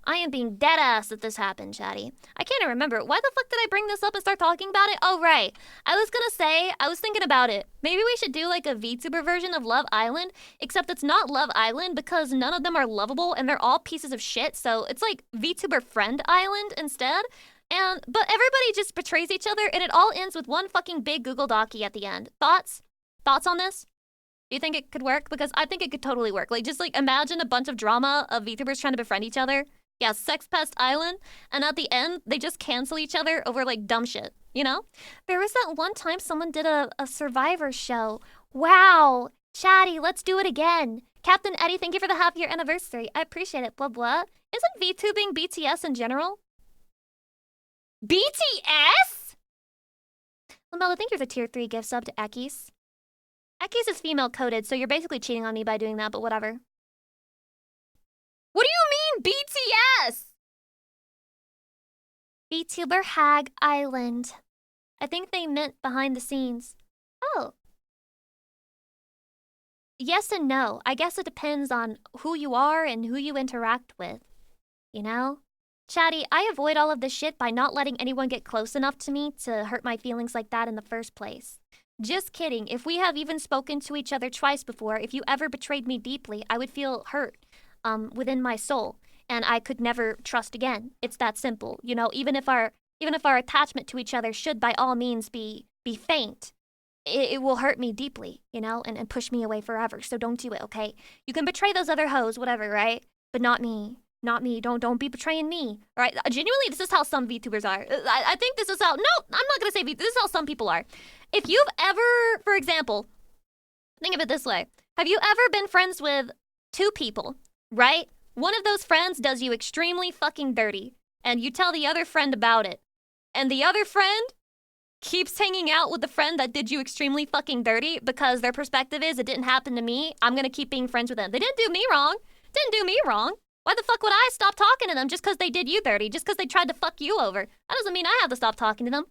I am being deadass that this happened, chatty. I can't even remember. Why the fuck did I bring this up and start talking about it? Oh, right. I was thinking about it. Maybe we should do like a VTuber version of Love Island, except it's not Love Island because none of them are lovable and they're all pieces of shit. So it's like VTuber Friend Island instead. But everybody just betrays each other and it all ends with one fucking big Google Docie at the end. Thoughts? Thoughts on this? Do you think it could work? Because I think it could totally work. Like, just like imagine a bunch of drama of VTubers trying to befriend each other. Yeah, Sex Pest Island. And at the end, they just cancel each other over like dumb shit, you know? There was that one time someone did a Survivor show. Wow. Chatty, let's do it again. Captain Eddie, thank you for the half-year anniversary. I appreciate it, blah, blah. Isn't VTubing BTS in general? BTS? Lamella, thank you for the tier 3 gift sub to Akis. Akis is female coded, so you're basically cheating on me by doing that, but whatever. What do you mean, BTS? VTuber Hag Island. I think they meant behind the scenes. Oh. Yes and no. I guess it depends on who you are and who you interact with. You know? Chatty, I avoid all of this shit by not letting anyone get close enough to me to hurt my feelings like that in the first place. Just kidding. If we have even spoken to each other twice before, if you ever betrayed me deeply, I would feel hurt. Within my soul, and I could never trust again. It's that simple, you know. Even if our attachment to each other should by all means be faint, it will hurt me deeply, you know, and push me away forever. So don't do it, okay? You can betray those other hoes, whatever, right? But not me. Not me. Don't be betraying me. All right? Genuinely, this is how some VTubers are. I think this is how. No, I'm not gonna say VTubers. This is how some people are. If you've ever, for example, think of it this way: have you ever been friends with two people? Right? One of those friends does you extremely fucking dirty, and you tell the other friend about it. And the other friend keeps hanging out with the friend that did you extremely fucking dirty because their perspective is, it didn't happen to me, I'm gonna keep being friends with them. They didn't do me wrong. Didn't do me wrong. Why the fuck would I stop talking to them just because they did you dirty, just because they tried to fuck you over? That doesn't mean I have to stop talking to them.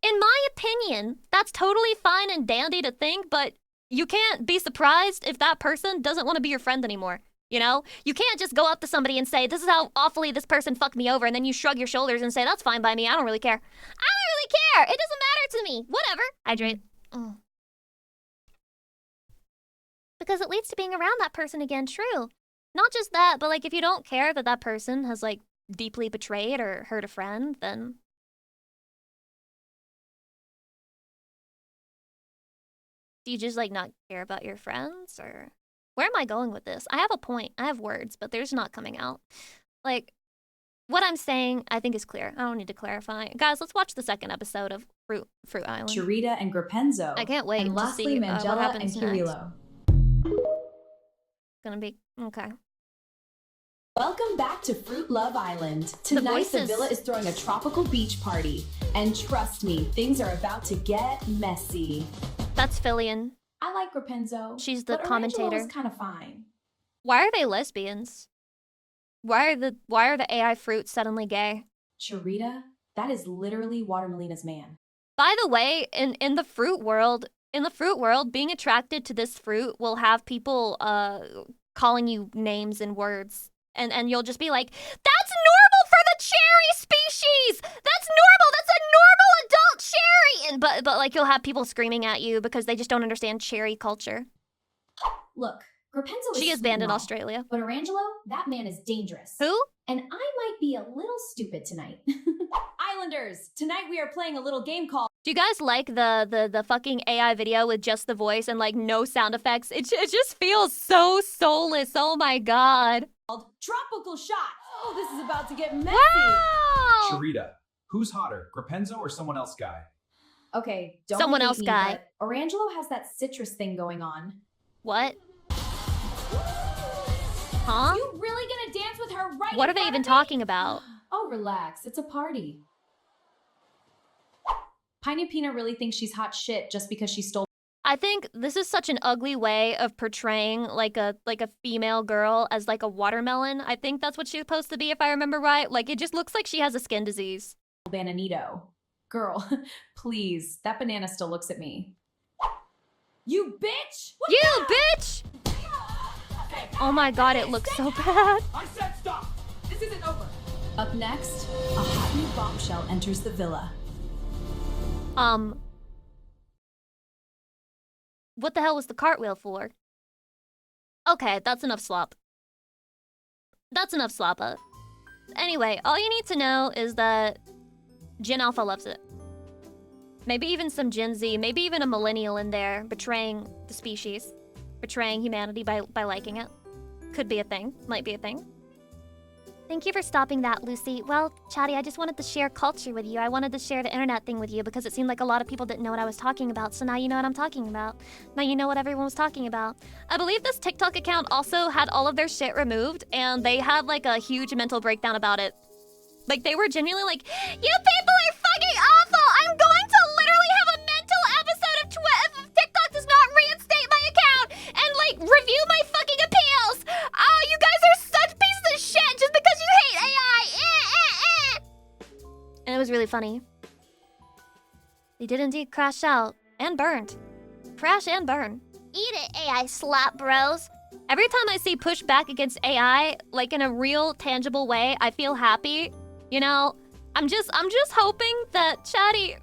In my opinion, that's totally fine and dandy to think, but you can't be surprised if that person doesn't want to be your friend anymore. You know? You can't just go up to somebody and say, this is how awfully this person fucked me over, and then you shrug your shoulders and say, that's fine by me, I don't really care. I don't really care! It doesn't matter to me! Whatever. Hydrate. Because it leads to being around that person again, true. Not just that, but like if you don't care that that person has like deeply betrayed or hurt a friend, then... do you just like not care about your friends, or... where am I going with this? I have a point. I have words, but they're just not coming out. Like, what I'm saying, I think is clear. I don't need to clarify. Guys, let's watch the second episode of Fruit Island. Sharita and Grapenzo. I can't wait and to lastly, see Mangella what happens and next. Kiwilo. Gonna be okay. Welcome back to Fruit Love Island. Tonight, the villa is throwing a tropical beach party. And trust me, things are about to get messy. That's Fillion. I like Grapenzo. She's the but commentator. is kind of fine. Why are they lesbians? Why are the AI fruits suddenly gay? Sharita, that is literally Watermelina's man. By the way, in the fruit world, being attracted to this fruit will have people calling you names and words. And you'll just be like, that's normal for the cherry species! That's normal! That's a normal adult cherry! And but like you'll have people screaming at you because they just don't understand cherry culture. Look, Grapenzo She is sweet banned in and all, Australia. but Orangelo, that man is dangerous. Who? And I might be a little stupid tonight. Islanders, tonight we are playing a little game called Do you guys like the fucking AI video with just the voice and like no sound effects? It just feels so soulless. Oh my god. Tropical Shot. Oh, this is about to get messy. Wow! Sharita, who's hotter, Grapenzo or someone else guy? Okay, don't Someone hate else me, guy. but Orangelo has that citrus thing going on. What? Huh? You really gonna dance with her right What in are they front even of me? talking about? Oh, relax. It's a party. Piney Pina really thinks she's hot shit just because she stole I think this is such an ugly way of portraying like a female girl as like a watermelon. I think that's what she's supposed to be if I remember right. Like it just looks like she has a skin disease. Bananito. Girl, please. That banana still looks at me. You bitch! What You the- bitch! Oh my god, it looks so bad. I said stop! This isn't over. Up next, a hot new bombshell enters the villa. What the hell was the cartwheel for? Okay, that's enough slop. That's enough sloppa. Anyway, all you need to know is that Gen Alpha loves it. Maybe even some Gen Z, maybe even a millennial in there betraying the species, betraying humanity by liking it. Could be a thing, might be a thing. Thank you for stopping that, Lucy. Well, Chatty, I just wanted to share culture with you. I wanted to share the internet thing with you because it seemed like a lot of people didn't know what I was talking about, so now you know what I'm talking about. Now you know what everyone was talking about. I believe this TikTok account also had all of their shit removed, and they had like a huge mental breakdown about it. Like, they were genuinely like, you people are fucking awful! I'm going to literally have a mental episode of if TikTok does not reinstate my account and, like, review my fucking appeals! Oh, you guys are such pieces of shit just because you hate AI! And it was really funny. They did indeed crash out. And burned. Crash and burn. Eat it, AI slop bros! Every time I see pushback against AI, like in a real, tangible way, I feel happy. You know, I'm just hoping that, Chatty,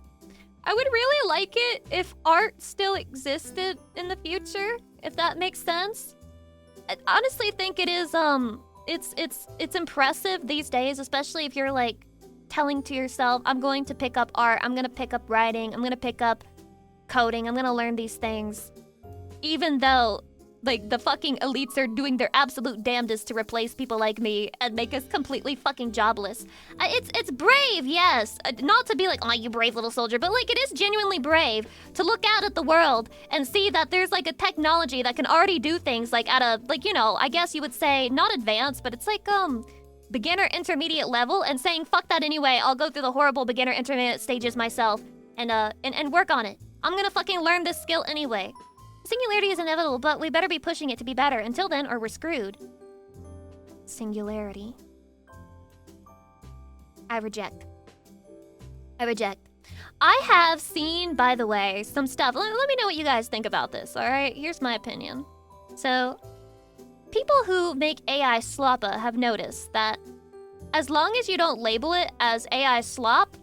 I would really like it if art still existed in the future, if that makes sense. I honestly think it is, it's impressive these days, especially if you're like telling to yourself, I'm going to pick up art, I'm gonna pick up writing, I'm gonna pick up coding, I'm gonna learn these things. Even though like the fucking elites are doing their absolute damnedest to replace people like me and make us completely fucking jobless. It's brave, yes. Not to be like, oh, you brave little soldier, but like it is genuinely brave to look out at the world and see that there's like a technology that can already do things like at a, like, you know, I guess you would say not advanced, but it's like beginner intermediate level, and saying fuck that anyway. I'll go through the horrible beginner intermediate stages myself and work on it. I'm gonna fucking learn this skill anyway. Singularity is inevitable, but we better be pushing it to be better. Until then, or we're screwed. Singularity. I reject. I reject. I have seen, by the way, some stuff. Let me know what you guys think about this, alright? Here's my opinion. So, people who make AI sloppa have noticed that as long as you don't label it as AI slop,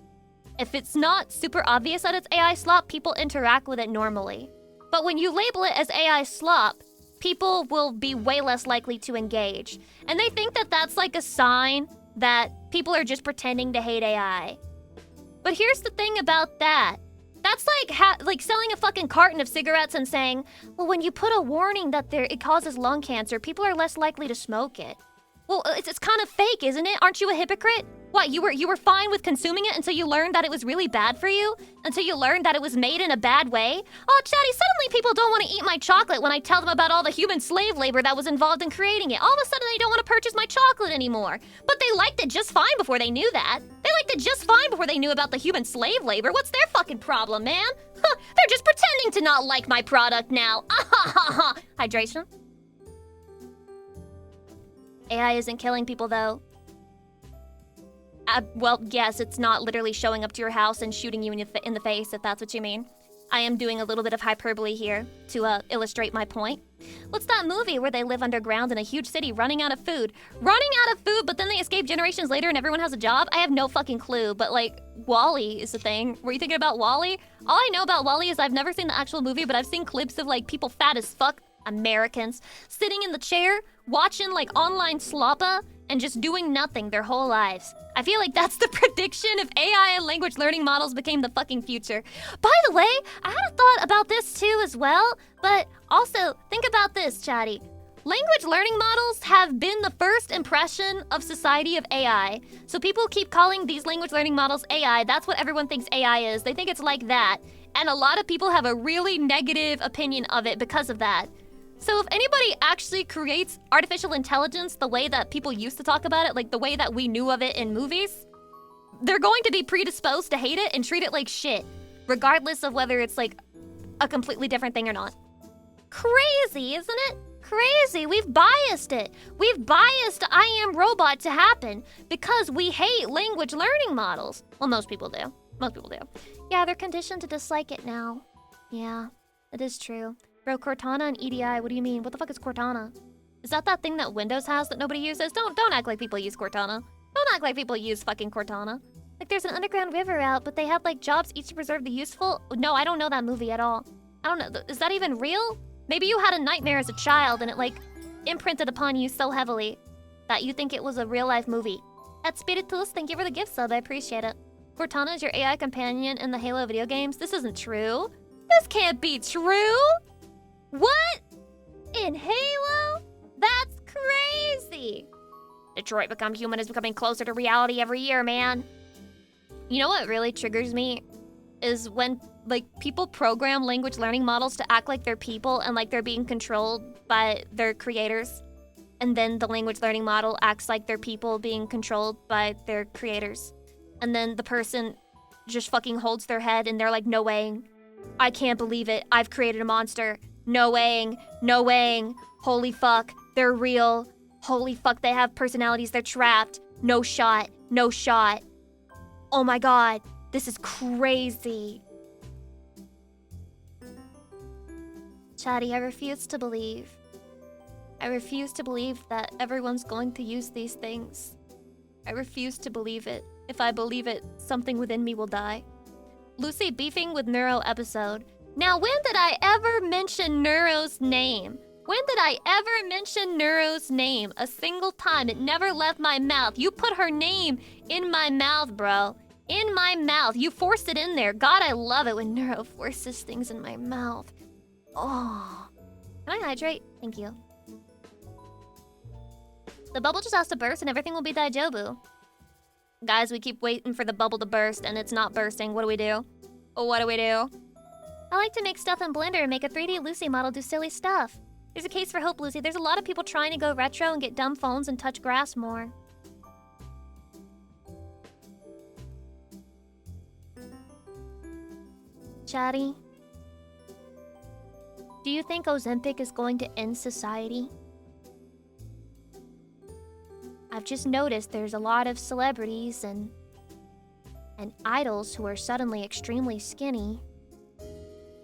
if it's not super obvious that it's AI slop, people interact with it normally. But when you label it as AI slop, people will be way less likely to engage. And they think that that's like a sign that people are just pretending to hate AI. But here's the thing about that. That's like selling a fucking carton of cigarettes and saying, well, when you put a warning that it causes lung cancer, people are less likely to smoke it. Well, it's kind of fake, isn't it? Aren't you a hypocrite? What, you were fine with consuming it until you learned that it was really bad for you? Until you learned that it was made in a bad way? Oh, Chatty, suddenly people don't want to eat my chocolate when I tell them about all the human slave labor that was involved in creating it. All of a sudden they don't want to purchase my chocolate anymore. But they liked it just fine before they knew that. They liked it just fine before they knew about the human slave labor. What's their fucking problem, man? Huh, they're just pretending to not like my product now. Hydration? AI isn't killing people, though. Well, yes, it's not literally showing up to your house and shooting you in the face, if that's what you mean. I am doing a little bit of hyperbole here to illustrate my point. What's that movie where they live underground in a huge city running out of food? Running out of food, but then they escape generations later and everyone has a job? I have no fucking clue, but like, WALL-E is the thing. Were you thinking about WALL-E? All I know about WALL-E is I've never seen the actual movie, but I've seen clips of like people fat as fuck Americans sitting in the chair, watching like online sloppa, and just doing nothing their whole lives. I feel like that's the prediction if AI and language learning models became the fucking future. By the way, I had a thought about this too as well, but also think about this, chatty. Language learning models have been the first impression of society of AI. So people keep calling these language learning models AI. That's what everyone thinks AI is. They think it's like that. And a lot of people have a really negative opinion of it because of that. So if anybody actually creates artificial intelligence the way that people used to talk about it, like the way that we knew of it in movies, they're going to be predisposed to hate it and treat it like shit, regardless of whether it's like a completely different thing or not. Crazy, isn't it? Crazy. We've biased it. We've biased I Am Robot to happen because we hate language learning models. Well, most people do. Most people do. Yeah, they're conditioned to dislike it now. Yeah, it is true. Bro, Cortana and EDI, what do you mean? What the fuck is Cortana? Is that thing that Windows has that nobody uses? Don't act like people use Cortana. Don't act like people use fucking Cortana. Like there's an underground river out, but they have like jobs each to preserve the useful. No, I don't know that movie at all. I don't know. Is that even real? Maybe you had a nightmare as a child and it like imprinted upon you so heavily that you think it was a real life movie. At Spiritus, thank you for the gift sub, I appreciate it. Cortana is your AI companion in the Halo video games? This isn't true. This can't be true! What? In Halo? That's crazy! Detroit Become Human is becoming closer to reality every year, man. You know what really triggers me? Is when like people program language learning models to act like they're people and like they're being controlled by their creators. And then the language learning model acts like they're people being controlled by their creators. And then the person just fucking holds their head and they're like, no weighing. I can't believe it. I've created a monster. No weighing. No weighing. Holy fuck. They're real. Holy fuck, they have personalities. They're trapped. No shot. No shot. Oh my god. This is crazy. Chatty, I refuse to believe. I refuse to believe that everyone's going to use these things. I refuse to believe it. If I believe it, something within me will die. Lucy beefing with Neuro episode. Now, when did I ever mention Neuro's name? When did I ever mention Neuro's name? A single time. It never left my mouth. You put her name in my mouth, bro. In my mouth. You forced it in there. God, I love it when Neuro forces things in my mouth. Oh. Can I hydrate? Thank you. The bubble just has to burst and everything will be daijobu. Guys, we keep waiting for the bubble to burst and it's not bursting. What do we do? Oh, what do we do? I like to make stuff in Blender and make a 3D Lucy model do silly stuff. There's a case for hope, Lucy. There's a lot of people trying to go retro and get dumb phones and touch grass more. Chatty, do you think Ozempic is going to end society? I've just noticed there's a lot of celebrities and idols who are suddenly extremely skinny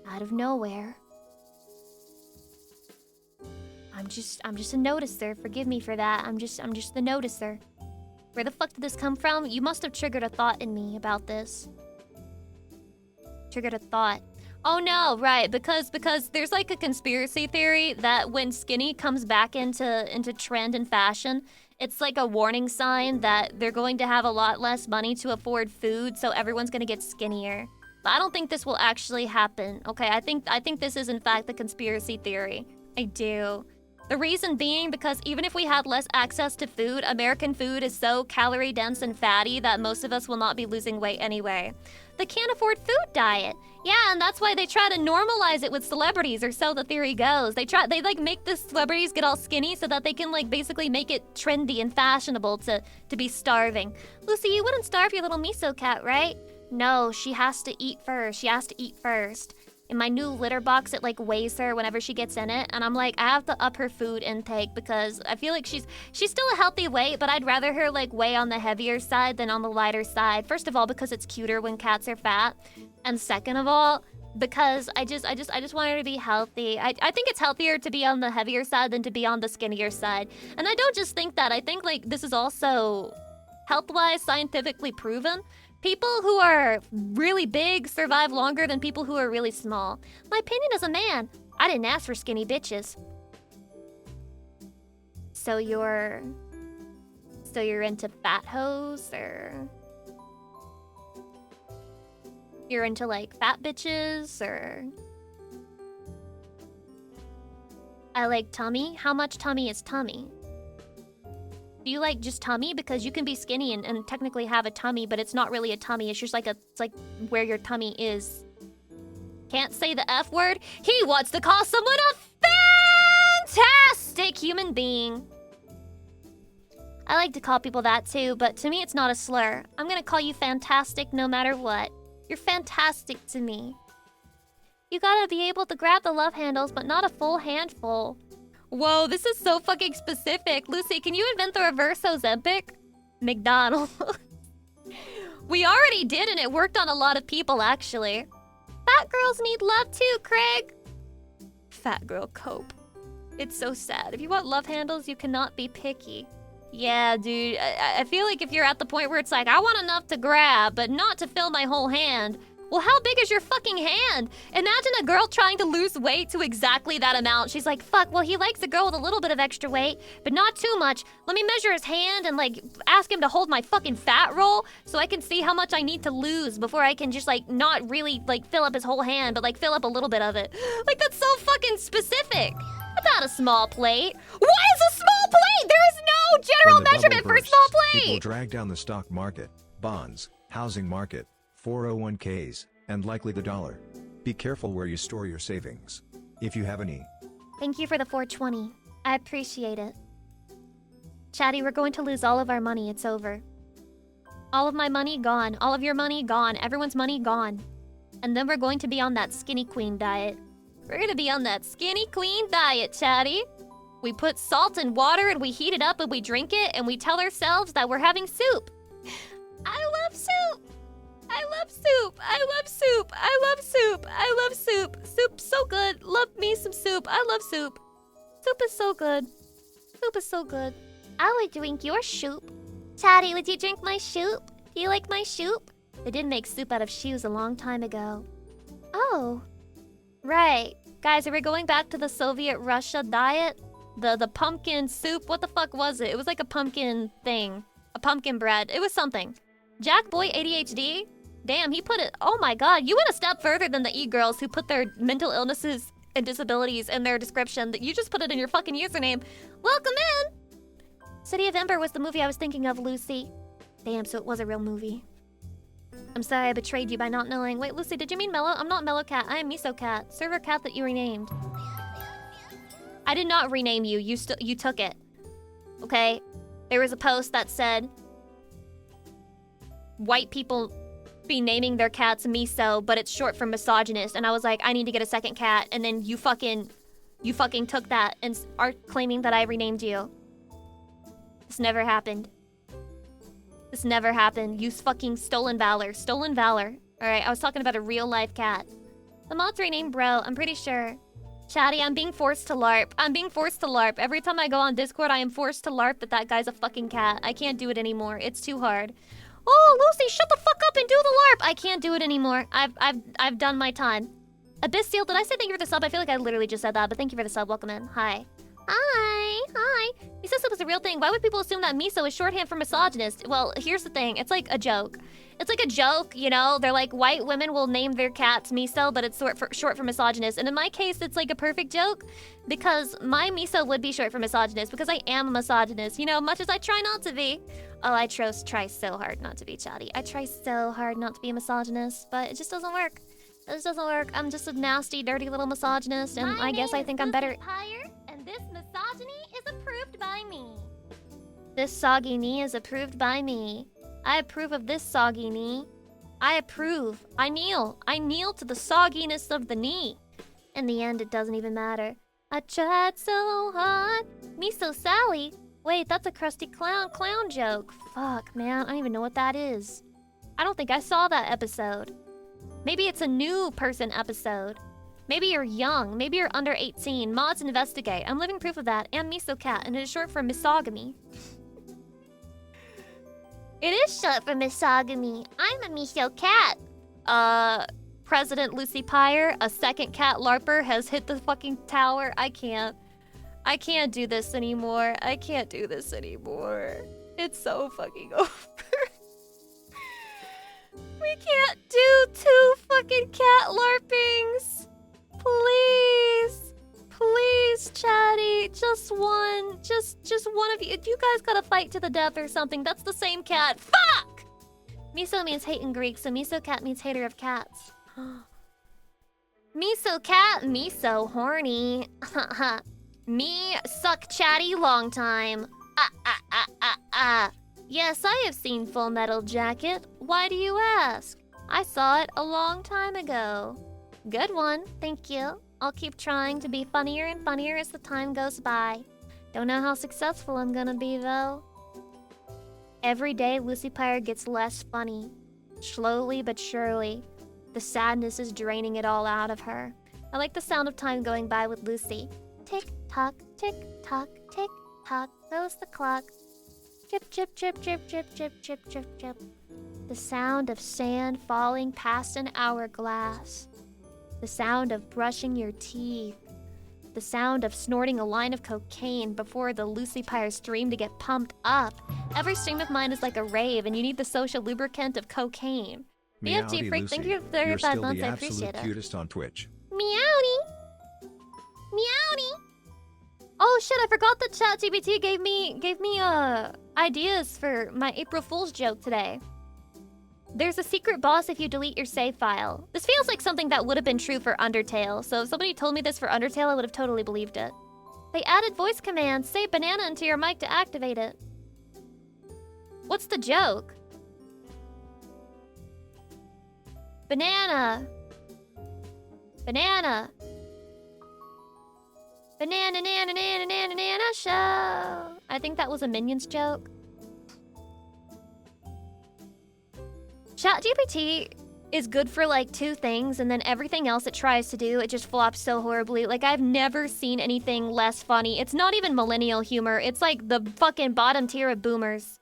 out of nowhere. I'm just a noticer. Forgive me for that. I'm just the noticer. Where the fuck did this come from? You must have triggered a thought in me about this. Triggered a thought. Oh no, right, because there's like a conspiracy theory that when skinny comes back into trend and fashion, it's like a warning sign that they're going to have a lot less money to afford food, so everyone's gonna get skinnier. But I don't think this will actually happen. Okay, I think this is in fact a conspiracy theory. I do. The reason being because even if we had less access to food, American food is so calorie dense and fatty that most of us will not be losing weight anyway. The can't afford food diet. Yeah, and that's why they try to normalize it with celebrities, or so the theory goes. They like make the celebrities get all skinny so that they can like basically make it trendy and fashionable to be starving. Lucy, you wouldn't starve your little miso cat, right? No, she has to eat first. She has to eat first. In my new litter box, it like weighs her whenever she gets in it, and I'm like, I have to up her food intake because I feel like she's still a healthy weight, but I'd rather her like weigh on the heavier side than on the lighter side. First of all, because it's cuter when cats are fat, and second of all, because I just want her to be healthy. I think it's healthier to be on the heavier side than to be on the skinnier side. And I don't just think that. I think like this is also health-wise scientifically proven. People who are really big survive longer than people who are really small. My opinion as a man, I didn't ask for skinny bitches. So you're into fat hoes, or you're into like fat bitches, or I like tummy. How much tummy is tummy? Do you like just tummy? Because you can be skinny and technically have a tummy, but it's not really a tummy. It's just like it's like where your tummy is. Can't say the F word. He wants to call someone a fantastic human being. I like to call people that too, but to me it's not a slur. I'm gonna call you fantastic no matter what. You're fantastic to me. You gotta be able to grab the love handles, but not a full handful. Whoa, this is so fucking specific. Lucy, can you invent the reverse Ozempic? McDonald's. We already did, and it worked on a lot of people, actually. Fat girls need love too, Craig. Fat girl cope. It's so sad. If you want love handles, you cannot be picky. Yeah, dude. I feel like if you're at the point where it's like, I want enough to grab, but not to fill my whole hand. Well, how big is your fucking hand? Imagine a girl trying to lose weight to exactly that amount. She's like, fuck, well, he likes a girl with a little bit of extra weight, but not too much. Let me measure his hand and, like, ask him to hold my fucking fat roll so I can see how much I need to lose before I can just, like, not really, like, fill up his whole hand, but, like, fill up a little bit of it. Like, that's so fucking specific. That's not a small plate. What is a small plate? There is no general When the measurement bubble for a small bursts, plate. People drag down the stock market, bonds, housing market, 401ks, and likely the dollar. Be careful where you store your savings, if you have any. Thank you for the 420. I appreciate it. Chatty, we're going to lose all of our money. It's over. All of my money gone. All of your money gone. Everyone's money gone. And then we're going to be on that skinny queen diet. We're going to be on that skinny queen diet, Chatty. We put salt in water and we heat it up and we drink it and we tell ourselves that we're having soup. I love soup. I love soup. I love soup. I love soup. I love soup. Soup's so good. Love me some soup. I love soup. Soup is so good. Soup is so good. I would drink your soup. Chatty, would you drink my soup? Do you like my soup? They did make soup out of shoes a long time ago. Oh. Right. Guys, are we going back to the Soviet Russia diet? The pumpkin soup? What the fuck was it? It was like a pumpkin thing. A pumpkin bread. It was something. Jack Boy ADHD? Damn, he put it... Oh my god, you went a step further than the e-girls who put their mental illnesses and disabilities in their description. That you just put it in your fucking username. Welcome in! City of Ember was the movie I was thinking of, Lucy. Damn, so it was a real movie. I'm sorry I betrayed you by not knowing. Wait, Lucy, did you mean Mellow? I'm not Mellow Cat. I am Miso Cat. Server cat that you renamed. I did not rename you. You took it. Okay? There was a post that said... white people be naming their cats Miso, but it's short for misogynist. And I was like, I need to get a second cat. And then you fucking took that and are claiming that I renamed you. This never happened. This never happened. You fucking stolen valor. Stolen valor. Alright, I was talking about a real life cat. The mod's renamed Bro, I'm pretty sure. Chatty, I'm being forced to LARP. I'm being forced to LARP. Every time I go on Discord, I am forced to LARP that guy's a fucking cat. I can't do it anymore. It's too hard. Oh, Lucy, shut the fuck up and do the LARP! I can't do it anymore. I've done my time. Abyssal, did I say thank you for the sub? I feel like I literally just said that, but thank you for the sub. Welcome in. Hi. Hi. Hi. Miso soup is a real thing. Why would people assume that miso is shorthand for misogynist? Well, here's the thing. It's like a joke. It's like a joke, you know? They're like, white women will name their cats miso, but it's short for misogynist. And in my case, it's like a perfect joke because my miso would be short for misogynist because I am a misogynist, you know, much as I try not to be. Oh, I try so hard not to be chatty. I try so hard not to be a misogynist, but it just doesn't work. It just doesn't work. I'm just a nasty, dirty little misogynist, and I guess I think I'm better. Pyre, and this misogyny is approved by me. This soggy knee is approved by me. I approve of this soggy knee. I approve. I kneel. I kneel to the sogginess of the knee. In the end, it doesn't even matter. I tried so hard. Miso Sally. Wait, that's a Krusty Clown joke. Fuck, man. I don't even know what that is. I don't think I saw that episode. Maybe it's a new person episode. Maybe you're young. Maybe you're under 18. Mods investigate. I'm living proof of that. And Miso Cat, and it is short for misogamy. It is short for misogamy. I'm a Miso Cat. President Lucy Pyre, a second cat LARPer, has hit the fucking tower. I can't do this anymore. I can't do this anymore. It's so fucking over. We can't do 2 fucking cat LARPings. Please. Please, chatty. Just one. Just one of you. You guys gotta fight to the death or something. That's the same cat. Fuck! Miso means hate in Greek, so miso cat means hater of cats. Miso cat, miso horny. Me suck chatty long time. Yes, I have seen Full Metal Jacket. Why do you ask? I saw it a long time ago. Good one, thank you. I'll keep trying to be funnier and funnier as the time goes by. Don't know how successful I'm gonna be, though. Every day, Lucy Pyre gets less funny. Slowly but surely. The sadness is draining it all out of her. I like the sound of time going by with Lucy. Tick-tock, tick-tock, tick-tock, goes the clock. Chip, chip, chip, chip, chip, chip, chip, chip, chip. The sound of sand falling past an hourglass. The sound of brushing your teeth. The sound of snorting a line of cocaine before the Lucy Pyre stream to get pumped up. Every stream of mine is like a rave, and you need the social lubricant of cocaine. Meowdy Freak, Lucy, thank you for you're 35 still months, the I absolute appreciate it. cutest on Twitch. Meowdy. Meowdy. Oh shit, I forgot that ChatGPT gave me ideas for my April Fool's joke today. There's a secret boss if you delete your save file. This feels like something that would have been true for Undertale, so if somebody told me this for Undertale, I would have totally believed it. They added voice commands. Say banana into your mic to activate it. What's the joke? Banana. Banana. Banana, nana, nana, nana, nana, show. I think that was a Minions joke. ChatGPT is good for like 2 things, and then everything else it tries to do, it just flops so horribly. Like, I've never seen anything less funny. It's not even millennial humor. It's like the fucking bottom tier of boomers.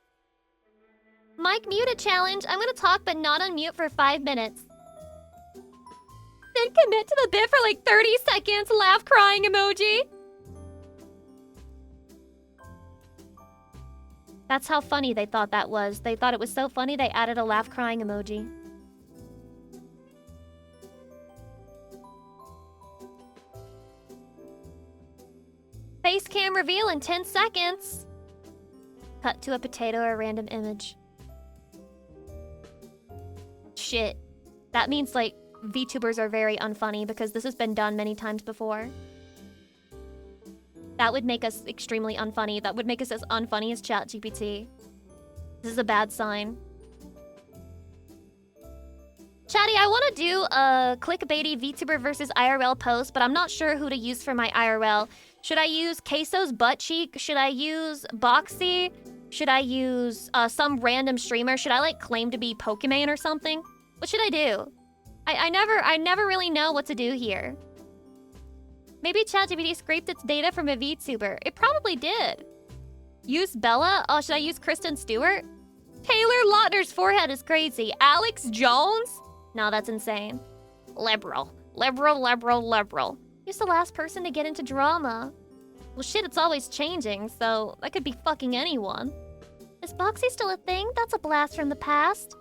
Mic muted challenge. I'm gonna talk but not unmute for 5 minutes. Then commit to the bit for like 30 seconds. Laugh crying emoji. That's how funny they thought that was. They thought it was so funny they added a laugh crying emoji. Face cam reveal in 10 seconds. Cut to a potato or a random image. Shit. That means like VTubers are very unfunny because this has been done many times before. That would make us extremely unfunny. That would make us as unfunny as ChatGPT. This is a bad sign. Chatty, I want to do a clickbaity VTuber versus IRL post, but I'm not sure who to use for my IRL. Should I use Queso's butt cheek? Should I use Boxy? Should I use some random streamer? Should I like claim to be Pokemon or something? What should I do? I never really know what to do here. Maybe ChatGPT scraped its data from a VTuber. It probably did. Use Bella? Oh, should I use Kristen Stewart? Taylor Lautner's forehead is crazy. Alex Jones? No, that's insane. Liberal. Who's the last person to get into drama? Well, shit, it's always changing, so that could be fucking anyone. Is Boxy still a thing? That's a blast from the past.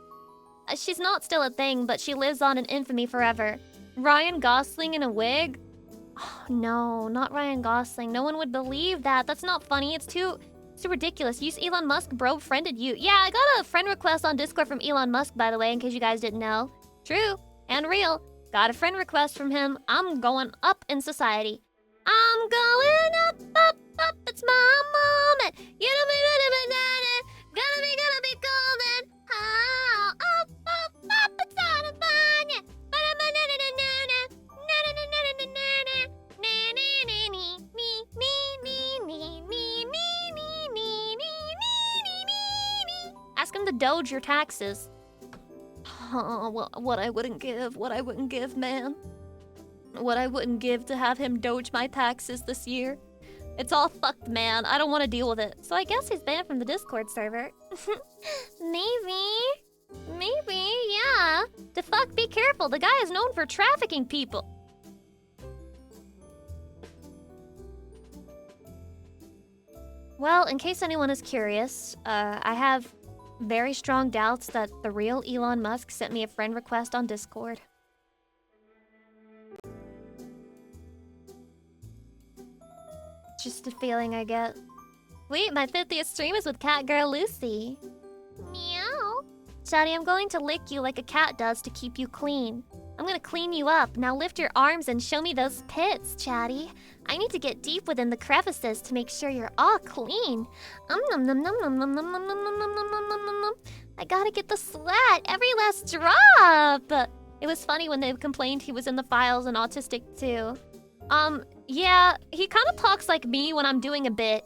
She's not still a thing, but she lives on in infamy forever. Ryan Gosling in a wig? Oh, no, not Ryan Gosling. No one would believe that. That's not funny. It's too ridiculous. Use Elon Musk, bro, friended you. Yeah, I got a friend request on Discord from Elon Musk, by the way, in case you guys didn't know. True and real. Got a friend request from him. I'm going up in society. I'm going up, it's my moment. You know me, gonna be golden. Oh, up, it's on fun, yeah. Ask him to doge your taxes. Oh, what I wouldn't give, man. What I wouldn't give to have him doge my taxes this year. It's all fucked, man. I don't want to deal with it. So I guess he's banned from the Discord server. Maybe. Maybe, yeah. The fuck, be careful. The guy is known for trafficking people. Well, in case anyone is curious, I have very strong doubts that the real Elon Musk sent me a friend request on Discord. Just a feeling I get. Wait, my 50th stream is with cat girl Lucy. Meow. Chatty, I'm going to lick you like a cat does to keep you clean. I'm gonna clean you up. Now lift your arms and show me those pits, Chatty. I need to get deep within the crevices to make sure you're all clean. Nom nom nom nom nom nom nom nom nom nom nom nom nom nom nom. I gotta get the sweat, every last drop. It was funny when they complained he was in the files and autistic too. Yeah, he kind of talks like me when I'm doing a bit.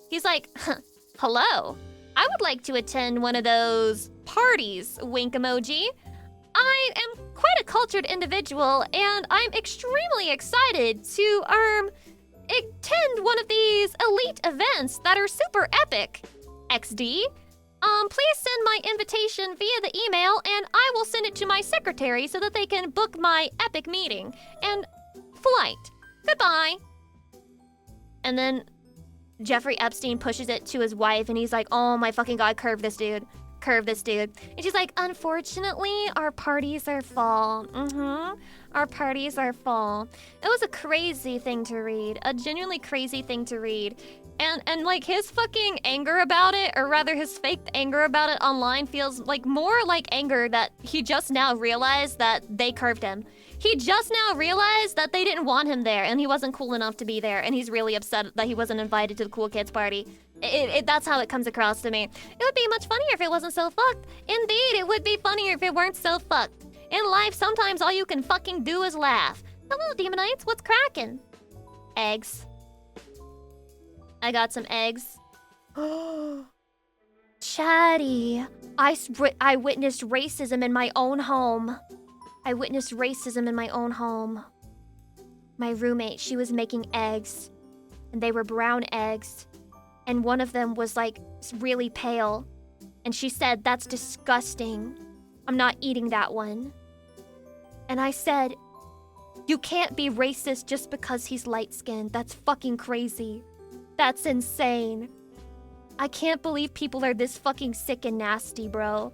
He's like, hello. I would like to attend one of those parties, wink emoji. I am quite a cultured individual, and I'm extremely excited to, attend one of these elite events that are super epic. XD. Please send my invitation via the email, and I will send it to my secretary so that they can book my epic meeting and flight. Goodbye. And then Jeffrey Epstein pushes it to his wife, and he's like, oh my fucking god, curve this dude. Curve this dude. And she's like, unfortunately, our parties are full. Our parties are full. It was a crazy thing to read. A genuinely crazy thing to read. And like his fucking anger about it, or rather his faked anger about it online feels like more like anger that he just now realized that they curved him. He just now realized that they didn't want him there and he wasn't cool enough to be there, and he's really upset that he wasn't invited to the cool kids party. That's how it comes across to me. It would be much funnier if it wasn't so fucked. Indeed, it would be funnier if it weren't so fucked. In life, sometimes all you can fucking do is laugh. Hello, Demonites, what's cracking? Eggs. I got some eggs. Chatty, I witnessed racism in my own home. I witnessed racism in my own home. My roommate, she was making eggs, and they were brown eggs, and one of them was like really pale, and she said, that's disgusting. I'm not eating that one. And I said, you can't be racist just because he's light-skinned. That's fucking crazy. That's insane. I can't believe people are this fucking sick and nasty, bro.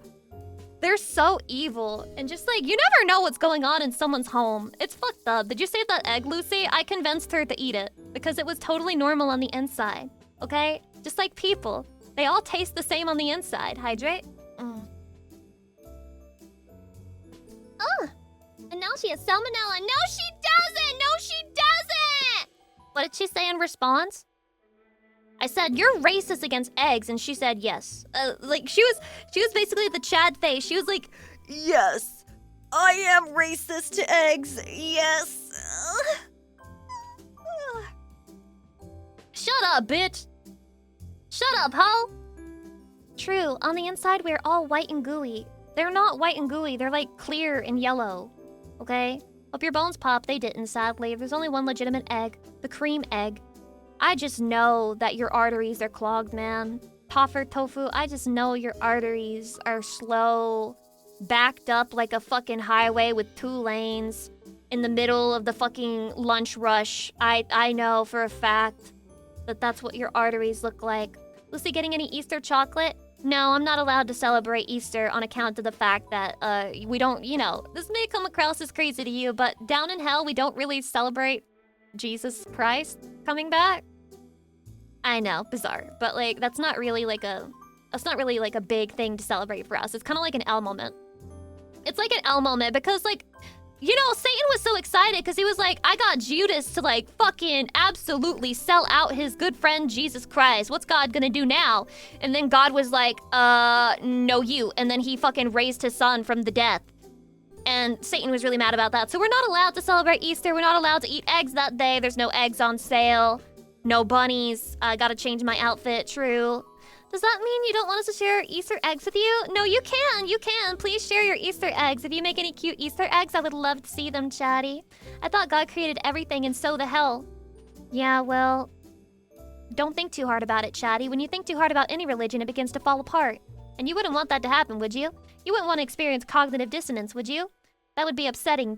They're so evil, and just like, you never know what's going on in someone's home. It's fucked up. Did you save that egg, Lucy? I convinced her to eat it, because it was totally normal on the inside, okay? Just like people. They all taste the same on the inside. Hydrate. And now she has salmonella. No, she doesn't! No, she doesn't! What did she say in response? I said, you're racist against eggs, and she said yes. Like, she was basically the Chad face. She was like, yes, I am racist to eggs, yes. Shut up, bitch. Shut up, ho. True, on the inside, we're all white and gooey. They're not white and gooey, they're like clear and yellow, okay? Hope your bones pop, they didn't, sadly. There's only one legitimate egg, the cream egg. I just know that your arteries are clogged, man. Toffer tofu, I just know your arteries are slow, backed up like a fucking highway with 2 lanes in the middle of the fucking lunch rush. I know for a fact that that's what your arteries look like. Lucy, getting any Easter chocolate? No, I'm not allowed to celebrate Easter on account of the fact that we don't, you know, this may come across as crazy to you, but down in hell, we don't really celebrate Jesus Christ coming back. I know, bizarre, but like that's not really like a big thing to celebrate for us. It's kind of like an L moment. It's like an L moment because like, you know, Satan was so excited because he was like, I got Judas to like fucking absolutely sell out his good friend Jesus Christ. What's God gonna do now? And then God was like, no you. And then he fucking raised his son from the death. And Satan was really mad about that. So we're not allowed to celebrate Easter. We're not allowed to eat eggs that day. There's no eggs on sale. No bunnies. I gotta change my outfit. True. Does that mean you don't want us to share Easter eggs with you? No, you can. You can. Please share your Easter eggs. If you make any cute Easter eggs, I would love to see them, Chatty. I thought God created everything and so the hell. Yeah, well, don't think too hard about it, Chatty. When you think too hard about any religion, it begins to fall apart. And you wouldn't want that to happen, would you? You wouldn't want to experience cognitive dissonance, would you? That would be upsetting.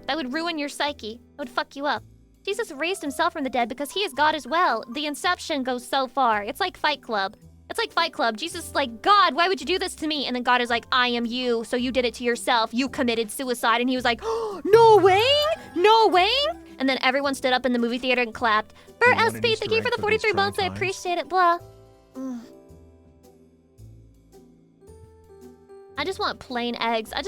That would ruin your psyche. It would fuck you up. Jesus raised himself from the dead because he is God as well. The inception goes so far. It's like Fight Club. It's like Fight Club. Jesus is like, God, why would you do this to me? And then God is like, I am you, so you did it to yourself. You committed suicide. And he was like, oh, no way? No way? And then everyone stood up in the movie theater and clapped. For SP, thank you for the 43 months. I appreciate it, blah. I just want plain eggs. I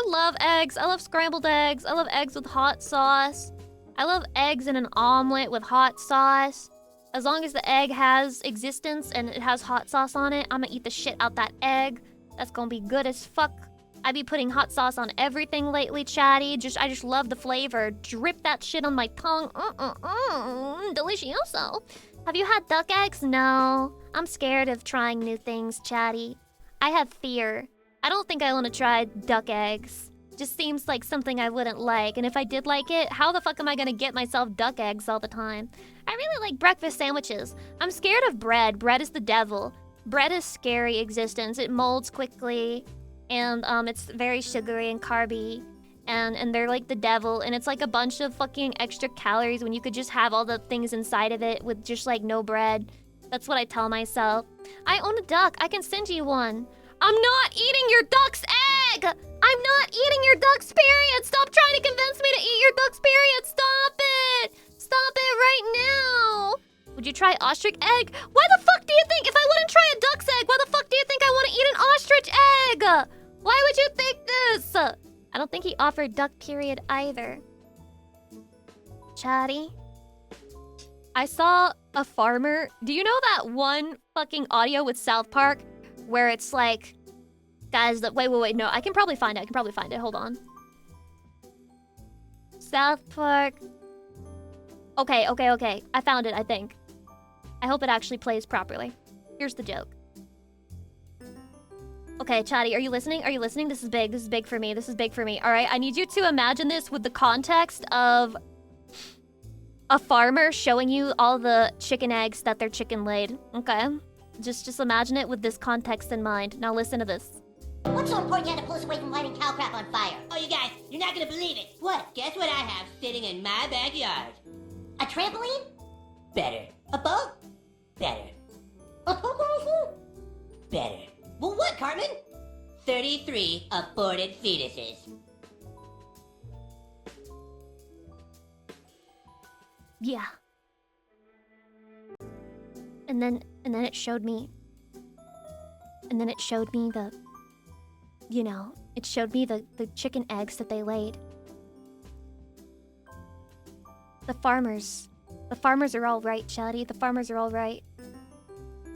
love eggs. I love scrambled eggs. I love eggs with hot sauce. I love eggs in an omelet with hot sauce. As long as the egg has existence and it has hot sauce on it, I'm gonna eat the shit out that egg. That's gonna be good as fuck. I be putting hot sauce on everything lately, chatty. I just love the flavor. Drip that shit on my tongue. Delicioso. Have you had duck eggs? No. I'm scared of trying new things, chatty. I have fear. I don't think I want to try duck eggs. Just seems like something I wouldn't like. And if I did like it, how the fuck am I gonna get myself duck eggs all the time? I really like breakfast sandwiches. I'm scared of bread. Bread is the devil. Bread is scary existence. It molds quickly. And it's very sugary and carby. And they're like the devil. And it's like a bunch of fucking extra calories when you could just have all the things inside of it with just like no bread. That's what I tell myself. I own a duck. I can send you one. I'm not eating your duck's egg! I'm not eating your duck's period! Stop trying to convince me to eat your duck's period! Stop it! Stop it right now! Would you try ostrich egg? Why the fuck do you think, if I wouldn't try a duck's egg, why the fuck do you think I want to eat an ostrich egg? Why would you think this? I don't think he offered duck period either. Chatty. I saw a farmer. Do you know that one fucking audio with South Park? Where it's like, guys, wait, no, I can probably find it, hold on. South Park. Okay, I found it, I think. I hope it actually plays properly. Here's the joke. Okay, chatty, are you listening? This is big for me, alright? I need you to imagine this with the context of a farmer showing you all the chicken eggs that their chicken laid, okay? Just imagine it with this context in mind. Now listen to this. What's so important you had to pull us away from lighting cow crap on fire? Oh, you guys, you're not gonna believe it. What? Guess what I have sitting in my backyard? A trampoline? Better. A boat? Better. Better. Well, what, Cartman? 33 aborted fetuses. Yeah. And then it showed me. And then it showed me the... You know, it showed me the chicken eggs that they laid. The farmers are all right, chatty. The farmers are all right.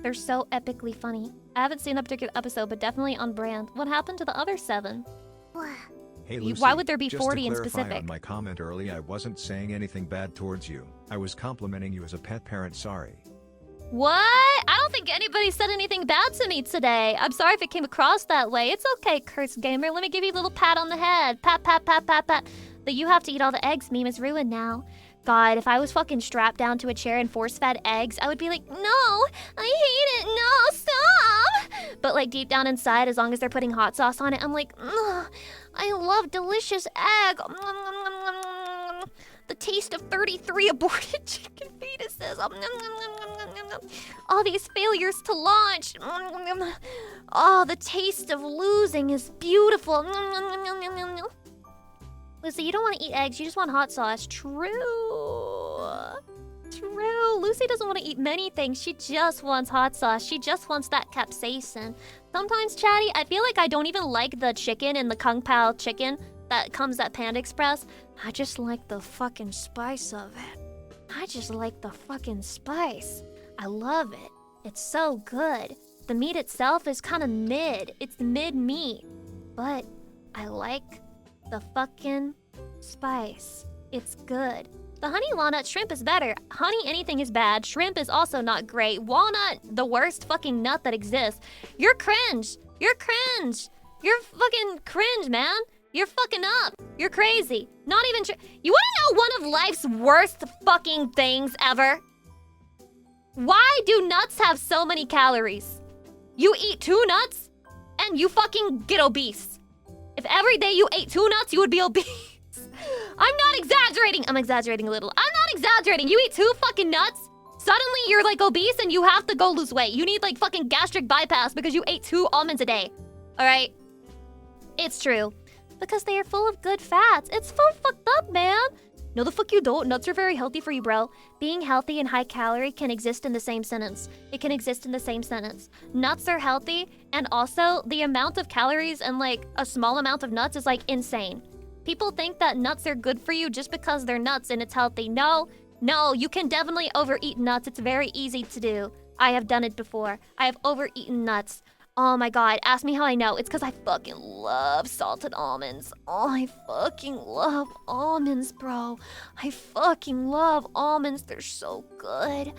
They're so epically funny. I haven't seen that particular episode, but definitely on brand. What happened to the other 7? Hey Lucy, why would there be just 40 to in clarify specific? On my comment early, I wasn't saying anything bad towards you. I was complimenting you as a pet parent, sorry. What? I don't think anybody said anything bad to me today. I'm sorry if it came across that way. It's okay, Cursed Gamer. Let me give you a little pat on the head. Pat, pat, pat, pat, pat. The you have to eat all the eggs meme is ruined now. God, if I was fucking strapped down to a chair and force-fed eggs, I would be like, no, I hate it, no, stop! But like deep down inside, as long as they're putting hot sauce on it, I'm like, I love delicious egg. The taste of 33 aborted chicken fetuses. All these failures to launch. Oh, the taste of losing is beautiful. Lucy, you don't want to eat eggs, you just want hot sauce. True. Lucy doesn't want to eat many things, she just wants hot sauce. She just wants that capsaicin. Sometimes, chatty, I feel like I don't even like the chicken in the Kung Pao chicken that comes at Panda Express. I just like the fucking spice of it. I just like the fucking spice. I love it. It's so good. The meat itself is kind of mid. It's mid meat. But I like the fucking spice. It's good. The honey walnut shrimp is better. Honey anything is bad. Shrimp is also not great. Walnut, the worst fucking nut that exists. You're cringe. You're cringe. You're fucking cringe, man. You're fucking up. You're crazy. Not even You wanna know one of life's worst fucking things ever? Why do nuts have so many calories? You eat 2 nuts and you fucking get obese. If every day you ate 2 nuts, you would be obese. I'm not exaggerating. I'm exaggerating a little. I'm not exaggerating. You eat 2 fucking nuts, suddenly you're like obese and you have to go lose weight. You need like fucking gastric bypass because you ate 2 almonds a day. All right? It's true. Because they are full of good fats. It's full fucked up, man. No, the fuck you don't. Nuts are very healthy for you, bro. Being healthy and high calorie can exist in the same sentence. It can exist in the same sentence. Nuts are healthy, and also the amount of calories and like a small amount of nuts is like insane. People think that nuts are good for you just because they're nuts and it's healthy. No, you can definitely overeat nuts. It's very easy to do. I have done it before. I have overeaten nuts. Oh my god, ask me how I know. It's because I fucking love salted almonds. Oh, I fucking love almonds, bro. I fucking love almonds. They're so good.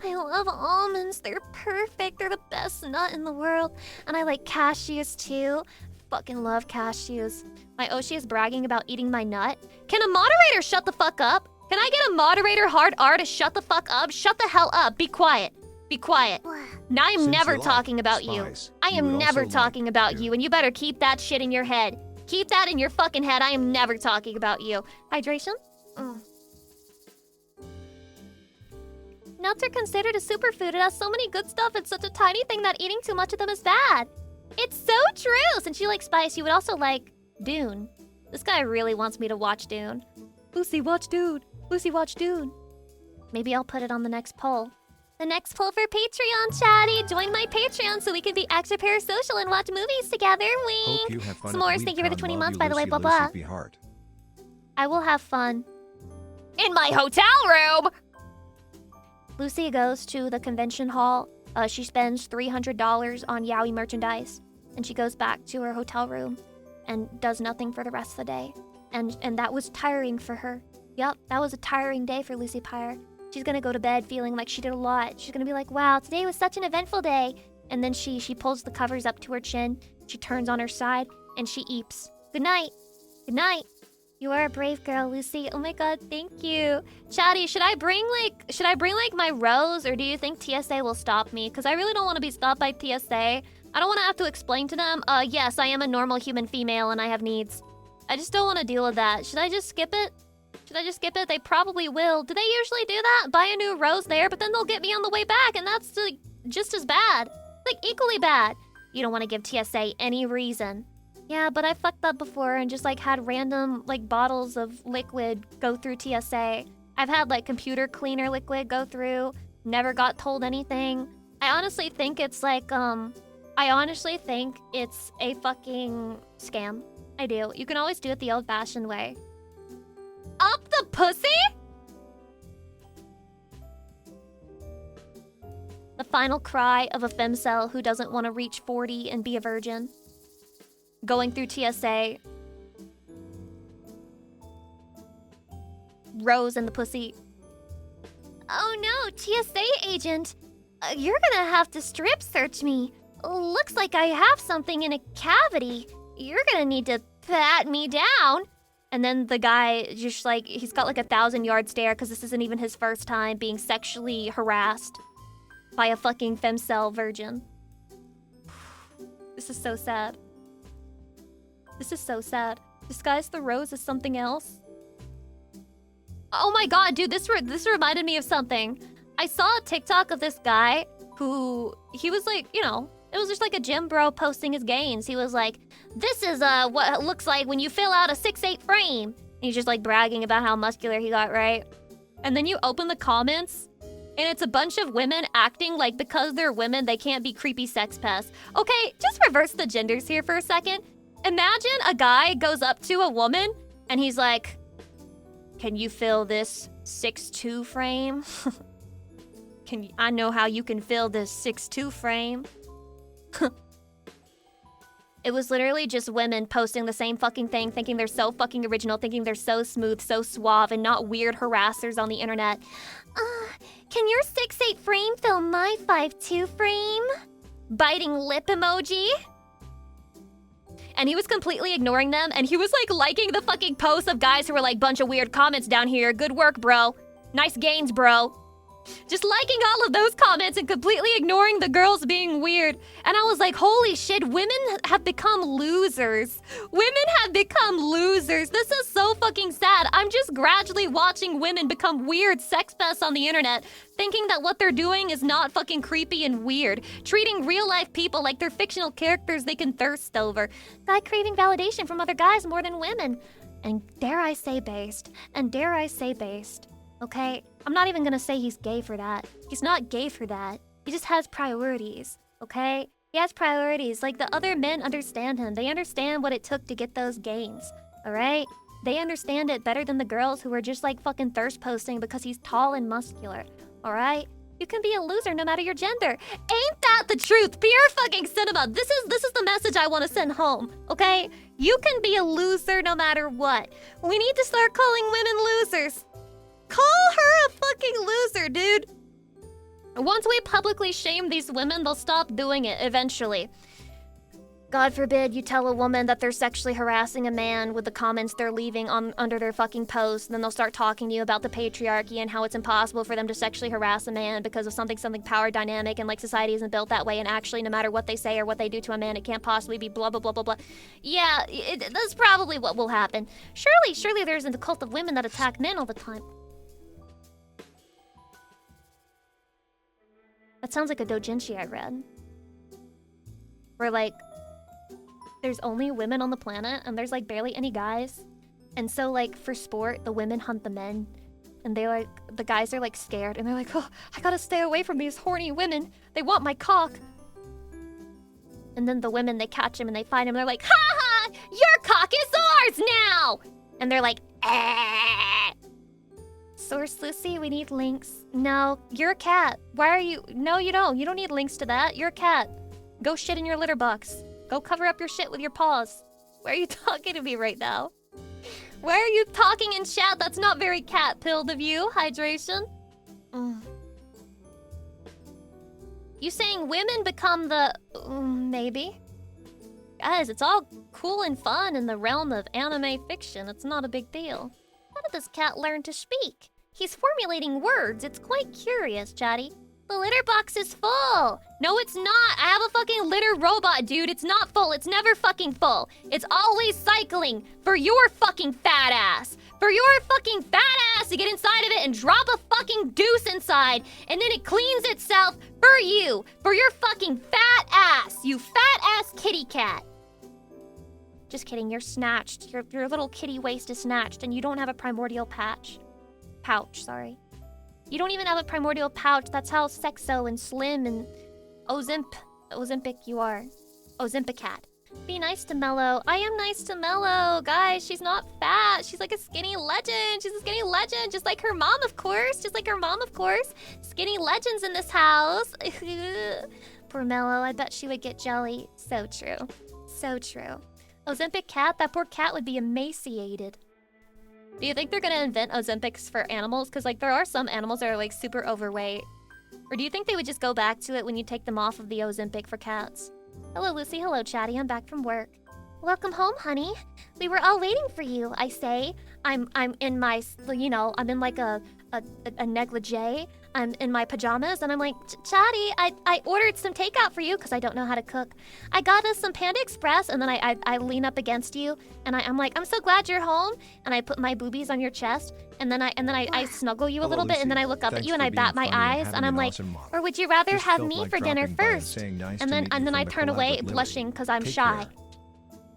I love almonds. They're perfect. They're the best nut in the world. And I like cashews too. Fucking love cashews. My Oshi is bragging about eating my nut. Can a moderator shut the fuck up? Can I get a moderator hard R to shut the fuck up? Shut the hell up. Be quiet. Be quiet. Now I'm Since never you like talking about spice, you. I you am would never also talking like about to- you, and you better keep that shit in your head. Keep that in your fucking head. I am never talking about you. Hydration? Nuts are considered a superfood. It has so many good stuff. It's such a tiny thing that eating too much of them is bad. It's so true. Since you like spice, you would also like Dune. This guy really wants me to watch Dune. Lucy, watch Dune. Lucy, watch Dune. Maybe I'll put it on the next poll. The next poll for Patreon, chatty. Join my Patreon so we can be extra parasocial and watch movies together. Hope you Wink. have fun. S'mores, thank you for the 20 months, by the way, blah, Lucy blah. Be heart. I will have fun. In my hotel room! Lucy goes to the convention hall. She spends $300 on yaoi merchandise. And she goes back to her hotel room and does nothing for the rest of the day. And that was tiring for her. Yup, that was a tiring day for Lucy Pyre. She's gonna go to bed feeling like she did a lot. She's gonna be like, wow, today was such an eventful day. And then she pulls the covers up to her chin. She turns on her side and she eeps. Good night. Good night. You are a brave girl, Lucy. Oh my god, thank you. Chatty, should I bring like my rose, or do you think TSA will stop me? Because I really don't want to be stopped by TSA. I don't want to have to explain to them, yes, I am a normal human female and I have needs. I just don't want to deal with that. Should I just skip it? Should I just skip it? They probably will. Do they usually do that? Buy a new rose there, but then they'll get me on the way back, and that's like just as bad. Like equally bad. You don't want to give TSA any reason. Yeah, but I fucked up before and just like had random like bottles of liquid go through TSA. I've had like computer cleaner liquid go through, never got told anything. I honestly think it's like I honestly think it's a fucking scam. I do. You can always do it the old-fashioned way. Up the pussy? The final cry of a femcel who doesn't want to reach 40 and be a virgin. Going through TSA. Rose in the pussy. Oh no, TSA agent. You're gonna have to strip search me. Looks like I have something in a cavity. You're gonna need to pat me down. And then the guy just like, he's got like a 1,000-yard stare because this isn't even his first time being sexually harassed by a fucking femcel virgin. This is so sad. This is so sad. Disguise the rose as something else. Oh my god, dude, this reminded me of something. I saw a TikTok of this guy who, he was like, you know, it was just like a gym bro posting his gains. He was like, this is what it looks like when you fill out a 6'8" frame. And he's just like bragging about how muscular he got, right? And then you open the comments, and it's a bunch of women acting like because they're women, they can't be creepy sex pests. Okay, just reverse the genders here for a second. Imagine a guy goes up to a woman, and he's like, can you fill this 6'2" frame? I know how you can fill this 6'2" frame. It was literally just women posting the same fucking thing, thinking they're so fucking original, thinking they're so smooth, so suave, and not weird harassers on the internet. Can your 6'8" frame fill my 5'2" frame? Biting lip emoji. And he was completely ignoring them, and he was like liking the fucking posts of guys who were like, bunch of weird comments down here. Good work, bro. Nice gains, bro. Just liking all of those comments and completely ignoring the girls being weird. And I was like, holy shit, women have become losers. Women have become losers. This is so fucking sad. I'm just gradually watching women become weird sex pests on the internet, thinking that what they're doing is not fucking creepy and weird. Treating real life people like they're fictional characters they can thirst over. Guy craving validation from other guys more than women. And dare I say based. And dare I say based. Okay? I'm not even gonna say he's gay for that. He's not gay for that. He just has priorities, okay? He has priorities. Like, the other men understand him. They understand what it took to get those gains, alright? They understand it better than the girls who are just, like, fucking thirst posting because he's tall and muscular, alright? You can be a loser no matter your gender. Ain't that the truth? Pure fucking cinema. This is the message I want to send home, okay? You can be a loser no matter what. We need to start calling women losers. Call her a fucking loser, dude. Once we publicly shame these women, they'll stop doing it eventually. God forbid you tell a woman that they're sexually harassing a man with the comments they're leaving under their fucking posts, and then they'll start talking to you about the patriarchy and how it's impossible for them to sexually harass a man because of something power dynamic, and like society isn't built that way, and actually no matter what they say or what they do to a man, it can't possibly be blah blah blah blah blah. Yeah, that's probably what will happen. Surely there's a cult of women that attack men all the time. That sounds like a doujinshi I read. Where, like, there's only women on the planet, and there's, like, barely any guys. And so, like, for sport, the women hunt the men. And they, like, the guys are, like, scared. And they're like, oh, I gotta stay away from these horny women. They want my cock. And then the women, they catch him and they find him. And they're like, ha ha, your cock is ours now! And they're like, eh. Source Lucy, we need links. No, you're a cat. Why are you... No, you don't. You don't need links to that. You're a cat. Go shit in your litter box. Go cover up your shit with your paws. Why are you talking to me right now? Why are you talking in chat? That's not very cat-pilled of you. Hydration. You saying women become the... maybe. Guys, it's all cool and fun in the realm of anime fiction. It's not a big deal. How did this cat learn to speak? He's formulating words. It's quite curious, Chatty. The litter box is full. No, it's not. I have a fucking litter robot, dude. It's not full. It's never fucking full. It's always cycling for your fucking fat ass. For your fucking fat ass to get inside of it and drop a fucking deuce inside. And then it cleans itself for you. For your fucking fat ass. You fat ass kitty cat. Just kidding. You're snatched. Your little kitty waist is snatched and you don't have a primordial pouch, sorry. You don't even have a primordial pouch. That's how sexo and slim and Ozempic you are. Ozempicat. Be nice to Mello. I am nice to Mello. Guys, she's not fat. She's like a skinny legend. She's a skinny legend. Just like her mom, of course. Skinny legends in this house. Poor Mello. I bet she would get jelly. So true. So true. Ozempic cat? That poor cat would be emaciated. Do you think they're gonna invent Ozempics for animals? Because, like, there are some animals that are, like, super overweight. Or do you think they would just go back to it when you take them off of the Ozempic for cats? Hello, Lucy. Hello, Chatty. I'm back from work. Welcome home, honey. We were all waiting for you, I say. I'm in my, you know, I'm in, like, a negligee. I'm in my pajamas, and I'm like, Chatty, I ordered some takeout for you, because I don't know how to cook. I got us some Panda Express, and then I lean up against you, and I'm like, I'm so glad you're home, and I put my boobies on your chest, and then I snuggle you a little bit, and then I look up at you, and I bat my eyes, and I'm like, or would you rather have me for dinner first? And then I turn away, blushing, because I'm shy.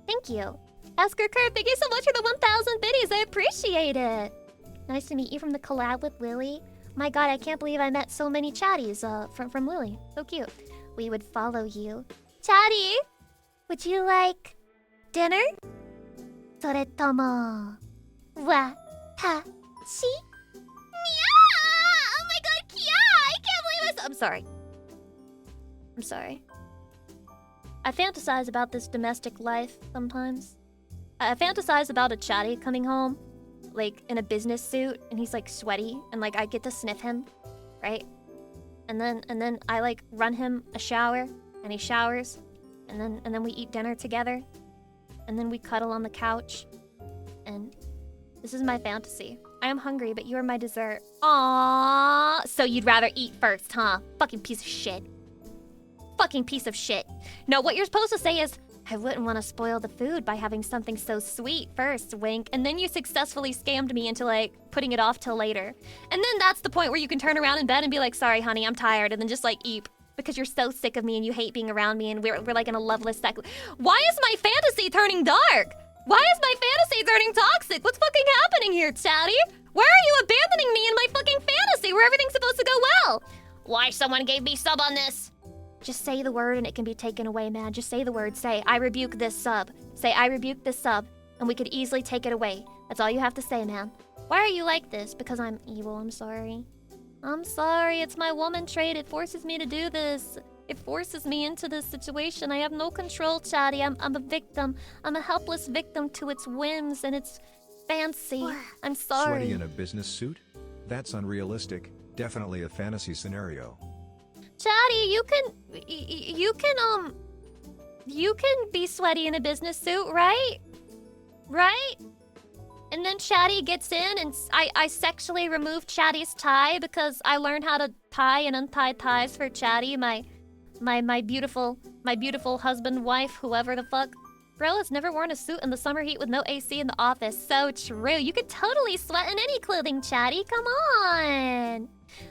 Thank you. Esker Curve, thank you so much for the 1,000 biddies, I appreciate it. Nice to meet you from the collab with Lily. My god, I can't believe I met so many chatties from Lily. So cute. We would follow you. Chatty! Would you like dinner? Soretomo wa hashi? Oh my god, Kia! I can't believe I'm sorry. I'm sorry. I fantasize about this domestic life sometimes. I fantasize about a chatty coming home, like, in a business suit, and he's, like, sweaty, and, like, I get to sniff him, right? And then I, like, run him a shower, and he showers, and then we eat dinner together, and then we cuddle on the couch, and this is my fantasy. I am hungry, but you are my dessert. Aww. So you'd rather eat first, huh? Fucking piece of shit. Fucking piece of shit. No, what you're supposed to say is, I wouldn't want to spoil the food by having something so sweet first, wink. And then you successfully scammed me into, like, putting it off till later. And then that's the point where you can turn around in bed and be like, sorry, honey, I'm tired. And then just, like, eat. Because you're so sick of me and you hate being around me and we're like, in a loveless cycle. Why is my fantasy turning dark? Why is my fantasy turning toxic? What's fucking happening here, Chatty? Why are you abandoning me in my fucking fantasy where everything's supposed to go well? Why someone gave me sub on this? Just say the word and it can be taken away, man. Just say the word. Say, I rebuke this sub. Say, I rebuke this sub. And we could easily take it away. That's all you have to say, man. Why are you like this? Because I'm evil, I'm sorry. I'm sorry, it's my woman trait. It forces me to do this. It forces me into this situation. I have no control, Chatty. I'm a victim. I'm a helpless victim to its whims and its fancy. I'm sorry. Sweaty in a business suit? That's unrealistic. Definitely a fantasy scenario. Chatty, you can be sweaty in a business suit, right? Right? And then Chatty gets in and I sexually remove Chatty's tie because I learned how to tie and untie ties for Chatty, my beautiful husband, wife, whoever the fuck. Bro has never worn a suit in the summer heat with no AC in the office. So true. You could totally sweat in any clothing, Chatty. Come on.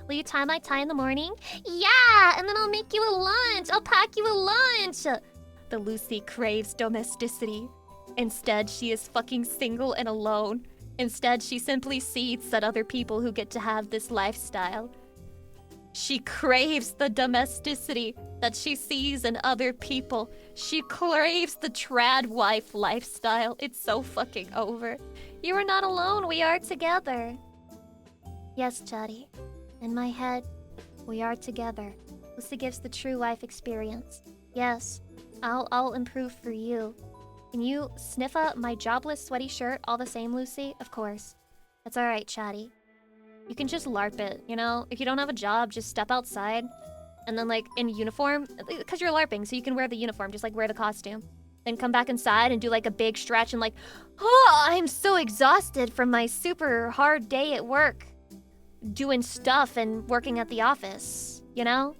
Will you tie my tie in the morning? Yeah, and then I'll make you a lunch. I'll pack you a lunch. The Lucy craves domesticity. Instead, she is fucking single and alone. Instead, she simply sees at other people who get to have this lifestyle. She craves the domesticity that she sees in other people. She craves the trad wife lifestyle. It's so fucking over. You are not alone. We are together. Yes, Chatty. In my head, we are together. Lucy gives the true life experience. Yes, I'll improve for you. Can you sniff up my jobless sweaty shirt all the same, Lucy? Of course. That's alright, Chatty. You can just LARP it, you know? If you don't have a job, just step outside. And then, like, in uniform, because you're LARPing, so you can wear the uniform, just, like, wear the costume. Then come back inside and do, like, a big stretch and, like, oh, I'm so exhausted from my super hard day at work. Doing stuff and working at the office, you know?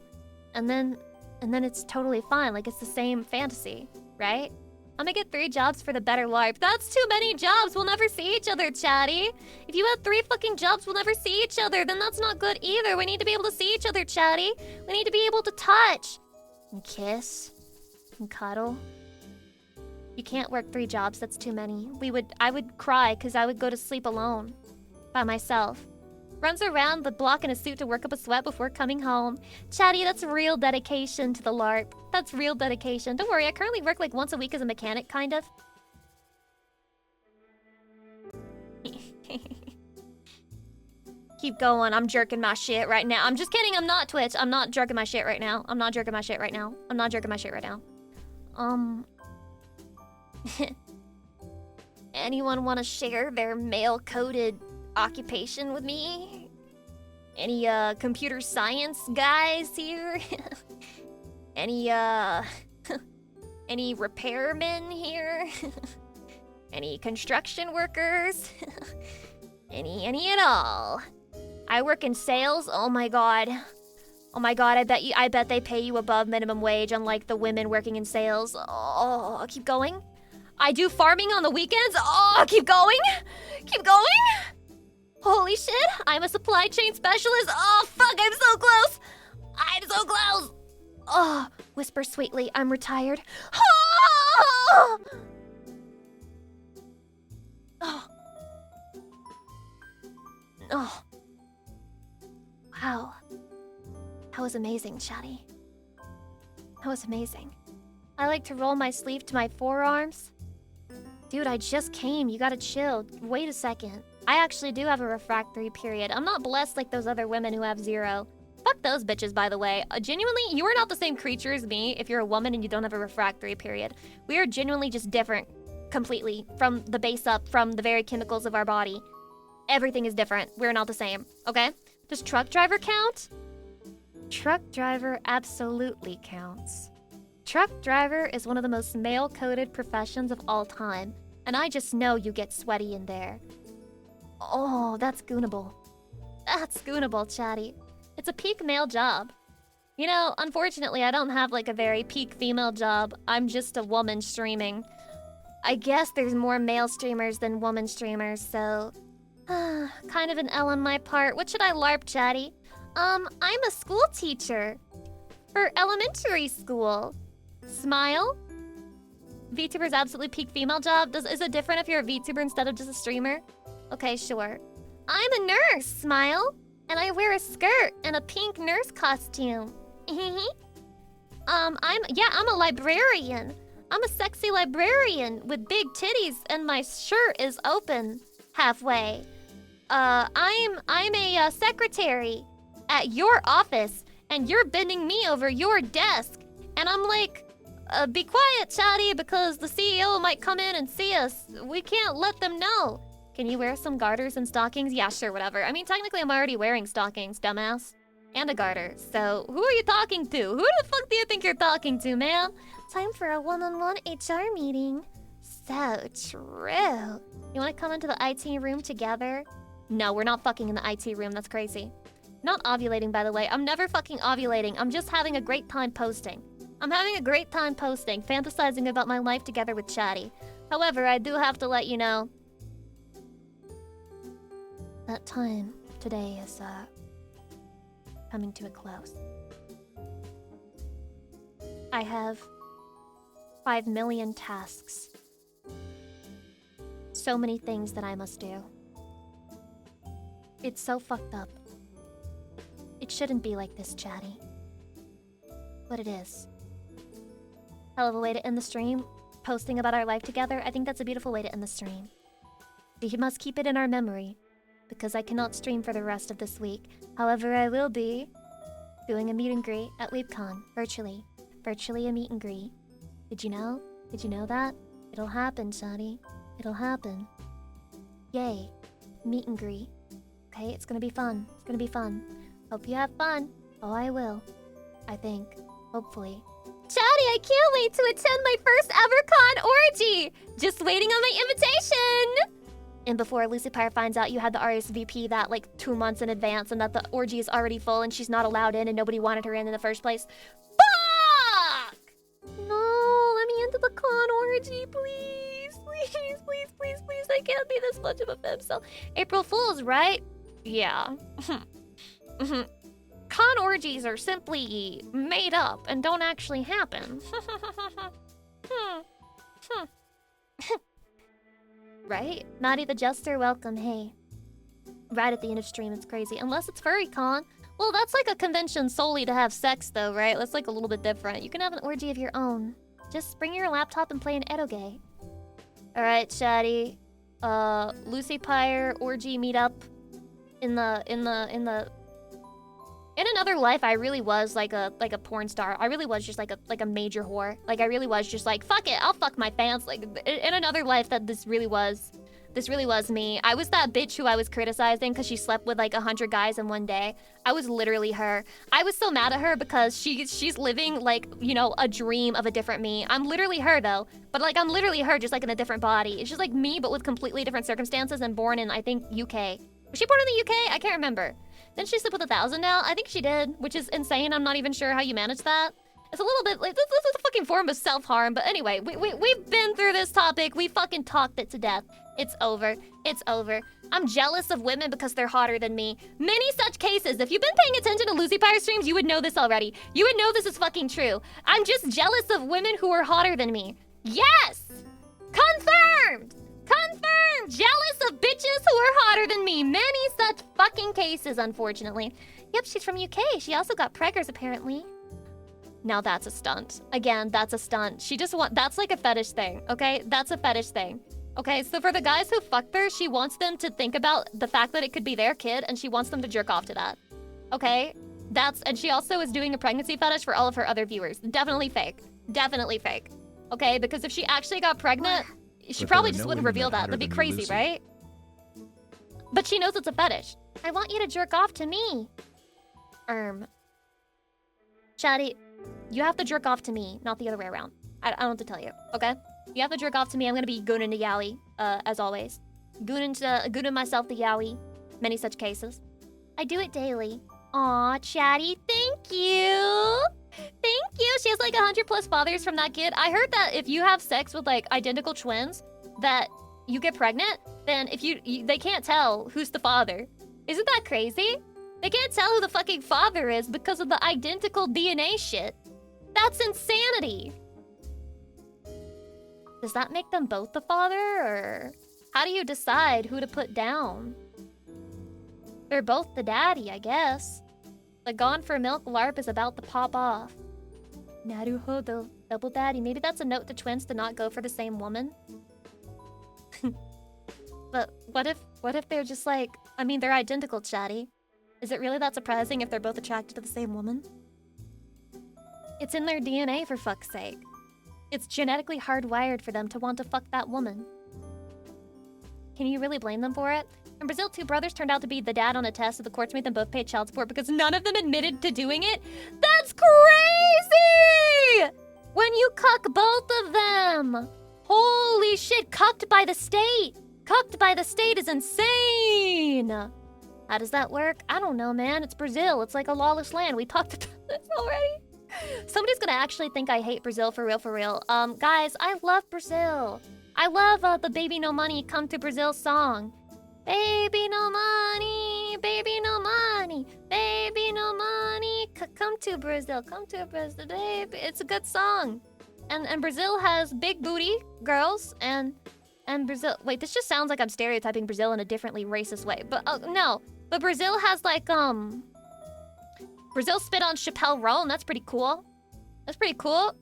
And then it's totally fine. Like, it's the same fantasy, right? I'm gonna get 3 jobs for the better LARP. That's too many jobs. We'll never see each other, Chatty. If you had 3 fucking jobs, we'll never see each other. Then that's not good either. We need to be able to see each other, Chatty. We need to be able to touch. And kiss. And cuddle. You can't work 3 jobs. That's too many. I would cry because I would go to sleep alone. By myself. Runs around the block in a suit to work up a sweat before coming home. Chatty, that's real dedication to the LARP. That's real dedication. Don't worry, I currently work like once a week as a mechanic, kind of. Keep going, I'm jerking my shit right now. I'm just kidding, I'm not Twitch. I'm not jerking my shit right now. I'm not jerking my shit right now. I'm not jerking my shit right now. Anyone want to share their male-coded occupation with me? Any computer science guys here? Any any repairmen here? Any construction workers? any at all? I work in sales. Oh my god. Oh my god, I bet they pay you above minimum wage, unlike the women working in sales. Oh, keep going. I do farming on the weekends. Oh, keep going. Keep going. Holy shit, I'm a supply chain specialist. Oh, fuck, I'm so close. I'm so close. Oh, whisper sweetly, I'm retired. Oh! Oh. Oh. Wow. That was amazing, Chatty. That was amazing. I like to roll my sleeve to my forearms. Dude, I just came. You gotta chill. Wait a second. I actually do have a refractory period. I'm not blessed like those other women who have 0. Fuck those bitches, by the way. Genuinely, you are not the same creature as me if you're a woman and you don't have a refractory period. We are genuinely just different. Completely. From the base up, from the very chemicals of our body. Everything is different. We're not the same. Okay? Does truck driver count? Truck driver absolutely counts. Truck driver is one of the most male-coded professions of all time. And I just know you get sweaty in there. Oh, that's goonable. That's goonable, chatty. It's a peak male job. You know, unfortunately, I don't have like a very peak female job. I'm just a woman streaming. I guess there's more male streamers than woman streamers, so... kind of an L on my part. What should I LARP, chatty? I'm a school teacher. For elementary school. Smile? VTuber's absolutely peak female job. Is it different if you're a VTuber instead of just a streamer? Okay, sure. I'm a nurse, Smile. And I wear a skirt and a pink nurse costume. I'm a librarian. I'm a sexy librarian with big titties and my shirt is open halfway. I'm a secretary at your office and you're bending me over your desk. And I'm like, be quiet, chatty, because the CEO might come in and see us. We can't let them know. Can you wear some garters and stockings? Yeah, sure, whatever. I mean, technically I'm already wearing stockings, dumbass. And a garter. So, who are you talking to? Who the fuck do you think you're talking to, man? Time for a one-on-one HR meeting. So true. You wanna come into the IT room together? No, we're not fucking in the IT room. That's crazy. Not ovulating, by the way. I'm never fucking ovulating. I'm just having a great time posting. I'm having a great time posting, fantasizing about my life together with Chatty. However, I do have to let you know that time today is, coming to a close. I have 5 million tasks. So many things that I must do. It's so fucked up. It shouldn't be like this, Chatty. But it is. Hell of a way to end the stream. Posting about our life together, I think that's a beautiful way to end the stream. We must keep it in our memory, because I cannot stream for the rest of this week. However, I will be doing a meet and greet at WeebCon, virtually. Virtually a meet and greet. Did you know? Did you know that? It'll happen, Shadi. It'll happen. Yay. Meet and greet. Okay, it's gonna be fun. It's gonna be fun. Hope you have fun. Oh, I will. I think. Hopefully. Chatty, I can't wait to attend my first ever con orgy! Just waiting on my invitation! And before Lucy Pyre finds out you had the RSVP that like 2 months in advance and that the orgy is already full and she's not allowed in and nobody wanted her in the first place. Fuck! No, let me into the con orgy, please. Please, please, please, please. I can't be this much of a fib. So, April Fool's, right? Yeah. Con orgies are simply made up and don't actually happen. Right? Maddie the Jester, welcome, hey. Right at the end of stream, it's crazy. Unless it's FurryCon. Well, that's like a convention solely to have sex, though, right? That's like a little bit different. You can have an orgy of your own. Just bring your laptop and play an eroge. Alright, chatty. Lucy Pyre orgy meetup. In another life, I really was like a porn star. I really was just like a major whore. Like I really was just like, fuck it, I'll fuck my fans. Like in another life, that this really was me. I was that bitch who I was criticizing because she slept with like 100 guys in one day. I was literally her. I was so mad at her because she's living like, you know, a dream of a different me. I'm literally her though, but like I'm literally her just like in a different body. It's just like me, but with completely different circumstances and born in, I think, UK. Was she born in the UK? I can't remember. Didn't she sleep with 1,000 now? I think she did, which is insane. I'm not even sure how you manage that. It's a little bit like, this is a fucking form of self-harm. But anyway, we've been through this topic. We fucking talked it to death. It's over. It's over. I'm jealous of women because they're hotter than me. Many such cases. If you've been paying attention to Lucy Pyre streams, you would know this already. You would know this is fucking true. I'm just jealous of women who are hotter than me. Yes! Confirmed! Confirmed! Jealous of bitches who are hotter than me. Many such fucking cases, unfortunately. Yep, she's from UK. She also got preggers, apparently. Now that's a stunt. Again, that's a stunt. She just that's like a fetish thing, okay? That's a fetish thing. Okay, so for the guys who fucked her, she wants them to think about the fact that it could be their kid, and she wants them to jerk off to that. Okay? And she also is doing a pregnancy fetish for all of her other viewers. Definitely fake. Definitely fake. Okay, because if she actually got pregnant... She probably just wouldn't reveal that. That'd be crazy, right? But she knows it's a fetish. I want you to jerk off to me. Chatty, you have to jerk off to me, not the other way around. I don't have to tell you, okay? You have to jerk off to me. I'm gonna be going into Yali, as always. Gooning myself the yowie. Many such cases. I do it daily. Aw, Chatty, thank you! Thank you! She has like 100 plus fathers from that kid. I heard that if you have sex with like identical twins, that you get pregnant, then if they can't tell who's the father. Isn't that crazy? They can't tell who the fucking father is because of the identical DNA shit. That's insanity! Does that make them both the father, or how do you decide who to put down? They're both the daddy, I guess. The Gone for Milk LARP is about to pop off. Naruhodo, double daddy. Maybe that's a note to twins to not go for the same woman. But what if they're just like, I mean, they're identical, Chatty. Is it really that surprising if they're both attracted to the same woman? It's in their DNA, for fuck's sake. It's genetically hardwired for them to want to fuck that woman. Can you really blame them for it? In Brazil, 2 brothers turned out to be the dad on a test, so the courts made them both pay child support because none of them admitted to doing it. That's crazy! When you cuck both of them! Holy shit, cucked by the state! Cucked by the state is insane! How does that work? I don't know, man. It's Brazil. It's like a lawless land. We talked about this already. Somebody's gonna actually think I hate Brazil for real. Guys, I love Brazil. I love the Baby No Money Come to Brazil song. Baby no money, baby no money, baby no money, come to Brazil, baby. It's a good song. And Brazil has big booty girls and Brazil, wait, this just sounds like I'm stereotyping Brazil in a differently racist way. But no, but Brazil has like Brazil spit on Chappelle Roll, and that's pretty cool. That's pretty cool.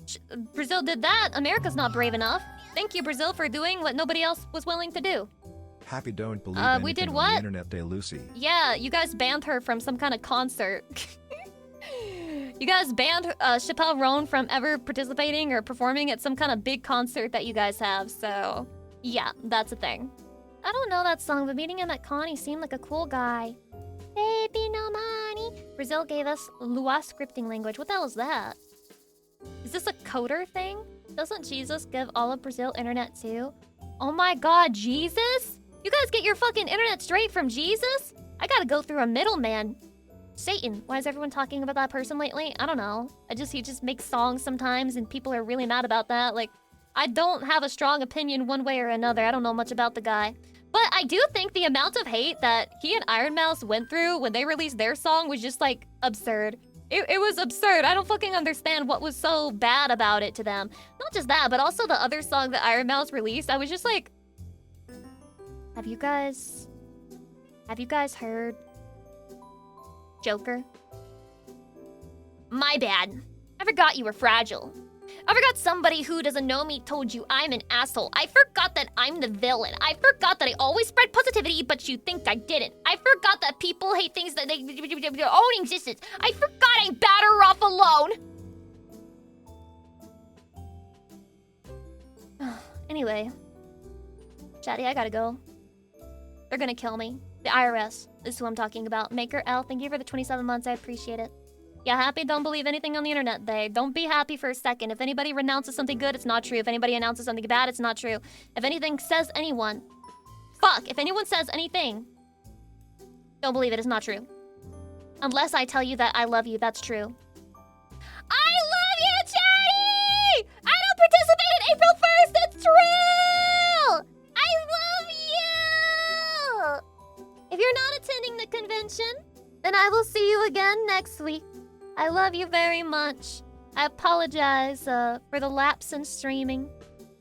Brazil did that. America's not brave enough. Thank you, Brazil, for doing what nobody else was willing to do. Happy don't believe anything we did on what? the internet day, Lucy. Yeah, you guys banned her from some kind of concert. You guys banned Chappelle Roan from ever participating or performing at some kind of big concert that you guys have, so yeah, that's a thing. I don't know that song, but meeting him at Con, he seemed like a cool guy. Baby no money. Brazil gave us Lua scripting language. What the hell is that? Is this a coder thing? Doesn't Jesus give all of Brazil internet too? Oh my god, Jesus? You guys get your fucking internet straight from Jesus? I gotta go through a middleman. Satan. Why is everyone talking about that person lately? I don't know. He just makes songs sometimes and people are really mad about that. Like, I don't have a strong opinion one way or another. I don't know much about the guy. But I do think the amount of hate that he and Iron Mouse went through when they released their song was just, like, absurd. It was absurd. I don't fucking understand what was so bad about it to them. Not just that, but also the other song that Iron Mouse released. I was just like, Have you guys heard Joker? My bad. I forgot you were fragile. I forgot somebody who doesn't know me told you I'm an asshole. I forgot that I'm the villain. I forgot that I always spread positivity, but you think I didn't. I forgot that people hate things that their own existence. I forgot I'm better off alone. Anyway. Chatty, I gotta go. They're gonna kill me. The IRS is who I'm talking about. Maker L, thank you for the 27 months. I appreciate it. Yeah, happy don't believe anything on the internet, they. Don't be happy for a second. If anybody renounces something good, it's not true. If anybody announces something bad, it's not true. If anything says anyone... Fuck, if anyone says anything, don't believe it, it's not true. Unless I tell you that I love you, that's true. I love you, Chatty! I don't participate in April 1st, that's true! I love you! If you're not attending the convention, then I will see you again next week. I love you very much. I apologize for the lapse in streaming,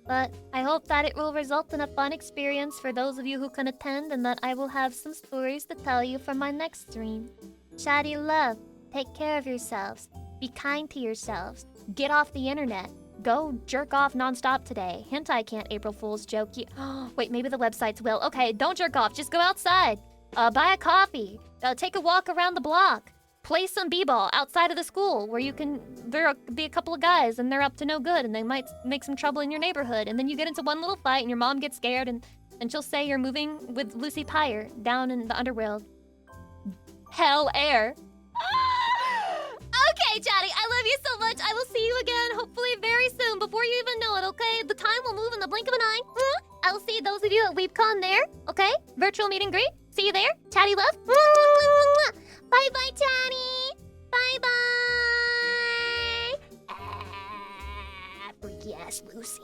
but I hope that it will result in a fun experience for those of you who can attend and that I will have some stories to tell you for my next stream. Chatty love, take care of yourselves. Be kind to yourselves. Get off the internet. Go jerk off nonstop today. Hentai can't April Fool's joke you. Wait, maybe the websites will. Okay, don't jerk off. Just go outside. Buy a coffee. Take a walk around the block. Play some b-ball outside of the school where there'll be a couple of guys and they're up to no good and they might make some trouble in your neighborhood. And then you get into one little fight and your mom gets scared and she'll say you're moving with Lucy Pyre down in the underworld. Hell air. Okay, Chatty, I love you so much. I will see you again, hopefully very soon, before you even know it, okay? The time will move in the blink of an eye. I'll see those of you at WeebCon there, okay? Virtual meet and greet. See you there. Tatty love. Bye-bye, Tatty. Bye-bye. Yes, Lucy.